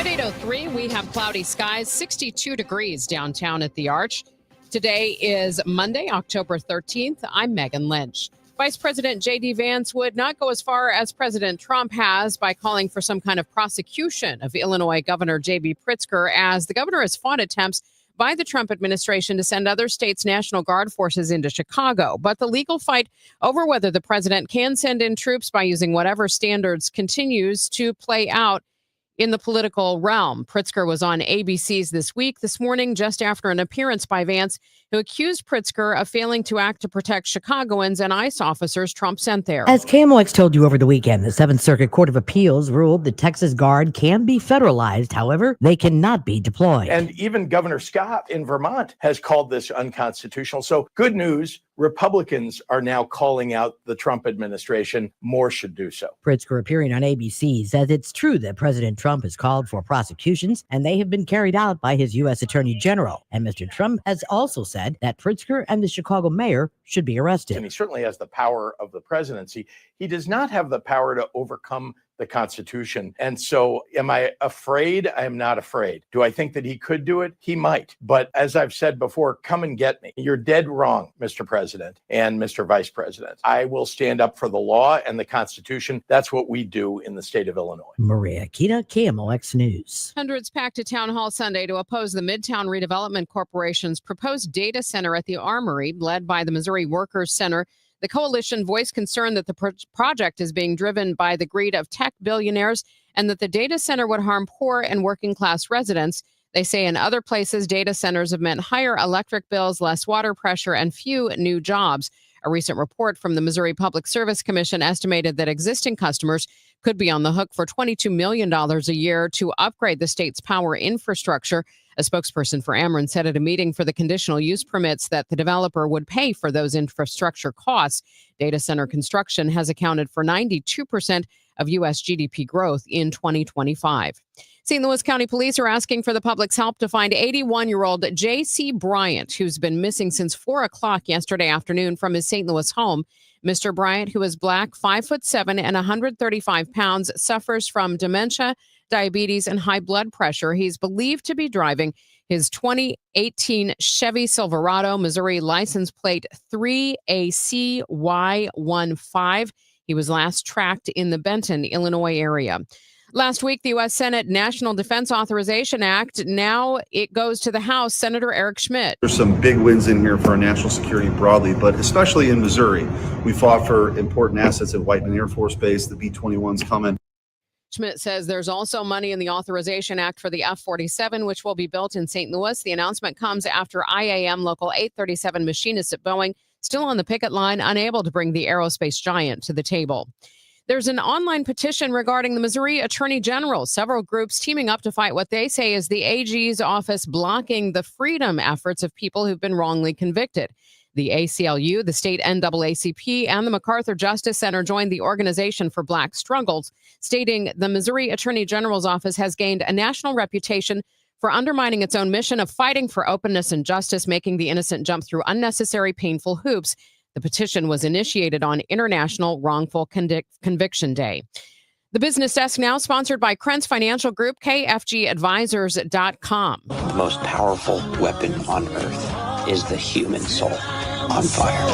8:03, we have cloudy skies, 62 degrees downtown at the Arch. Today is Monday, October 13th. I'm Megan Lynch. Vice President J.D. Vance would not go as far as President Trump has by calling for some kind of prosecution of Illinois Governor J.B. Pritzker, as the governor has fought attempts by the Trump administration to send other states' National Guard forces into Chicago. But the legal fight over whether the president can send in troops by using whatever standards continues to play out in the political realm. Pritzker was on ABC's This Week this morning, just after an appearance by Vance, who accused Pritzker of failing to act to protect Chicagoans and ICE officers Trump sent there. As KMOX told you over the weekend, the Seventh Circuit Court of Appeals ruled the Texas Guard can be federalized. However, they cannot be deployed. And even Governor Scott in Vermont has called this unconstitutional. So good news. Republicans are now calling out the Trump administration. More should do so. Pritzker, appearing on ABC, says it's true that President Trump has called for prosecutions, and they have been carried out by his U.S. Attorney General. And Mr. Trump has also said that Pritzker and the Chicago mayor should be arrested. And he certainly has the power of the presidency. He does not have the power to overcome the Constitution. And so am I afraid? I am not afraid. Do I think that he could do it? He might. But as I've said before, come and get me. You're dead wrong, Mr. President and Mr. Vice President. I will stand up for the law and the Constitution. That's what we do in the state of Illinois. Maria Akita, KMOX News. Hundreds packed a town hall Sunday to oppose the Midtown Redevelopment Corporation's proposed data center at the Armory, led by the Missouri Workers Center. The coalition voiced concern that the project is being driven by the greed of tech billionaires and that the data center would harm poor and working class residents. They say in other places, data centers have meant higher electric bills, less water pressure, and few new jobs. A recent report from the Missouri Public Service Commission estimated that existing customers could be on the hook for $22 million a year to upgrade the state's power infrastructure. A spokesperson for Ameren said at a meeting for the conditional use permits that the developer would pay for those infrastructure costs. Data center construction has accounted for 92% of U.S. GDP growth in 2025. St. Louis County Police are asking for the public's help to find 81-year-old J.C. Bryant, who's been missing since 4 o'clock yesterday afternoon from his St. Louis home. Mr. Bryant, who is black, 5'7" and 135 pounds, suffers from dementia, diabetes, and high blood pressure. He's believed to be driving his 2018 Chevy Silverado, Missouri license plate 3ACY15. He was last tracked in the Benton, Illinois area. Last week, the U.S. Senate National Defense Authorization Act. Now it goes to the House. Senator Eric Schmidt. There's some big wins in here for our national security broadly, but especially in Missouri. We fought for important assets at Whiteman Air Force Base. The B-21's coming. Schmidt says there's also money in the Authorization Act for the F-47, which will be built in St. Louis. The announcement comes after IAM Local 837 machinists at Boeing, still on the picket line, unable to bring the aerospace giant to the table. There's an online petition regarding the Missouri Attorney General. Several groups teaming up to fight what they say is the AG's office blocking the freedom efforts of people who've been wrongly convicted. The ACLU, the state NAACP, and the MacArthur Justice Center joined the Organization for Black Struggles, stating the Missouri Attorney General's office has gained a national reputation for undermining its own mission of fighting for openness and justice, making the innocent jump through unnecessary, painful hoops. The petition was initiated on International Wrongful Conviction Day. The Business Desk now sponsored by Krentz Financial Group, KFGadvisors.com. The most powerful weapon on earth is the human soul on fire.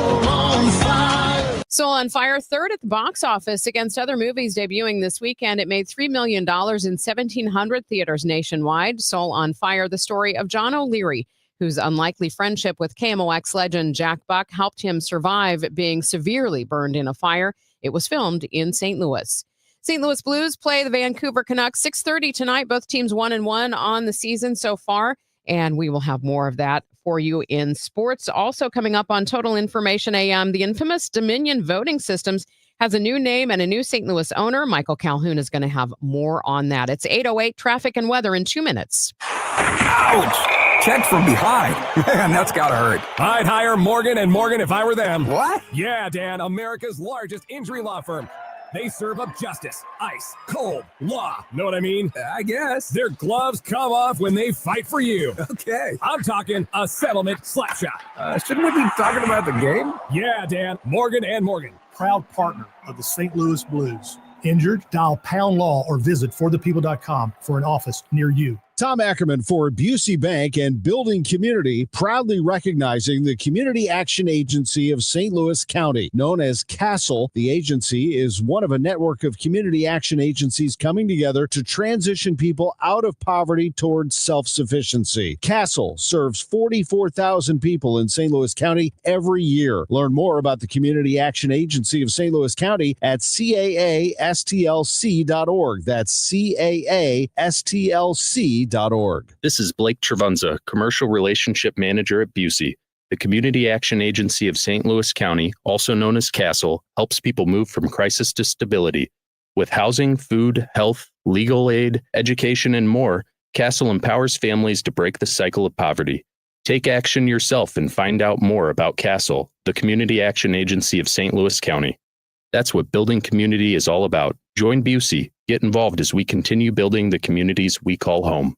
Soul on Fire, third at the box office against other movies debuting this weekend. It made $3 million in 1,700 theaters nationwide. Soul on Fire, the story of John O'Leary, whose unlikely friendship with KMOX legend Jack Buck helped him survive being severely burned in a fire. It was filmed in St. Louis. St. Louis Blues play the Vancouver Canucks 6:30 tonight. Both teams 1-1 on the season so far. And we will have more of that for you in sports. Also coming up on Total Information AM, the infamous Dominion voting systems has a new name and a new St. Louis owner. Michael Calhoun is going to have more on that. It's 8:08, traffic and weather in 2 minutes. Ouch! Checked from behind. Man, that's gotta hurt. I'd hire Morgan & Morgan if I were them. What? Yeah, Dan, America's largest injury law firm. They serve up justice, ice, cold, law. Know what I mean? I guess. Their gloves come off when they fight for you. Okay. I'm talking a settlement slap shot. Shouldn't we be talking about the game? Yeah, Dan, Morgan & Morgan. Proud partner of the St. Louis Blues. Injured? Dial Pound Law or visit forthepeople.com for an office near you. Tom Ackerman for Busey Bank and Building Community, proudly recognizing the Community Action Agency of St. Louis County. Known as CASTLE, the agency is one of a network of community action agencies coming together to transition people out of poverty towards self-sufficiency. CASTLE serves 44,000 people in St. Louis County every year. Learn more about the Community Action Agency of St. Louis County at caastlc.org. That's caastlc.org. This is Blake Trevenza, Commercial Relationship Manager at Busey. The Community Action Agency of St. Louis County, also known as CASTLE, helps people move from crisis to stability. With housing, food, health, legal aid, education, and more, CASTLE empowers families to break the cycle of poverty. Take action yourself and find out more about CASTLE, the Community Action Agency of St. Louis County. That's what building community is all about. Join Busey. Get involved as we continue building the communities we call home.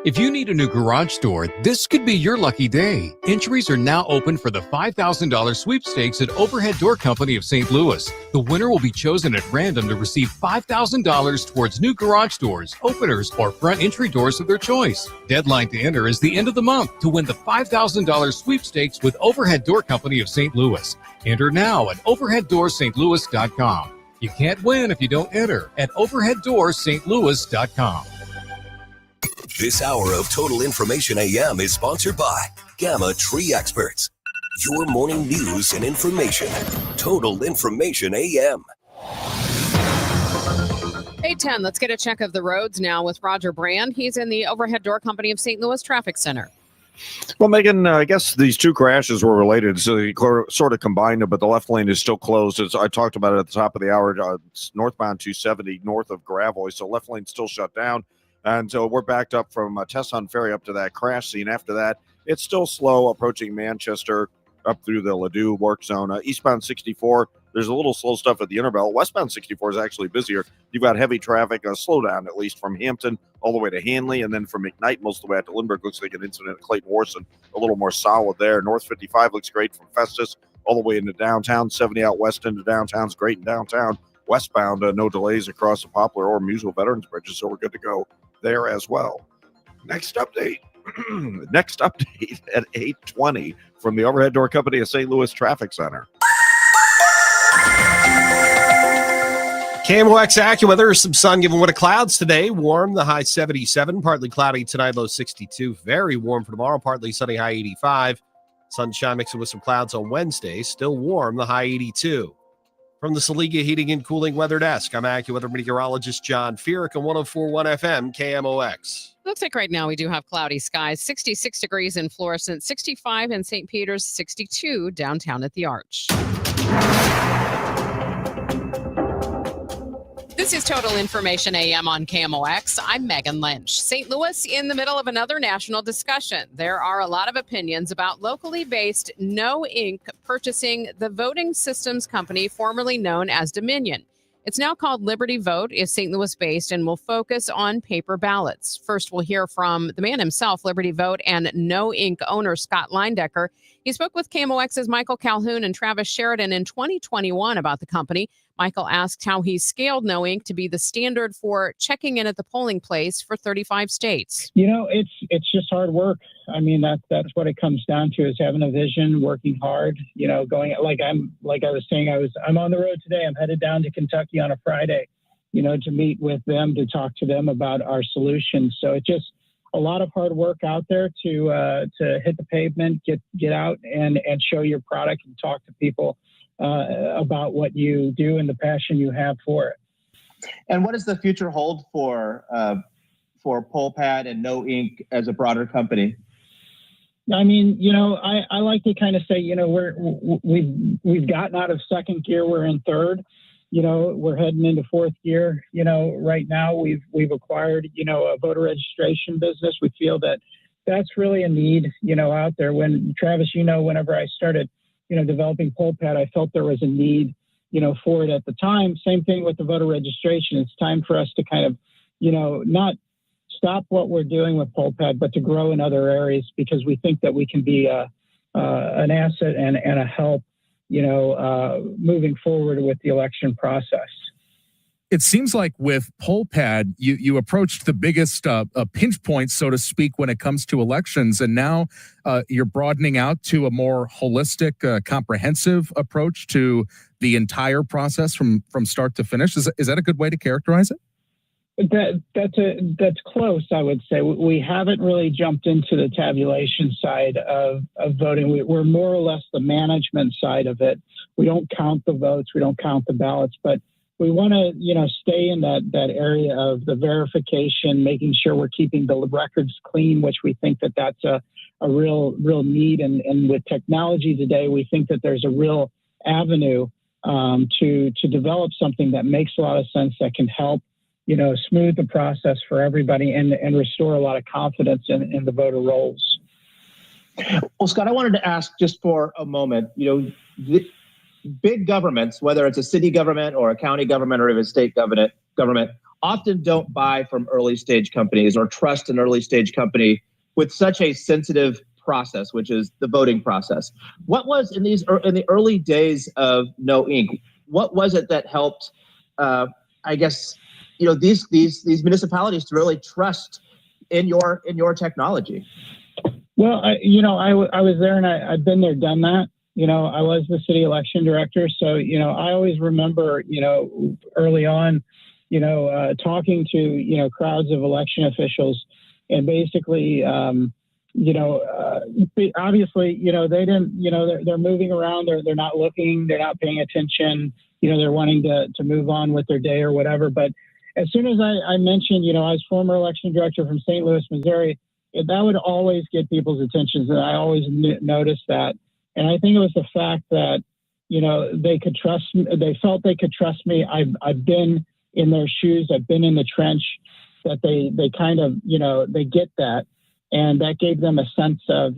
If you need a new garage door, this could be your lucky day. Entries are now open for the $5,000 sweepstakes at Overhead Door Company of St. Louis. The winner will be chosen at random to receive $5,000 towards new garage doors, openers, or front entry doors of their choice. Deadline to enter is the end of the month to win the $5,000 sweepstakes with Overhead Door Company of St. Louis. Enter now at overheaddoorsstlouis.com. You can't win if you don't enter at overheaddoorsstlouis.com. This hour of Total Information AM is sponsored by Gamma Tree Experts. Your morning news and information. Total Information AM. 8:10, let's get a check of the roads now with Roger Brand. He's in the Overhead Door Company of St. Louis Traffic Center. Well, Megan, I guess these two crashes were related, so they sort of combined them, but the left lane is still closed. As I talked about it at the top of the hour, northbound 270 north of Gravois, so left lane still shut down. And so we're backed up from Tesson Ferry up to that crash scene. After that, it's still slow approaching Manchester up through the Ladue work zone. Eastbound 64, there's a little slow stuff at the Interbelt. Westbound 64 is actually busier. You've got heavy traffic, a slowdown at least from Hampton all the way to Hanley, and then from McKnight most of the way out to Lindbergh. Looks like an incident at Clayton Warson, a little more solid there. North 55 looks great from Festus all the way into downtown. 70 out west into downtown's great in downtown. Westbound, no delays across the Poplar or Musel Veterans Bridges, so we're good to go there as well. Next update at 8:20 from the Overhead Door Company of St. Louis Traffic Center. KMOX AccuWeather, some sun giving way to clouds today. Warm, the high 77. Partly cloudy tonight, low 62. Very warm for tomorrow, partly sunny, high 85. Sunshine mixing with some clouds on Wednesday. Still warm, the high 82. From the Saliga Heating and Cooling Weather Desk, I'm AccuWeather meteorologist John Feerick on 104.1 FM KMOX. Looks like right now we do have cloudy skies, 66 degrees in Florissant, 65 in St. Peter's, 62 downtown at the Arch. This is Total Information AM on KMOX. I'm Megan Lynch. St. Louis in the middle of another national discussion. There are a lot of opinions about locally based No Inc. purchasing the voting systems company formerly known as Dominion. It's now called Liberty Vote, is St. Louis based, and will focus on paper ballots. First, we'll hear from the man himself, Liberty Vote and No Inc. owner Scott Leindecker. He spoke with KMOX's Michael Calhoun and Travis Sheridan in 2021 about the company. Michael asked how he scaled No Inc. to be the standard for checking in at the polling place for 35 states. You know, it's just hard work. I mean, that's what it comes down to, is having a vision, working hard, you know, going I'm on the road today. I'm headed down to Kentucky on a Friday, you know, to meet with them, to talk to them about our solutions. So it's just a lot of hard work out there to hit the pavement, get out and show your product and talk to people about what you do and the passion you have for it. And what does the future hold for for PollPad and No Ink as a broader company? I mean, I like to kind of say, we've gotten out of second gear. We're in third. We're heading into fourth gear. Right now we've acquired, a voter registration business. We feel that that's really a need, out there. When Travis, whenever I started, developing PollPad, I felt there was a need, for it at the time. Same thing with the voter registration. It's time for us to kind of, not stop what we're doing with PollPad, but to grow in other areas, because we think that we can be an asset and a help, moving forward with the election process. It seems like with PollPad, you approached the biggest pinch point, so to speak, when it comes to elections, and now you're broadening out to a more holistic, comprehensive approach to the entire process from start to finish. Is that a good way to characterize it? That's close, I would say. We haven't really jumped into the tabulation side of voting. We're more or less the management side of it. We don't count the votes, we don't count the ballots, but we want to, stay in that area of the verification, making sure we're keeping the records clean, which we think that that's a real need. And with technology today, we think that there's a real avenue to develop something that makes a lot of sense, that can help, smooth the process for everybody and restore a lot of confidence in the voter rolls. Well, Scott, I wanted to ask just for a moment, big governments, whether it's a city government or a county government or even a state government, often don't buy from early stage companies or trust an early stage company with such a sensitive process, which is the voting process. What was in the early days of No Ink? What was it that helped? These municipalities to really trust in your technology. Well, I was there and I've been there, done that. I was the city election director. So, I always remember, early on, talking to, crowds of election officials and basically, obviously, they didn't, they're moving around, they're not looking, they're not paying attention, they're wanting to move on with their day or whatever. But as soon as I mentioned, I was former election director from St. Louis, Missouri, that would always get people's attention. And I always noticed that. And I think it was the fact that, they could trust me. They felt they could trust me. I've been in their shoes. I've been in the trench, that they kind of, they get that. And that gave them a sense of,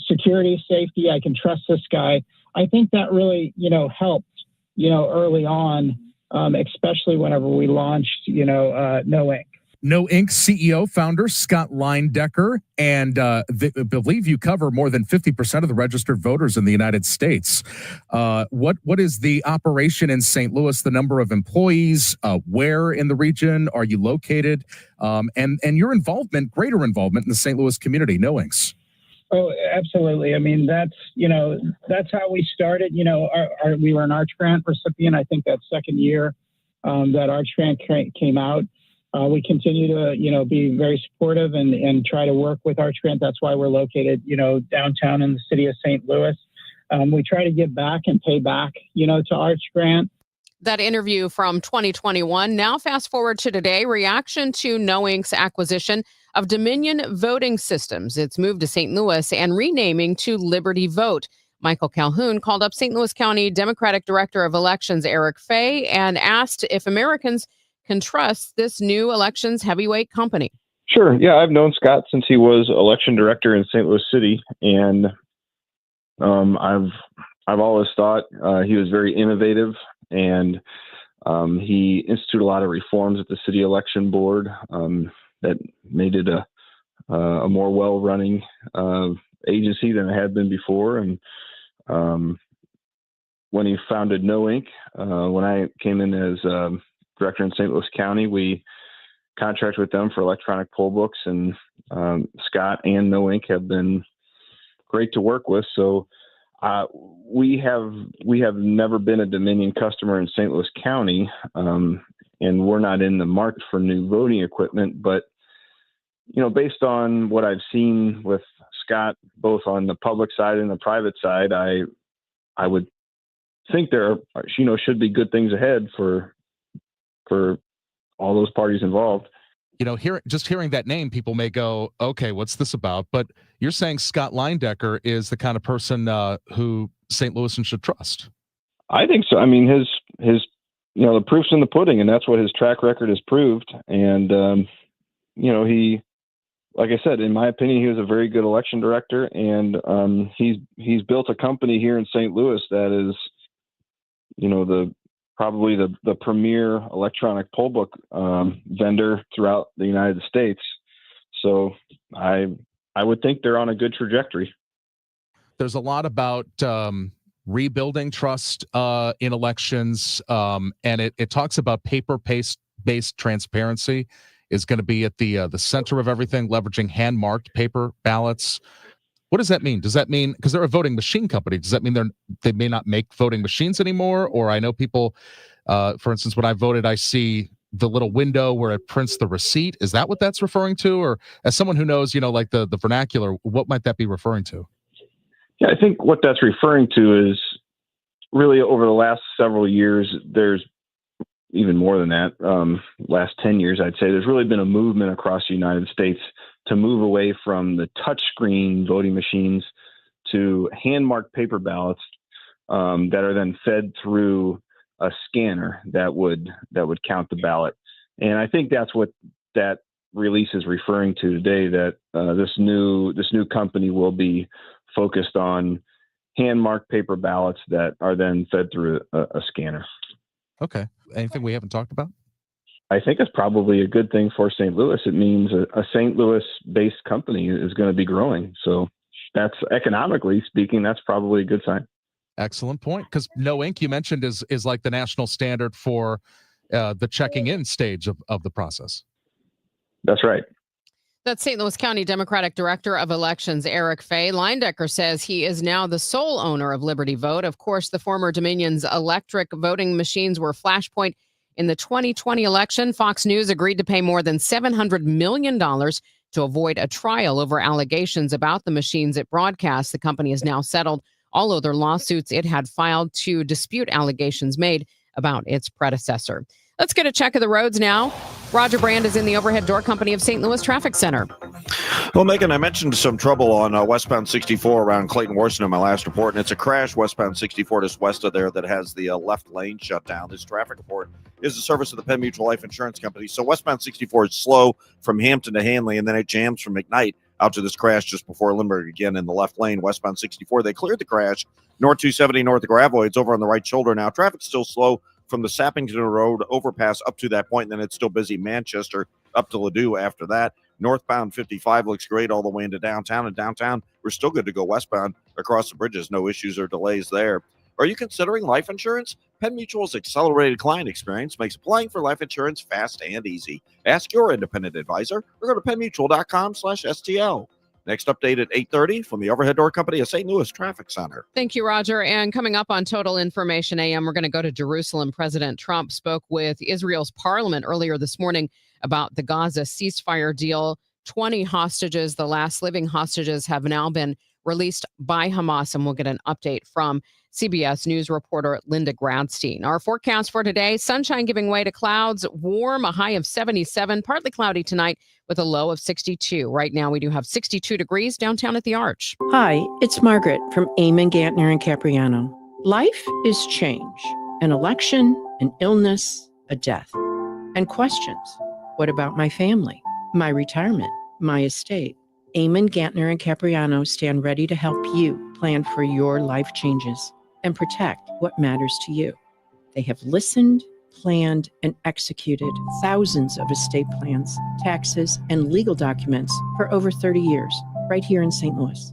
security, safety. I can trust this guy. I think that really, helped, early on, especially whenever we launched, No Ink. No Ink CEO founder Scott Leindecker, and believe you cover more than 50% of the registered voters in the United States. What is the operation in St. Louis? The number of employees? Where in the region are you located? And your greater involvement in the St. Louis community. No Inks. Oh, absolutely. I mean, that's how we started. We were an Arch Grant recipient. I think that second year that Arch Grant came out. We continue to, be very supportive and try to work with Arch Grant. That's why we're located, downtown in the city of St. Louis. We try to give back and pay back, to Arch Grant. That interview from 2021. Now fast forward to today, reaction to No Ink's acquisition of Dominion Voting Systems. It's moved to St. Louis and renaming to Liberty Vote. Michael Calhoun called up St. Louis County Democratic Director of Elections Eric Fay and asked if Americans can trust this new elections heavyweight company. Sure. Yeah, I've known Scott since he was election director in St. Louis City, and I've always thought he was very innovative, and he instituted a lot of reforms at the city election board that made it a more well-running agency than it had been before. And when he founded No Ink, when I came in as director in St. Louis County, we contract with them for electronic poll books, and Scott and No Ink have been great to work with. So we have never been a Dominion customer in St. Louis County, and we're not in the market for new voting equipment. But based on what I've seen with Scott, both on the public side and the private side, I would think there should be good things ahead for all those parties involved. hearing that name, people may go, okay, what's this about? But you're saying Scott Leindecker is the kind of person who St. Louisans should trust. I think so. I mean, his the proof's in the pudding, and that's what his track record has proved. And he, like I said, in my opinion, he was a very good election director, and he's built a company here in St. Louis that is, probably the premier electronic poll book vendor throughout the United States. So I would think they're on a good trajectory. There's a lot about rebuilding trust in elections, and it talks about paper-based transparency is going to be at the center of everything, leveraging hand-marked paper ballots. What does that mean? Does that mean, because they're a voting machine company, does that mean they may not make voting machines anymore? Or I know people, for instance, when I voted, I see the little window where it prints the receipt. Is that what that's referring to? Or as someone who knows, like the vernacular, what might that be referring to? Yeah, I think what that's referring to is really over the last several years, there's even more than that, last 10 years, I'd say there's really been a movement across the United States to move away from the touchscreen voting machines to hand-marked paper ballots that are then fed through a scanner that would count the ballot. And I think that's what that release is referring to today, that this new company will be focused on hand-marked paper ballots that are then fed through a scanner. Okay. Anything we haven't talked about? I think it's probably a good thing for St. Louis. It means a St. Louis-based company is going to be growing. So that's, economically speaking, that's probably a good sign. Excellent point. Because no ink, you mentioned, is like the national standard for the checking in stage of the process. That's right. That's St. Louis County Democratic Director of Elections, Eric Fay. Leindecker says he is now the sole owner of Liberty Vote. Of course, the former Dominion's electric voting machines were flashpoint in the 2020 election. Fox News agreed to pay more than $700 million to avoid a trial over allegations about the machines it broadcast. The company has now settled all other lawsuits it had filed to dispute allegations made about its predecessor. Let's get a check of the roads now. Roger Brand is in the Overhead Door Company of St. Louis Traffic Center. Well, Megan, I mentioned some trouble on westbound 64 around Clayton Worcester in my last report, and it's a crash westbound 64 just west of there that has the left lane shut down. This traffic report is the service of the Penn Mutual Life Insurance Company. So westbound 64 is slow from Hampton to Hanley, and then it jams from McKnight out to this crash just before Lindbergh again in the left lane, westbound 64. They cleared the crash. North 270 north of Gravois, over on the right shoulder now. Traffic's still slow from the Sappington Road overpass up to that point, and then it's still busy Manchester up to Ladue after that. Northbound 55 looks great all the way into downtown, and downtown we're still good to go westbound across the bridges. No issues or delays there. Are you considering life insurance? Penn Mutual's accelerated client experience makes applying for life insurance fast and easy. Ask your independent advisor or go to pennmutual.com/STL. Next update at 8:30 from the Overhead Door Company of St. Louis Traffic Center. Thank you, Roger. And coming up on Total Information AM, we're going to go to Jerusalem. President Trump spoke with Israel's parliament earlier this morning about the Gaza ceasefire deal. 20 hostages, the last living hostages, have now been released by Hamas, and we'll get an update from CBS News reporter Linda Gradstein. Our forecast for today, sunshine giving way to clouds, warm, a high of 77, partly cloudy tonight with a low of 62. Right now, we do have 62 degrees downtown at the Arch. Hi, it's Margaret from Eamon, Gantner, and Capriano. Life is change, an election, an illness, a death, and questions. What about my family, my retirement, my estate? Eamon, Gantner, and Capriano stand ready to help you plan for your life changes and protect what matters to you. They have listened, planned, and executed thousands of estate plans, taxes, and legal documents for over 30 years, right here in St. Louis.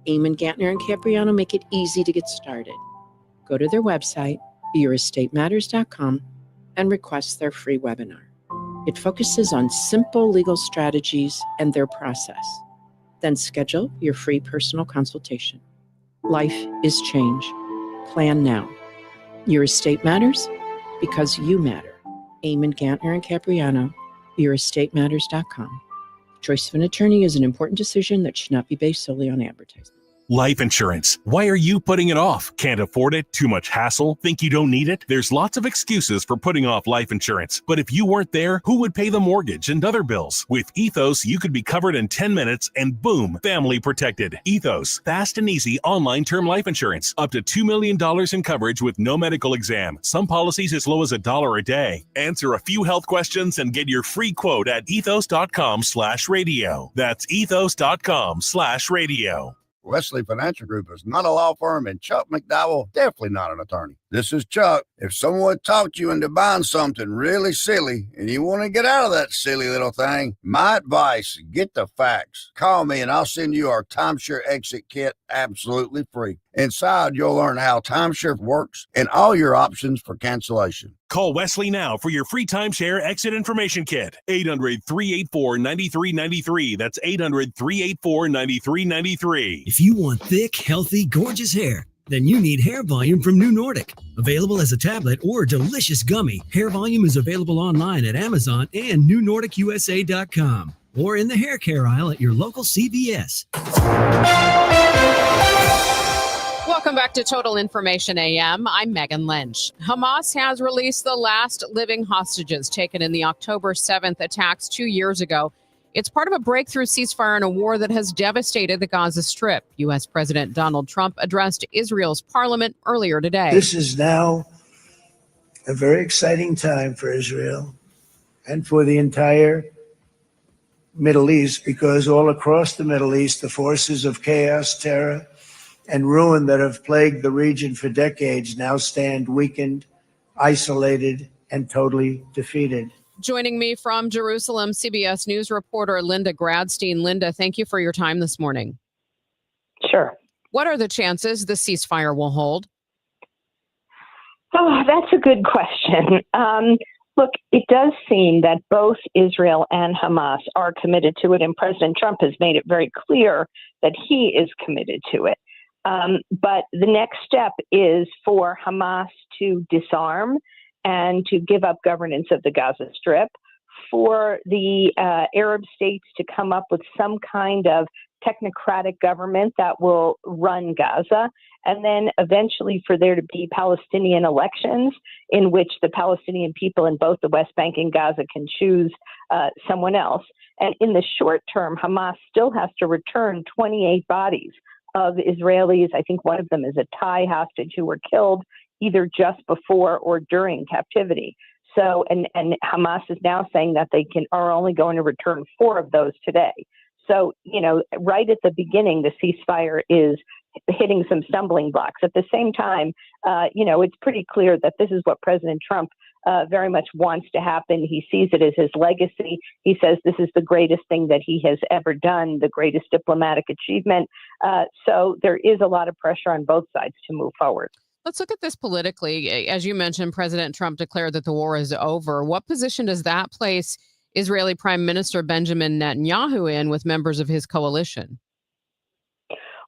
Eamon, Gantner, and Capriano make it easy to get started. Go to their website, yourestatematters.com, and request their free webinar. It focuses on simple legal strategies and their process. Then schedule your free personal consultation. Life is change. Plan now. Your estate matters because you matter. Eamon, Gantner, and Capriano, yourestatematters.com. Choice of an attorney is an important decision that should not be based solely on advertising. Life insurance. Why are you putting it off? Can't afford it? Too much hassle? Think you don't need it? There's lots of excuses for putting off life insurance. But if you weren't there, who would pay the mortgage and other bills? With Ethos, you could be covered in 10 minutes and boom, family protected. Ethos, fast and easy online term life insurance. Up to $2 million in coverage with no medical exam. Some policies as low as $1 a day. Answer a few health questions and get your free quote at ethos.com/radio. That's ethos.com/radio. Wesley Financial Group is not a law firm, and Chuck McDowell definitely not an attorney. This is Chuck. If someone talked you into buying something really silly and you want to get out of that silly little thing, my advice, get the facts. Call me and I'll send you our timeshare exit kit absolutely free. Inside, you'll learn how timeshare works and all your options for cancellation. Call Wesley now for your free timeshare exit information kit. 800-384-9393. That's 800-384-9393. If you want thick, healthy, gorgeous hair, then you need Hair Volume from New Nordic. Available as a tablet or delicious gummy, Hair Volume is available online at Amazon and NewNordicUSA.com or in the hair care aisle at your local CVS. Welcome back to Total Information AM. I'm Megan Lynch. Hamas has released the last living hostages taken in the October 7th attacks 2 years ago. It's part of a breakthrough ceasefire in a war that has devastated the Gaza Strip. U.S. President Donald Trump addressed Israel's parliament earlier today. This is now a very exciting time for Israel and for the entire Middle East, because all across the Middle East, the forces of chaos, terror, and ruin that have plagued the region for decades now stand weakened, isolated, and totally defeated. Joining me from Jerusalem, CBS News reporter Linda Gradstein. Linda, thank you for your time this morning. Sure. What are the chances the ceasefire will hold? Oh, that's a good question. Look, it does seem that both Israel and Hamas are committed to it, and President Trump has made it very clear that he is committed to it. But the next step is for Hamas to disarm and to give up governance of the Gaza Strip, for the Arab states to come up with some kind of technocratic government that will run Gaza, and then eventually for there to be Palestinian elections in which the Palestinian people in both the West Bank and Gaza can choose someone else. And in the short term, Hamas still has to return 28 bodies of Israelis. I think one of them is a Thai hostage who were killed either just before or during captivity. So, and Hamas is now saying that they are only going to return 4 of those today. So, right at the beginning, the ceasefire is hitting some stumbling blocks. At the same time, it's pretty clear that this is what President Trump very much wants to happen. He sees it as his legacy. He says this is the greatest thing that he has ever done, the greatest diplomatic achievement. So there is a lot of pressure on both sides to move forward. Let's look at this politically. As you mentioned, President Trump declared that the war is over. What position does that place Israeli Prime Minister Benjamin Netanyahu in with members of his coalition?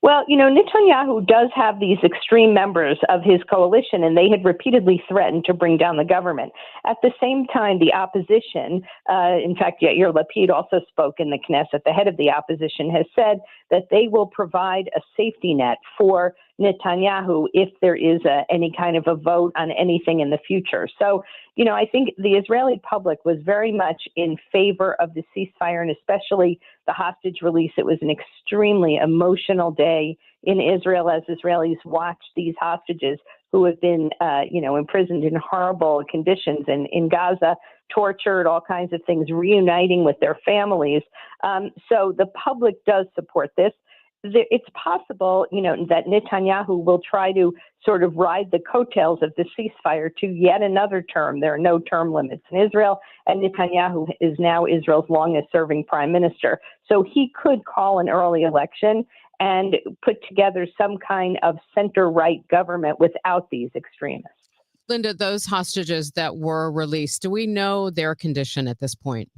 Well, Netanyahu does have these extreme members of his coalition, and they had repeatedly threatened to bring down the government. At the same time, the opposition, in fact, Yair Lapid also spoke in the Knesset, the head of the opposition, has said that they will provide a safety net for Netanyahu if there is any kind of a vote on anything in the future. So, I think the Israeli public was very much in favor of the ceasefire, and especially the hostage release. It was an extremely emotional day in Israel as Israelis watched these hostages who have been, imprisoned in horrible conditions in Gaza, tortured, all kinds of things, reuniting with their families. So the public does support this. It's possible, that Netanyahu will try to sort of ride the coattails of the ceasefire to yet another term. There are no term limits in Israel, and Netanyahu is now Israel's longest-serving prime minister. So he could call an early election and put together some kind of center-right government without these extremists. Linda, those hostages that were released, do we know their condition at this point?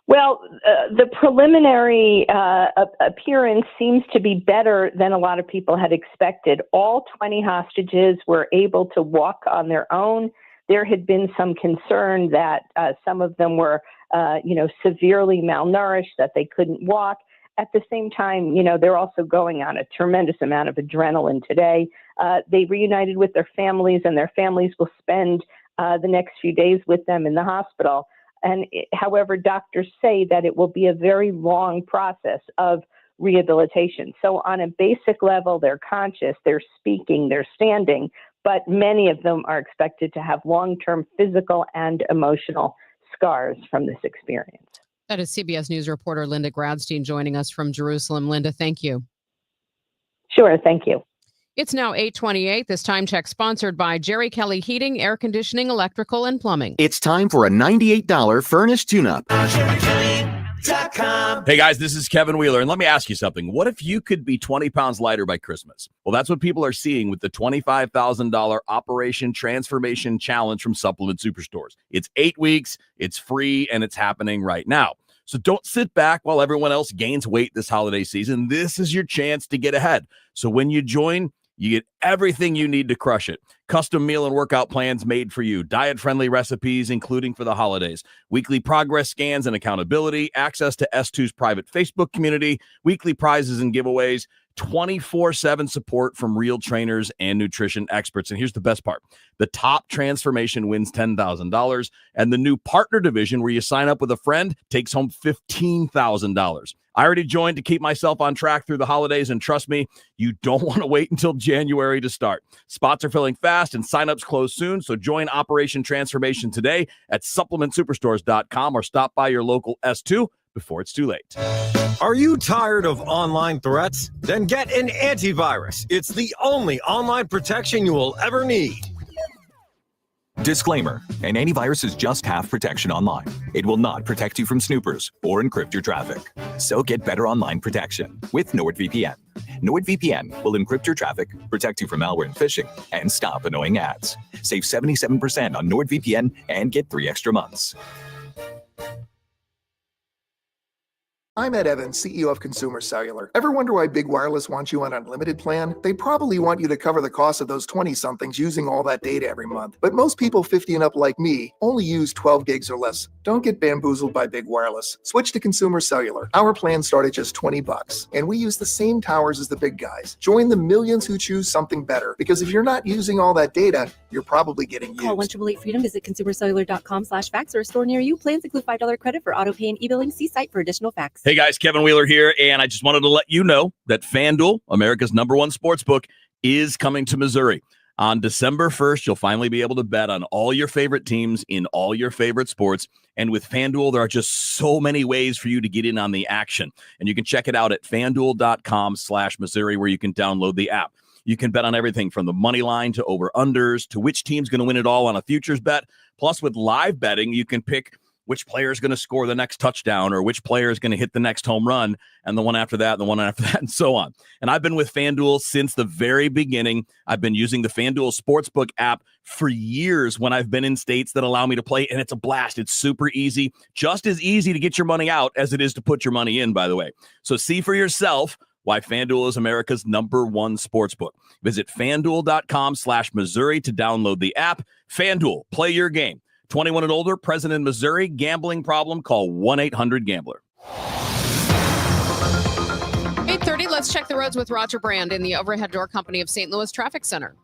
Well, the preliminary appearance seems to be better than a lot of people had expected. All 20 hostages were able to walk on their own. There had been some concern that some of them were, severely malnourished, that they couldn't walk. at the same time, they're also going on a tremendous amount of adrenaline today. They reunited with their families, and their families will spend the next few days with them in the hospital. And however, doctors say that it will be a very long process of rehabilitation. So on a basic level, they're conscious, they're speaking, they're standing, but many of them are expected to have long-term physical and emotional scars from this experience. That is CBS News reporter Linda Gradstein joining us from Jerusalem. Linda, thank you. Sure, thank you. It's now 8:28. This time check sponsored by Jerry Kelly Heating, Air Conditioning, Electrical, and Plumbing. It's time for a $98 furnace tune-up. Hey guys, this is Kevin Wheeler, and let me ask you something. What if you could be 20 pounds lighter by Christmas? Well, that's what people are seeing with the $25,000 Operation Transformation Challenge from Supplement Superstores. It's 8 weeks, it's free, and it's happening right now. So don't sit back while everyone else gains weight this holiday season. This is your chance to get ahead. So when you join, you get everything you need to crush it. Custom meal and workout plans made for you. Diet-friendly recipes, including for the holidays. Weekly progress scans and accountability. Access to S2's private Facebook community. Weekly prizes and giveaways. 24/7 support from real trainers and nutrition experts. And here's the best part. The top transformation wins $10,000. And the new partner division where you sign up with a friend takes home $15,000. I already joined to keep myself on track through the holidays, and trust me, you don't want to wait until January to start. Spots are filling fast and signups close soon, so join Operation Transformation today at supplementsuperstores.com or stop by your local S2 before it's too late. Are you tired of online threats? Then get an antivirus. It's the only online protection you will ever need. Disclaimer, an antivirus is just half protection online. It will not protect you from snoopers or encrypt your traffic. So get better online protection with NordVPN. NordVPN will encrypt your traffic, protect you from malware and phishing, and stop annoying ads. Save 77% on NordVPN and get 3 extra months. I'm Ed Evans, CEO of Consumer Cellular. Ever wonder why Big Wireless wants you on an unlimited plan? They probably want you to cover the cost of those 20-somethings using all that data every month. But most people 50 and up like me only use 12 gigs or less. Don't get bamboozled by Big Wireless. Switch to Consumer Cellular. Our plans start at just $20, and we use the same towers as the big guys. Join the millions who choose something better, because if you're not using all that data, you're probably getting used. Call 1-888-FREEDOM, visit consumercellular.com/facts or a store near you. Plans include $5 credit for auto pay and e-billing. See site for additional facts. Hey guys, Kevin Wheeler here, and I just wanted to let you know that FanDuel, America's #1 sportsbook, is coming to Missouri. On December 1st, you'll finally be able to bet on all your favorite teams in all your favorite sports. And with FanDuel, there are just so many ways for you to get in on the action. And you can check it out at FanDuel.com/Missouri, where you can download the app. You can bet on everything from the money line to over-unders to which team's going to win it all on a futures bet. Plus, with live betting, you can pick which player is going to score the next touchdown or which player is going to hit the next home run and the one after that and the one after that and so on. And I've been with FanDuel since the very beginning. I've been using the FanDuel Sportsbook app for years when I've been in states that allow me to play, and it's a blast. It's super easy, just as easy to get your money out as it is to put your money in, by the way. So see for yourself why FanDuel is America's #1 sportsbook. Visit FanDuel.com/Missouri to download the app. FanDuel, play your game. 21 and older, present in Missouri. Gambling problem? Call 1-800-GAMBLER. 8:30, let's check the roads with Roger Brand in the Overhead Door Company of St. Louis Traffic Center.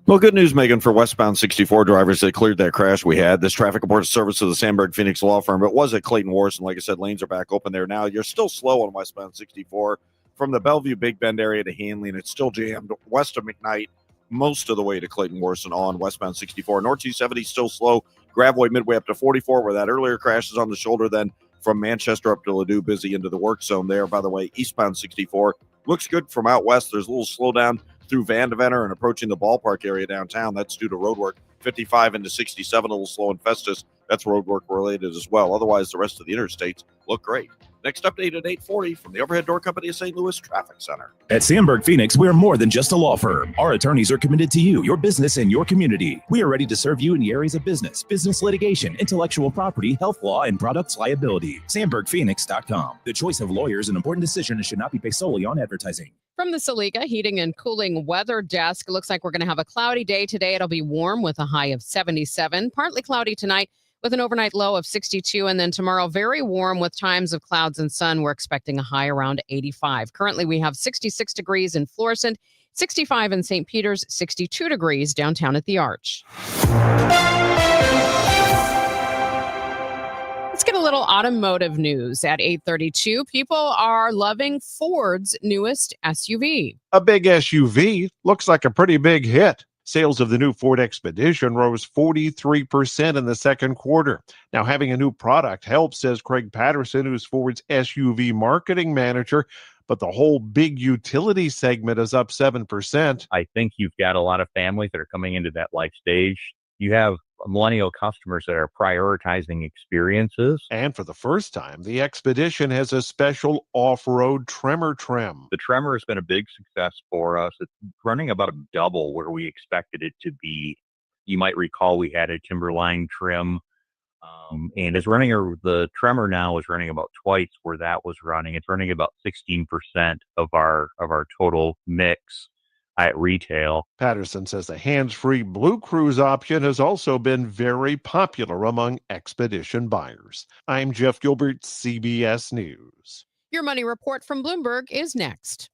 Well, good news, Megan, for westbound 64 drivers that cleared that crash we had. This traffic report is service to the Sandberg Phoenix Law Firm. It was at Clayton Wars, and like I said, lanes are back open there now. You're still slow on westbound 64 from the Bellevue Big Bend area to Hanley, and it's still jammed west of McKnight most of the way to Clayton Wars and on westbound 64. North 270 still slow. Gravois midway up to 44, where that earlier crash is on the shoulder. Then from Manchester up to Ladue, busy into the work zone there. By the way, eastbound 64 looks good from out west. There's a little slowdown through Vandeventer and approaching the ballpark area downtown. That's due to road work. 55 into 67, a little slow in Festus. That's road work related as well. Otherwise, the rest of the interstates look great. Next update at 8:40 from the Overhead Door Company of St. Louis Traffic Center. At Sandberg Phoenix, we're more than just a law firm. Our attorneys are committed to you, your business, and your community. We are ready to serve you in the areas of business litigation, intellectual property, health law, and products liability. SandbergPhoenix.com. The choice of lawyer is an important decision and should not be based solely on advertising. From the Saliga Heating and Cooling Weather Desk, it looks like we're going to have a cloudy day today. It'll be warm with a high of 77. Partly cloudy tonight with an overnight low of 62. And then tomorrow, very warm with times of clouds and sun. We're expecting a high around 85. Currently, we have 66 degrees in Florissant, 65 in St. Peter's, 62 degrees downtown at the Arch. Let's get a little automotive news at 8:32. People are loving Ford's newest SUV. A big SUV looks like a pretty big hit. Sales of the new Ford Expedition rose 43% in the second quarter. Now, having a new product helps, says Craig Patterson, who's Ford's SUV marketing manager, but the whole big utility segment is up 7%. I think you've got a lot of families that are coming into that life stage. You have millennial customers that are prioritizing experiences. And for the first time, the Expedition has a special off-road Tremor trim. The Tremor has been a big success for us. It's running about double where we expected it to be. You might recall we had a Timberline trim, and the Tremor now is running about twice where that was running. It's running about 16% of our total mix at retail. Patterson says the hands-free Blue Cruise option has also been very popular among Expedition buyers. I'm Jeff Gilbert, CBS News. Your money report from Bloomberg is next.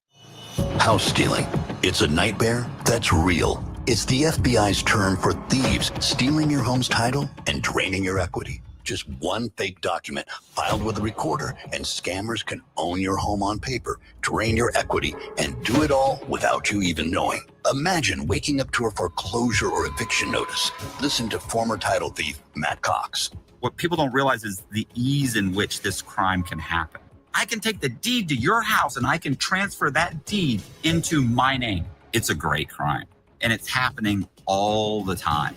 House stealing. It's a nightmare that's real. It's the FBI's term for thieves stealing your home's title and draining your equity. Just one fake document filed with a recorder, and scammers can own your home on paper, drain your equity, and do it all without you even knowing. Imagine waking up to a foreclosure or eviction notice. Listen to former title thief Matt Cox. What people don't realize is the ease in which this crime can happen. I can take the deed to your house and I can transfer that deed into my name. It's a great crime, and it's happening all the time.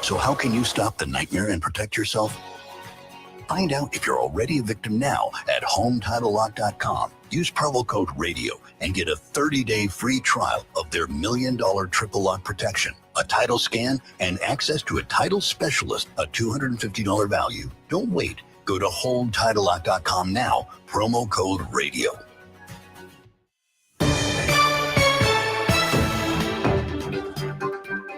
So how can you stop the nightmare and protect yourself? Find out if you're already a victim now at HomeTitleLock.com. Use promo code RADIO and get a 30-day free trial of their $1 million triple lock protection, a title scan, and access to a title specialist, a $250 value. Don't wait. Go to HomeTitleLock.com now. Promo code RADIO.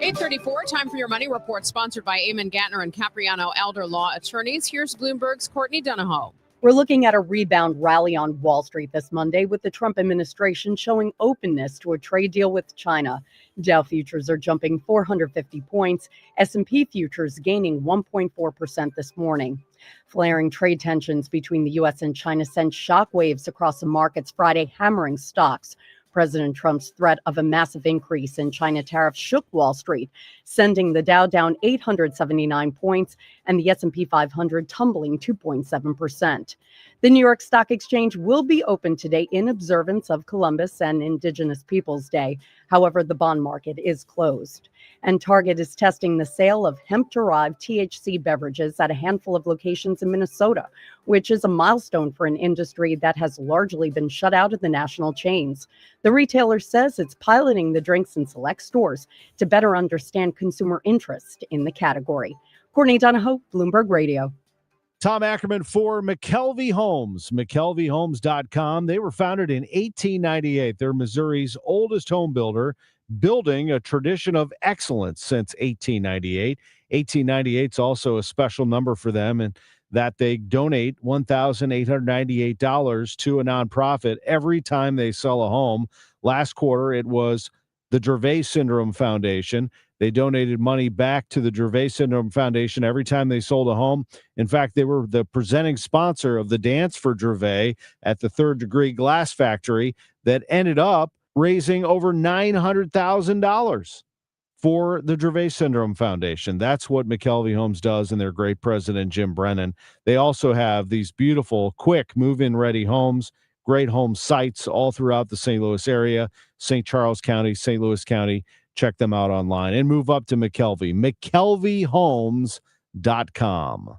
8:34, time for your money report, sponsored by Eamon Gantner and Capriano Elder Law Attorneys. Here's Bloomberg's Courtney Donahoe. We're looking at a rebound rally on Wall Street this Monday, with the Trump administration showing openness to a trade deal with China. Dow futures are jumping 450 points. S&P futures gaining 1.4% this morning. Flaring trade tensions between the U.S. and China sent shockwaves across the markets Friday, hammering stocks. President Trump's threat of a massive increase in China tariffs shook Wall Street, sending the Dow down 879 points and the S&P 500 tumbling 2.7%. The New York Stock Exchange will be open today in observance of Columbus and Indigenous Peoples Day. However, the bond market is closed. And Target is testing the sale of hemp-derived THC beverages at a handful of locations in Minnesota, which is a milestone for an industry that has largely been shut out of the national chains. The retailer says it's piloting the drinks in select stores to better understand consumer interest in the category. Courtney Donahoe, Bloomberg Radio. Tom Ackerman for McKelvey Homes, McKelveyHomes.com. They were founded in 1898. They're Missouri's oldest home builder, building a tradition of excellence since 1898. 1898 is also a special number for them, and that they donate $1,898 to a nonprofit every time they sell a home. Last quarter, it was the Dravet Syndrome Foundation. They donated money back to the Dravet Syndrome Foundation every time they sold a home. In fact, they were the presenting sponsor of the Dance for Dravet at the Third Degree Glass Factory that ended up raising over $900,000 for the Dravet Syndrome Foundation. That's what McKelvey Homes does, and their great president, Jim Brennan. They also have these beautiful, quick, move-in ready homes, great home sites all throughout the St. Louis area, St. Charles County, St. Louis County. Check them out online and move up to McKelvey, McKelveyHomes.com.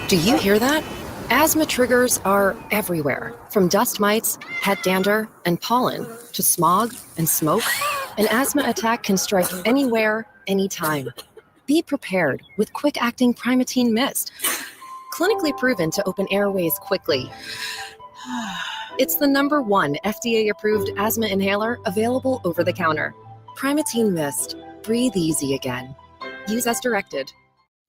Do you hear that? Asthma triggers are everywhere, from dust mites, pet dander, and pollen to smog and smoke. An asthma attack can strike anywhere, anytime. Be prepared with quick-acting Primatene Mist, clinically proven to open airways quickly. It's the #1 FDA-approved asthma inhaler available over the counter. Primatene Mist. Breathe easy again. Use as directed.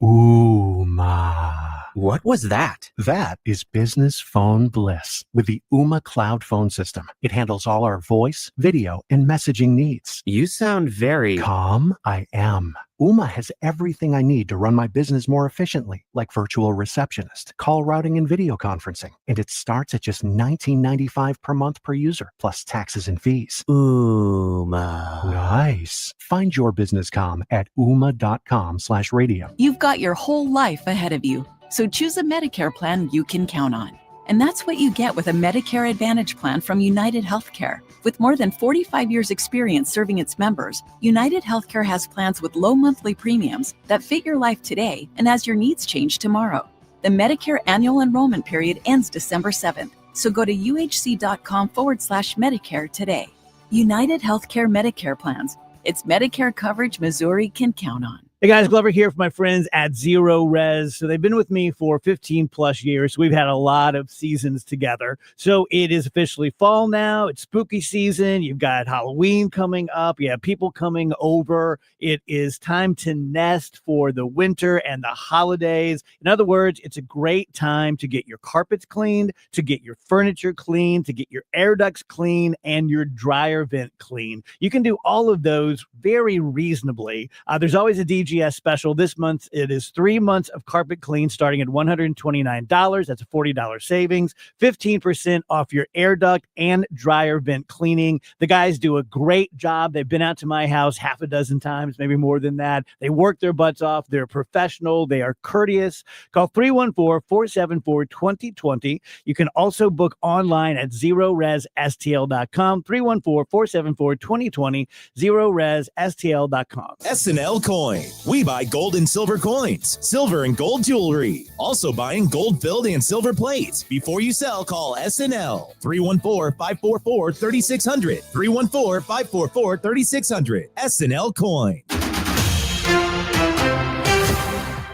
Ooh, ma. What was that? That is business phone bliss with the Ooma Cloud phone system. It handles all our voice, video, and messaging needs. You sound very calm. I am. Ooma has everything I need to run my business more efficiently, like virtual receptionist, call routing, and video conferencing. And it starts at just $19.95 per month per user, plus taxes and fees. Ooma. Nice. Find your business comm at ooma.com/radio. You've got your whole life ahead of you, so choose a Medicare plan you can count on. And that's what you get with a Medicare Advantage plan from United Healthcare. With more than 45 years' experience serving its members, United Healthcare has plans with low monthly premiums that fit your life today and as your needs change tomorrow. The Medicare annual enrollment period ends December 7th, so go to uhc.com/Medicare today. United Healthcare Medicare plans. It's Medicare coverage Missouri can count on. Hey guys, Glover here for my friends at Zero Res. So they've been with me for 15 plus years. We've had a lot of seasons together. So it is officially fall now. It's spooky season. You've got Halloween coming up. You have people coming over. It is time to nest for the winter and the holidays. In other words, it's a great time to get your carpets cleaned, to get your furniture clean, to get your air ducts clean, and your dryer vent clean. You can do all of those very reasonably. There's always a DGS special. This month, it is 3 months of carpet clean starting at $129. That's a $40 savings, 15% off your air duct and dryer vent cleaning. The guys do a great job. They've been out to my house half a dozen times, maybe more than that. They work their butts off. They're professional. They are courteous. Call 314-474-2020. You can also book online at ZeroResSTL.com, 314-474-2020, ZeroResSTL.com. SNL Coin. We buy gold and silver coins, silver and gold jewelry. Also buying gold-filled and silver plates. Before you sell, call SNL. 314-544-3600. 314-544-3600. SNL Coin.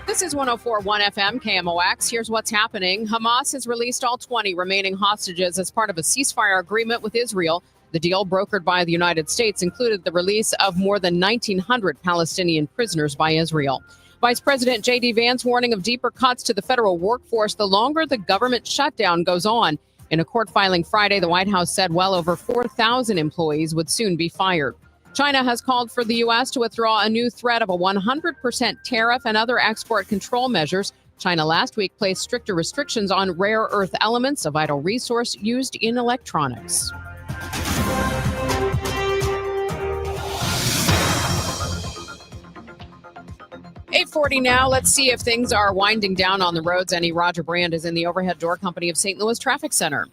This is 104.1 FM KMOX. Here's what's happening. Hamas has released all 20 remaining hostages as part of a ceasefire agreement with Israel. The deal, brokered by the United States, included the release of more than 1,900 Palestinian prisoners by Israel. Vice President J.D. Vance warning of deeper cuts to the federal workforce the longer the government shutdown goes on. In a court filing Friday, the White House said well over 4,000 employees would soon be fired. China has called for the U.S. to withdraw a new threat of a 100% tariff and other export control measures. China last week placed stricter restrictions on rare earth elements, a vital resource used in electronics. 8:40 now. Let's see if things are winding down on the roads. Roger Brand is in the Overhead Door Company of St. Louis Traffic Center.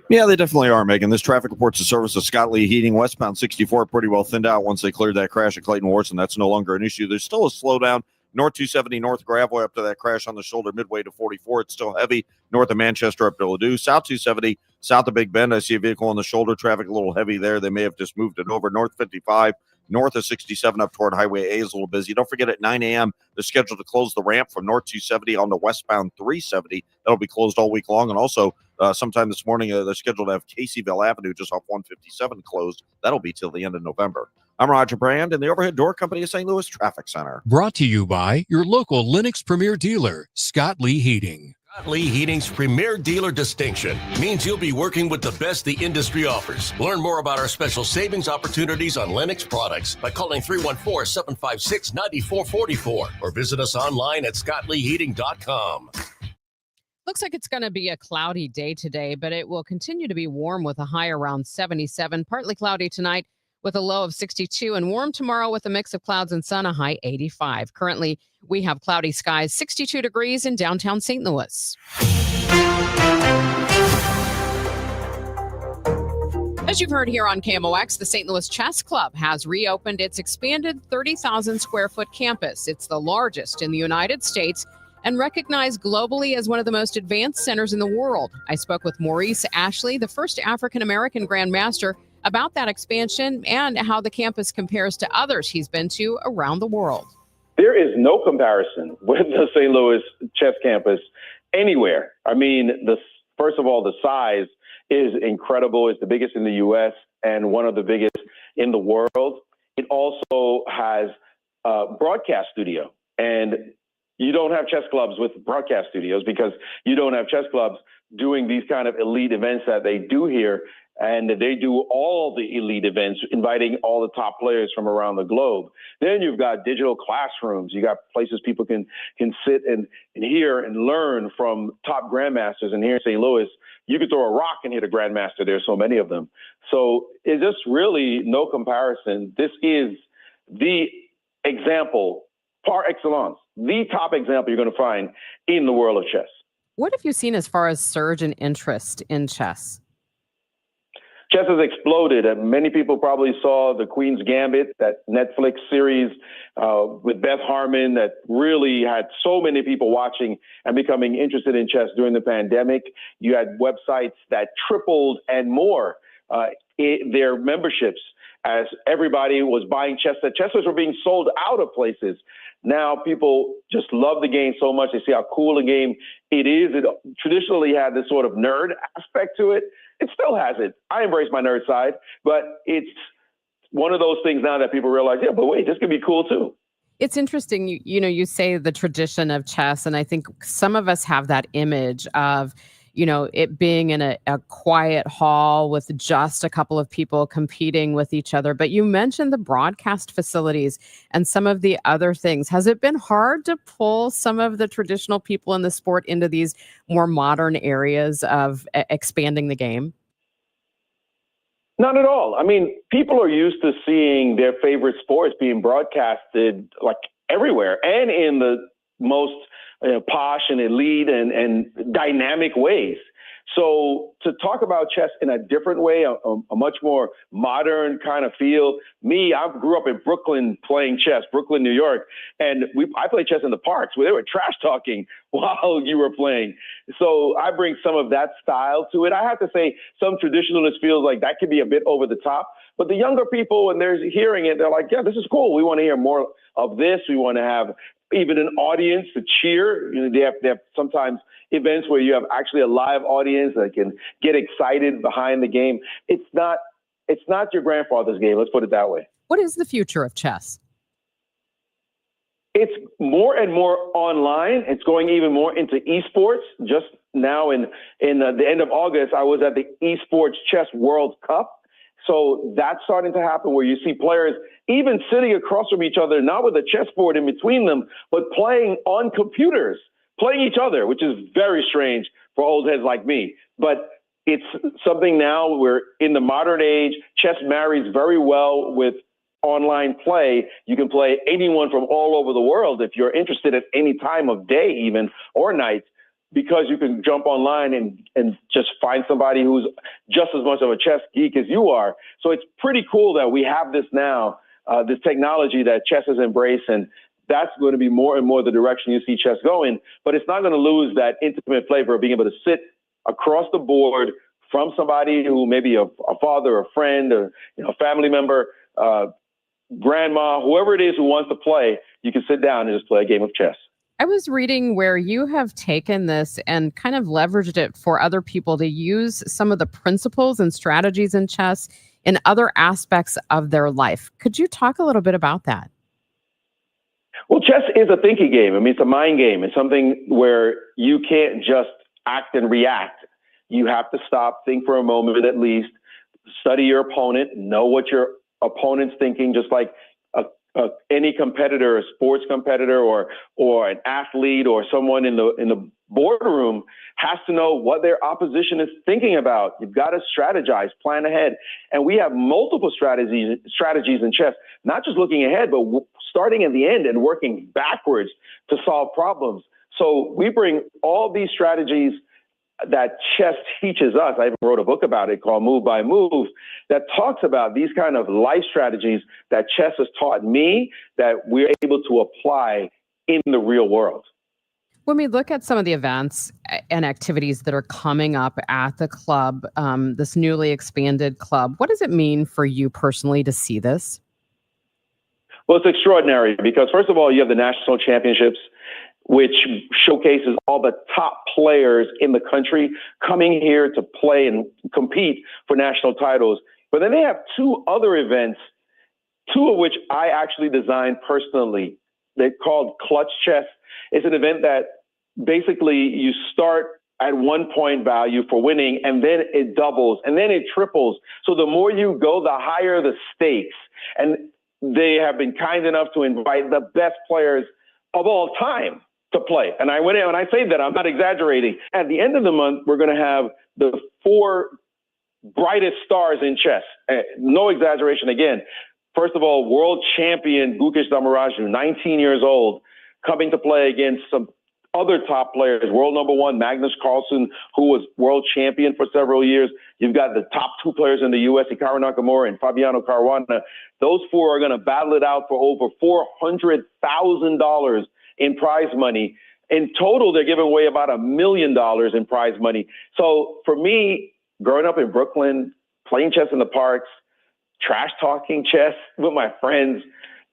Yeah, they definitely are, Megan. This traffic reports the service of Scott Lee Heating, westbound 64, pretty well thinned out once they cleared that crash at Clayton Warson. That's no longer an issue. There's still a slowdown. North 270, North Gravois up to that crash on the shoulder, midway to 44. It's still heavy. North of Manchester up to Ladue. South 270, south of Big Bend. I see a vehicle on the shoulder. Traffic a little heavy there. They may have just moved it over. North 55, north of 67 up toward Highway A is a little busy. Don't forget at 9 a.m., they're scheduled to close the ramp from North 270 on to westbound 370. That'll be closed all week long. And also, sometime this morning, they're scheduled to have Caseyville Avenue just off 157 closed. That'll be till the end of November. I'm Roger Brand in the Overhead Door Company of St. Louis Traffic Center. Brought to you by your local Lennox Premier dealer, Scott Lee Heating. Scott Lee Heating's Premier Dealer distinction means you'll be working with the best the industry offers. Learn more about our special savings opportunities on Lennox products by calling 314-756-9444 or visit us online at scottleeheating.com. Looks like it's going to be a cloudy day today, but it will continue to be warm with a high around 77. Partly cloudy tonight with a low of 62, and warm tomorrow with a mix of clouds and sun, a high 85. Currently, we have cloudy skies, 62 degrees in downtown St. Louis. As you've heard here on KMOX, the St. Louis Chess Club has reopened its expanded 30,000 square foot campus. It's the largest in the United States and recognized globally as one of the most advanced centers in the world. I spoke with Maurice Ashley, the first African-American Grandmaster, about that expansion and how the campus compares to others he's been to around the world. There is no comparison with the St. Louis Chess Campus anywhere. I mean, first of all, the size is incredible. It's the biggest in the U.S. and one of the biggest in the world. It also has broadcast studio. And you don't have chess clubs with broadcast studios because you don't have chess clubs doing these kind of elite events that they do here. And they do all the elite events, inviting all the top players from around the globe. Then you've got digital classrooms. You got places people can sit and hear and learn from top grandmasters. And here in St. Louis, you could throw a rock and hit a grandmaster. There's so many of them. So it's just really no comparison. This is the example par excellence, the top example you're going to find in the world of chess. What have you seen as far as surge in interest in chess? Chess has exploded. Many people probably saw The Queen's Gambit, that Netflix series with Beth Harmon that really had so many people watching and becoming interested in chess during the pandemic. You had websites that tripled and more their memberships as everybody was buying chess sets. Chess sets were being sold out of places. Now people just love the game so much. They see how cool a game it is. It traditionally had this sort of nerd aspect to it. It still has it. I embrace my nerd side, but it's one of those things now that people realize, yeah, but wait, this could be cool too. It's interesting. You say the tradition of chess, and I think some of us have that image of, it being in a quiet hall with just a couple of people competing with each other. But you mentioned the broadcast facilities and some of the other things. Has it been hard to pull some of the traditional people in the sport into these more modern areas of expanding the game? Not at all. I mean, people are used to seeing their favorite sports being broadcasted like everywhere and in the most posh and elite and dynamic ways. So to talk about chess in a different way, a much more modern kind of feel. I grew up in Brooklyn playing chess, Brooklyn, New York, and I played chess in the parks where they were trash talking while you were playing. So I bring some of that style to it. I have to say some traditionalists feel like that could be a bit over the top, but the younger people, when they're hearing it, they're like, yeah, this is cool. We want to hear more of this. We want to have even an audience to cheer. They have sometimes events where you have actually a live audience that can get excited behind the game. It's not your grandfather's game. Let's put it that way. What is the future of chess? It's more and more online. It's going even more into esports. Just now in the end of August, I was at the Esports Chess World Cup. So that's starting to happen where you see players even sitting across from each other, not with a chessboard in between them, but playing on computers, playing each other, which is very strange for old heads like me. But it's something now where in the modern age, chess marries very well with online play. You can play anyone from all over the world if you're interested at any time of day even or night, because you can jump online and just find somebody who's just as much of a chess geek as you are. So it's pretty cool that we have this now, this technology that chess has embraced, and that's going to be more and more the direction you see chess going. But it's not going to lose that intimate flavor of being able to sit across the board from somebody who may be a father, a friend, or a family member, grandma, whoever it is who wants to play. You can sit down and just play a game of chess. I was reading where you have taken this and kind of leveraged it for other people to use some of the principles and strategies in chess in other aspects of their life. Could you talk a little bit about that? Well, chess is a thinking game. I mean, it's a mind game. It's something where you can't just act and react. You have to stop, think for a moment at least, study your opponent, know what your opponent's thinking, just like any competitor, a sports competitor or an athlete or someone in the boardroom has to know what their opposition is thinking about. You've got to strategize, plan ahead. And we have multiple strategies in chess, not just looking ahead, but starting at the end and working backwards to solve problems. So we bring all these strategies that chess teaches us. I even wrote a book about it called Move by Move that talks about these kind of life strategies that chess has taught me that we're able to apply in the real world. When we look at some of the events and activities that are coming up at the club, this newly expanded club, what does it mean for you personally to see this? Well, it's extraordinary because, first of all, you have the national championships, which showcases all the top players in the country coming here to play and compete for national titles. But then they have two other events two of which I actually designed personally. They're called Clutch Chess. It's an event that basically you start at 1 point value for winning, and then it doubles, and then it triples. So the more you go, the higher the stakes. And they have been kind enough to invite the best players of all time to play. And I went in, when I say that, I'm not exaggerating. At the end of the month, we're going to have the 4 brightest stars in chess. No exaggeration again. First of all, world champion Gukesh Damaraju, 19 years old, coming to play against some other top players. World number 1, Magnus Carlsen, who was world champion for several years. You've got the top 2 players in the U.S., Hikaru Nakamura and Fabiano Caruana. Those 4 are going to battle it out for over $400,000 in prize money. In total, they're giving away about $1 million in prize money. So for me, growing up in Brooklyn, playing chess in the parks, trash talking chess with my friends,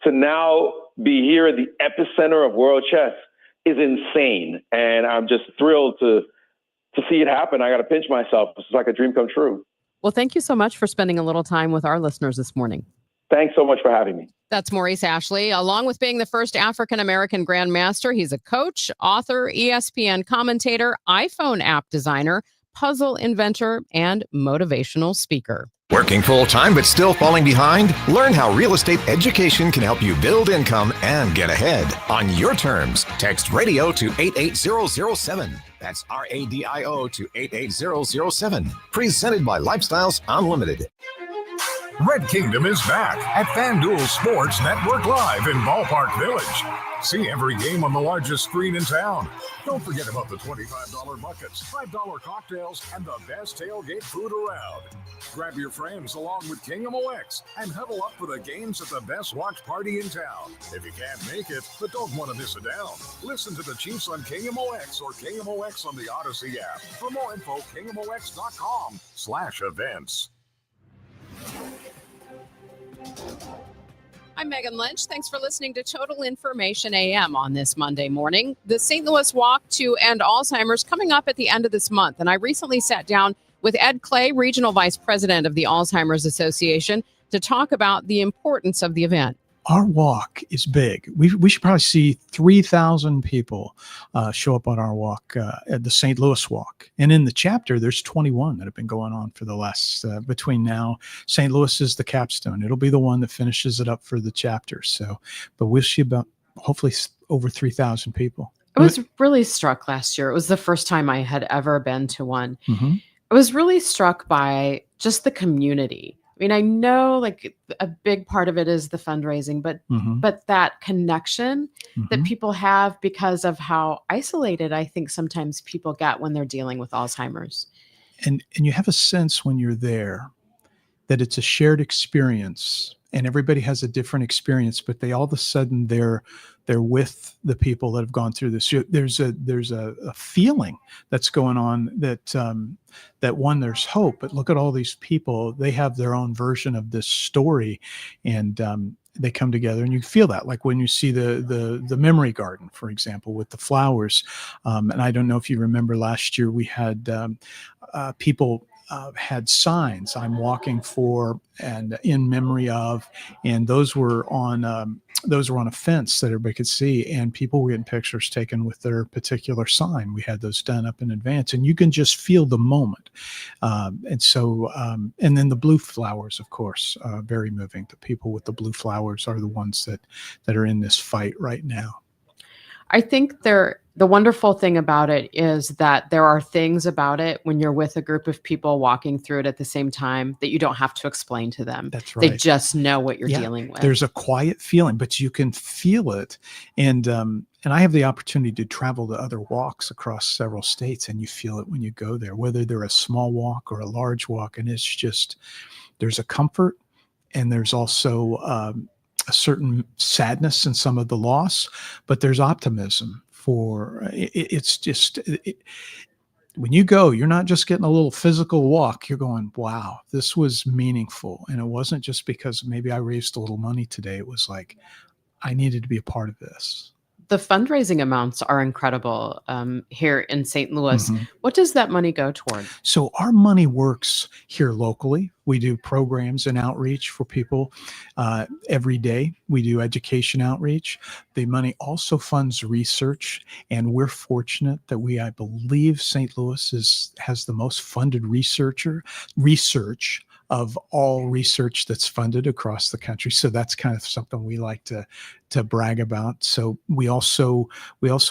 to now be here at the epicenter of world chess is insane. And I'm just thrilled to see it happen. I got to pinch myself. It's like a dream come true. Well, thank you so much for spending a little time with our listeners this morning. Thanks so much for having me. That's Maurice Ashley. Along with being the first African-American grandmaster, he's a coach, author, ESPN commentator, iPhone app designer, puzzle inventor, and motivational speaker. Working full-time but still falling behind? Learn how real estate education can help you build income and get ahead on your terms. Text radio to 88007. That's RADIO to 88007. Presented by Lifestyles Unlimited. Red Kingdom is back at FanDuel Sports Network Live in Ballpark Village. See every game on the largest screen in town. Don't forget about the $25 buckets, $5 cocktails, and the best tailgate food around. Grab your friends along with KMOX and huddle up for the games at the best watch party in town. If you can't make it, but don't want to miss it down, listen to the Chiefs on KMOX or KMOX on the Odyssey app. For more info, KMOX.com/events. I'm Megan Lynch. Thanks for listening to Total Information AM on this Monday morning. The St. Louis Walk to End Alzheimer's coming up at the end of this month. And I recently sat down with Ed Clay, Regional Vice President of the Alzheimer's Association, to talk about the importance of the event. Our walk is big. We should probably see 3,000 people show up on our walk at the St. Louis Walk. And in the chapter, there's 21 that have been going on for the last, between now. St. Louis is the capstone. It'll be the one that finishes it up for the chapter. So, but we'll see about hopefully over 3,000 people. I was really struck last year. It was the first time I had ever been to one. Mm-hmm. I was really struck by just the community. I mean, I know like a big part of it is the fundraising, but that connection that people have because of how isolated I think sometimes people get when they're dealing with Alzheimer's. And you have a sense when you're there that it's a shared experience, and everybody has a different experience, but they all of a sudden they're with the people that have gone through this. There's a feeling that's going on that one, there's hope, but look at all these people. They have their own version of this story, and they come together, and you feel that, like when you see the memory garden, for example, with the flowers. And I don't know if you remember last year, we had people had signs, "I'm walking for," and "in memory of," and those were on a fence that everybody could see, and people were getting pictures taken with their particular sign. We had those done up in advance, and you can just feel the moment. And then the blue flowers, of course, very moving. The people with the blue flowers are the ones that are in this fight right now. I think the wonderful thing about it is that there are things about it when you're with a group of people walking through it at the same time that you don't have to explain to them. That's right. They just know what you're dealing with. There's a quiet feeling, but you can feel it. And I have the opportunity to travel to other walks across several states, and you feel it when you go there, whether they're a small walk or a large walk. And it's just, there's a comfort, and there's also a certain sadness in some of the loss, but there's optimism for it's just when you go, you're not just getting a little physical walk. You're going, wow, this was meaningful. And it wasn't just because maybe I raised a little money today. It was like, I needed to be a part of this. The fundraising amounts are incredible here in St. Louis. Mhm. What does that money go toward? So our money works here locally. We do programs and outreach for people every day. We do education outreach. The money also funds research, and we're fortunate that I believe St. Louis has the most funded research of all research that's funded across the country. So that's kind of something we like to brag about. So we also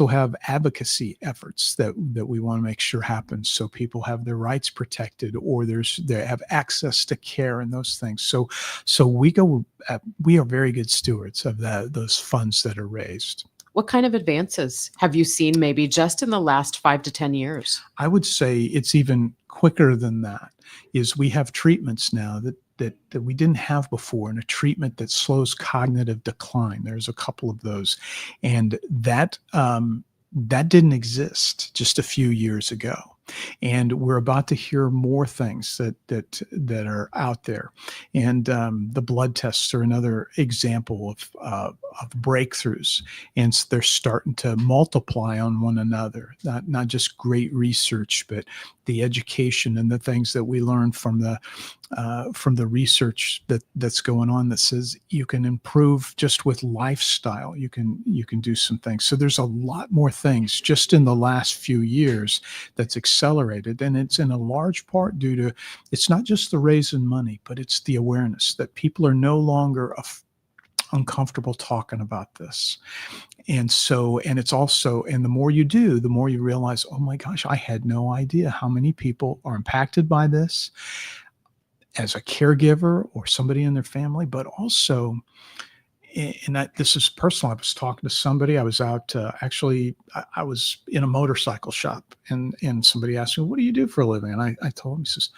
have advocacy efforts that we want to make sure happen, so people have their rights protected, or they have access to care and those things. So we are very good stewards of those funds that are raised. What kind of advances have you seen maybe just in the last 5 to 10 years? I would say it's even quicker than that. Is we have treatments now that we didn't have before, and a treatment that slows cognitive decline. There's a couple of those, and that didn't exist just a few years ago. And we're about to hear more things that are out there. And the blood tests are another example of breakthroughs. And they're starting to multiply on one another, not just great research, but the education and the things that we learn from the research that's going on that says you can improve just with lifestyle. You can do some things. So there's a lot more things just in the last few years that's accelerated, and it's in a large part due to, it's not just the raising money, but it's the awareness that people are no longer uncomfortable talking about this. And it's also, and the more you do, the more you realize, oh my gosh, I had no idea how many people are impacted by this as a caregiver or somebody in their family, but also, and this is personal. I was talking to somebody. I was out, I was in a motorcycle shop, and somebody asked me, what do you do for a living? And I told him, he says,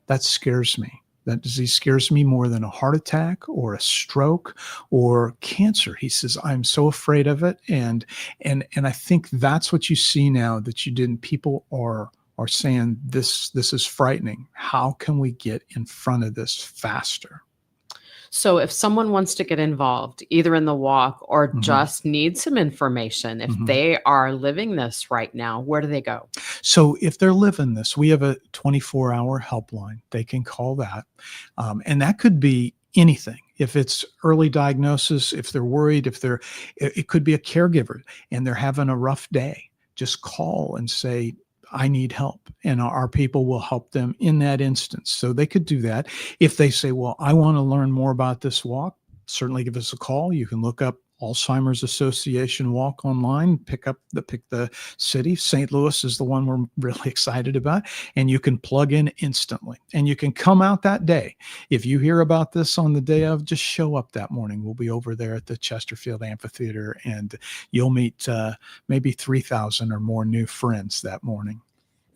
that scares me. That disease scares me more than a heart attack or a stroke or cancer. He says, I'm so afraid of it. And I think that's what you see now that you didn't. People are saying this is frightening. How can we get in front of this faster? So if someone wants to get involved, either in the walk or just need some information, if they are living this right now, where do they go? So if they're living this, we have a 24-hour helpline. They can call that. And that could be anything. If it's early diagnosis, if they're worried, it could be a caregiver and they're having a rough day, just call and say, I need help, and our people will help them in that instance. So they could do that. If they say, well, I want to learn more about this walk, certainly give us a call. You can look up Alzheimer's Association Walk online, pick the city. St. Louis is the one we're really excited about, and you can plug in instantly, and you can come out that day. If you hear about this on the day of, just show up that morning. We'll be over there at the Chesterfield Amphitheater, and you'll meet maybe 3,000 or more new friends that morning.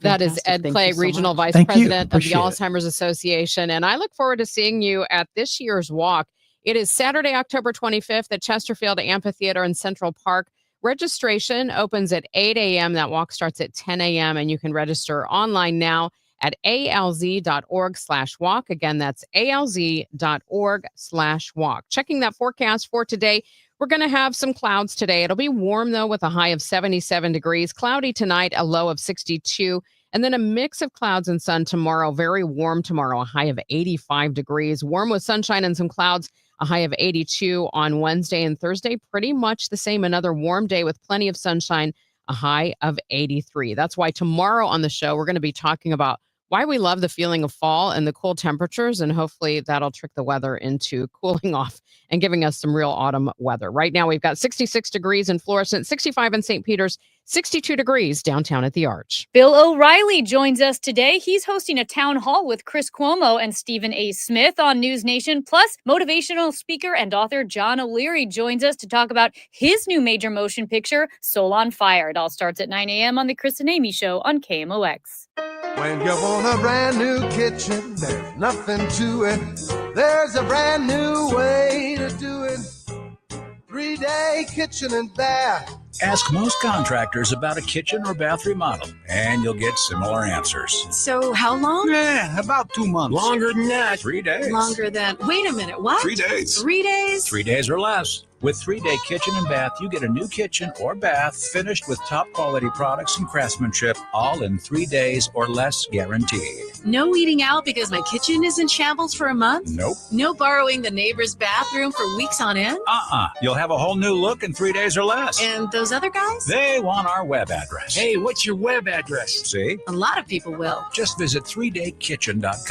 That is Ed Clay, Regional Vice President of the Alzheimer's Association. And I look forward to seeing you at this year's walk. It is Saturday, October 25th at Chesterfield Amphitheater in Central Park. Registration opens at 8 a.m. That walk starts at 10 a.m. and you can register online now at alz.org/walk. Again, that's alz.org/walk. Checking that forecast for today. We're going to have some clouds today. It'll be warm, though, with a high of 77 degrees. Cloudy tonight, a low of 62. And then a mix of clouds and sun tomorrow. Very warm tomorrow, a high of 85 degrees. Warm with sunshine and some clouds, a high of 82 on Wednesday and Thursday. Pretty much the same. Another warm day with plenty of sunshine, a high of 83. That's why tomorrow on the show, we're going to be talking about why we love the feeling of fall and the cool temperatures, and hopefully that'll trick the weather into cooling off and giving us some real autumn weather. Right now, we've got 66 degrees in Florissant, 65 in St. Peters, 62 degrees downtown at the Arch. Bill O'Reilly joins us today. He's hosting a town hall with Chris Cuomo and Stephen A. Smith on News Nation. Plus, motivational speaker and author John O'Leary joins us to talk about his new major motion picture, Soul on Fire. It all starts at 9 a.m. on The Chris and Amy Show on KMOX. When you want a brand new kitchen, there's nothing to it. There's a brand new way to do it. 3-day kitchen and bath. Ask most contractors about a kitchen or bath remodel, and you'll get similar answers. So how long? Yeah, about 2 months. Longer than that. 3 days. Longer than, wait a minute, what? 3 days. 3 days? 3 days or less. With 3-Day Kitchen and Bath, you get a new kitchen or bath finished with top quality products and craftsmanship, all in 3 days or less guaranteed. No eating out because my kitchen is in shambles for a month? Nope. No borrowing the neighbor's bathroom for weeks on end? You'll have a whole new look in 3 days or less. And those other guys? They want our web address. Hey, what's your web address? See? A lot of people will. Just visit 3daykitchen.com.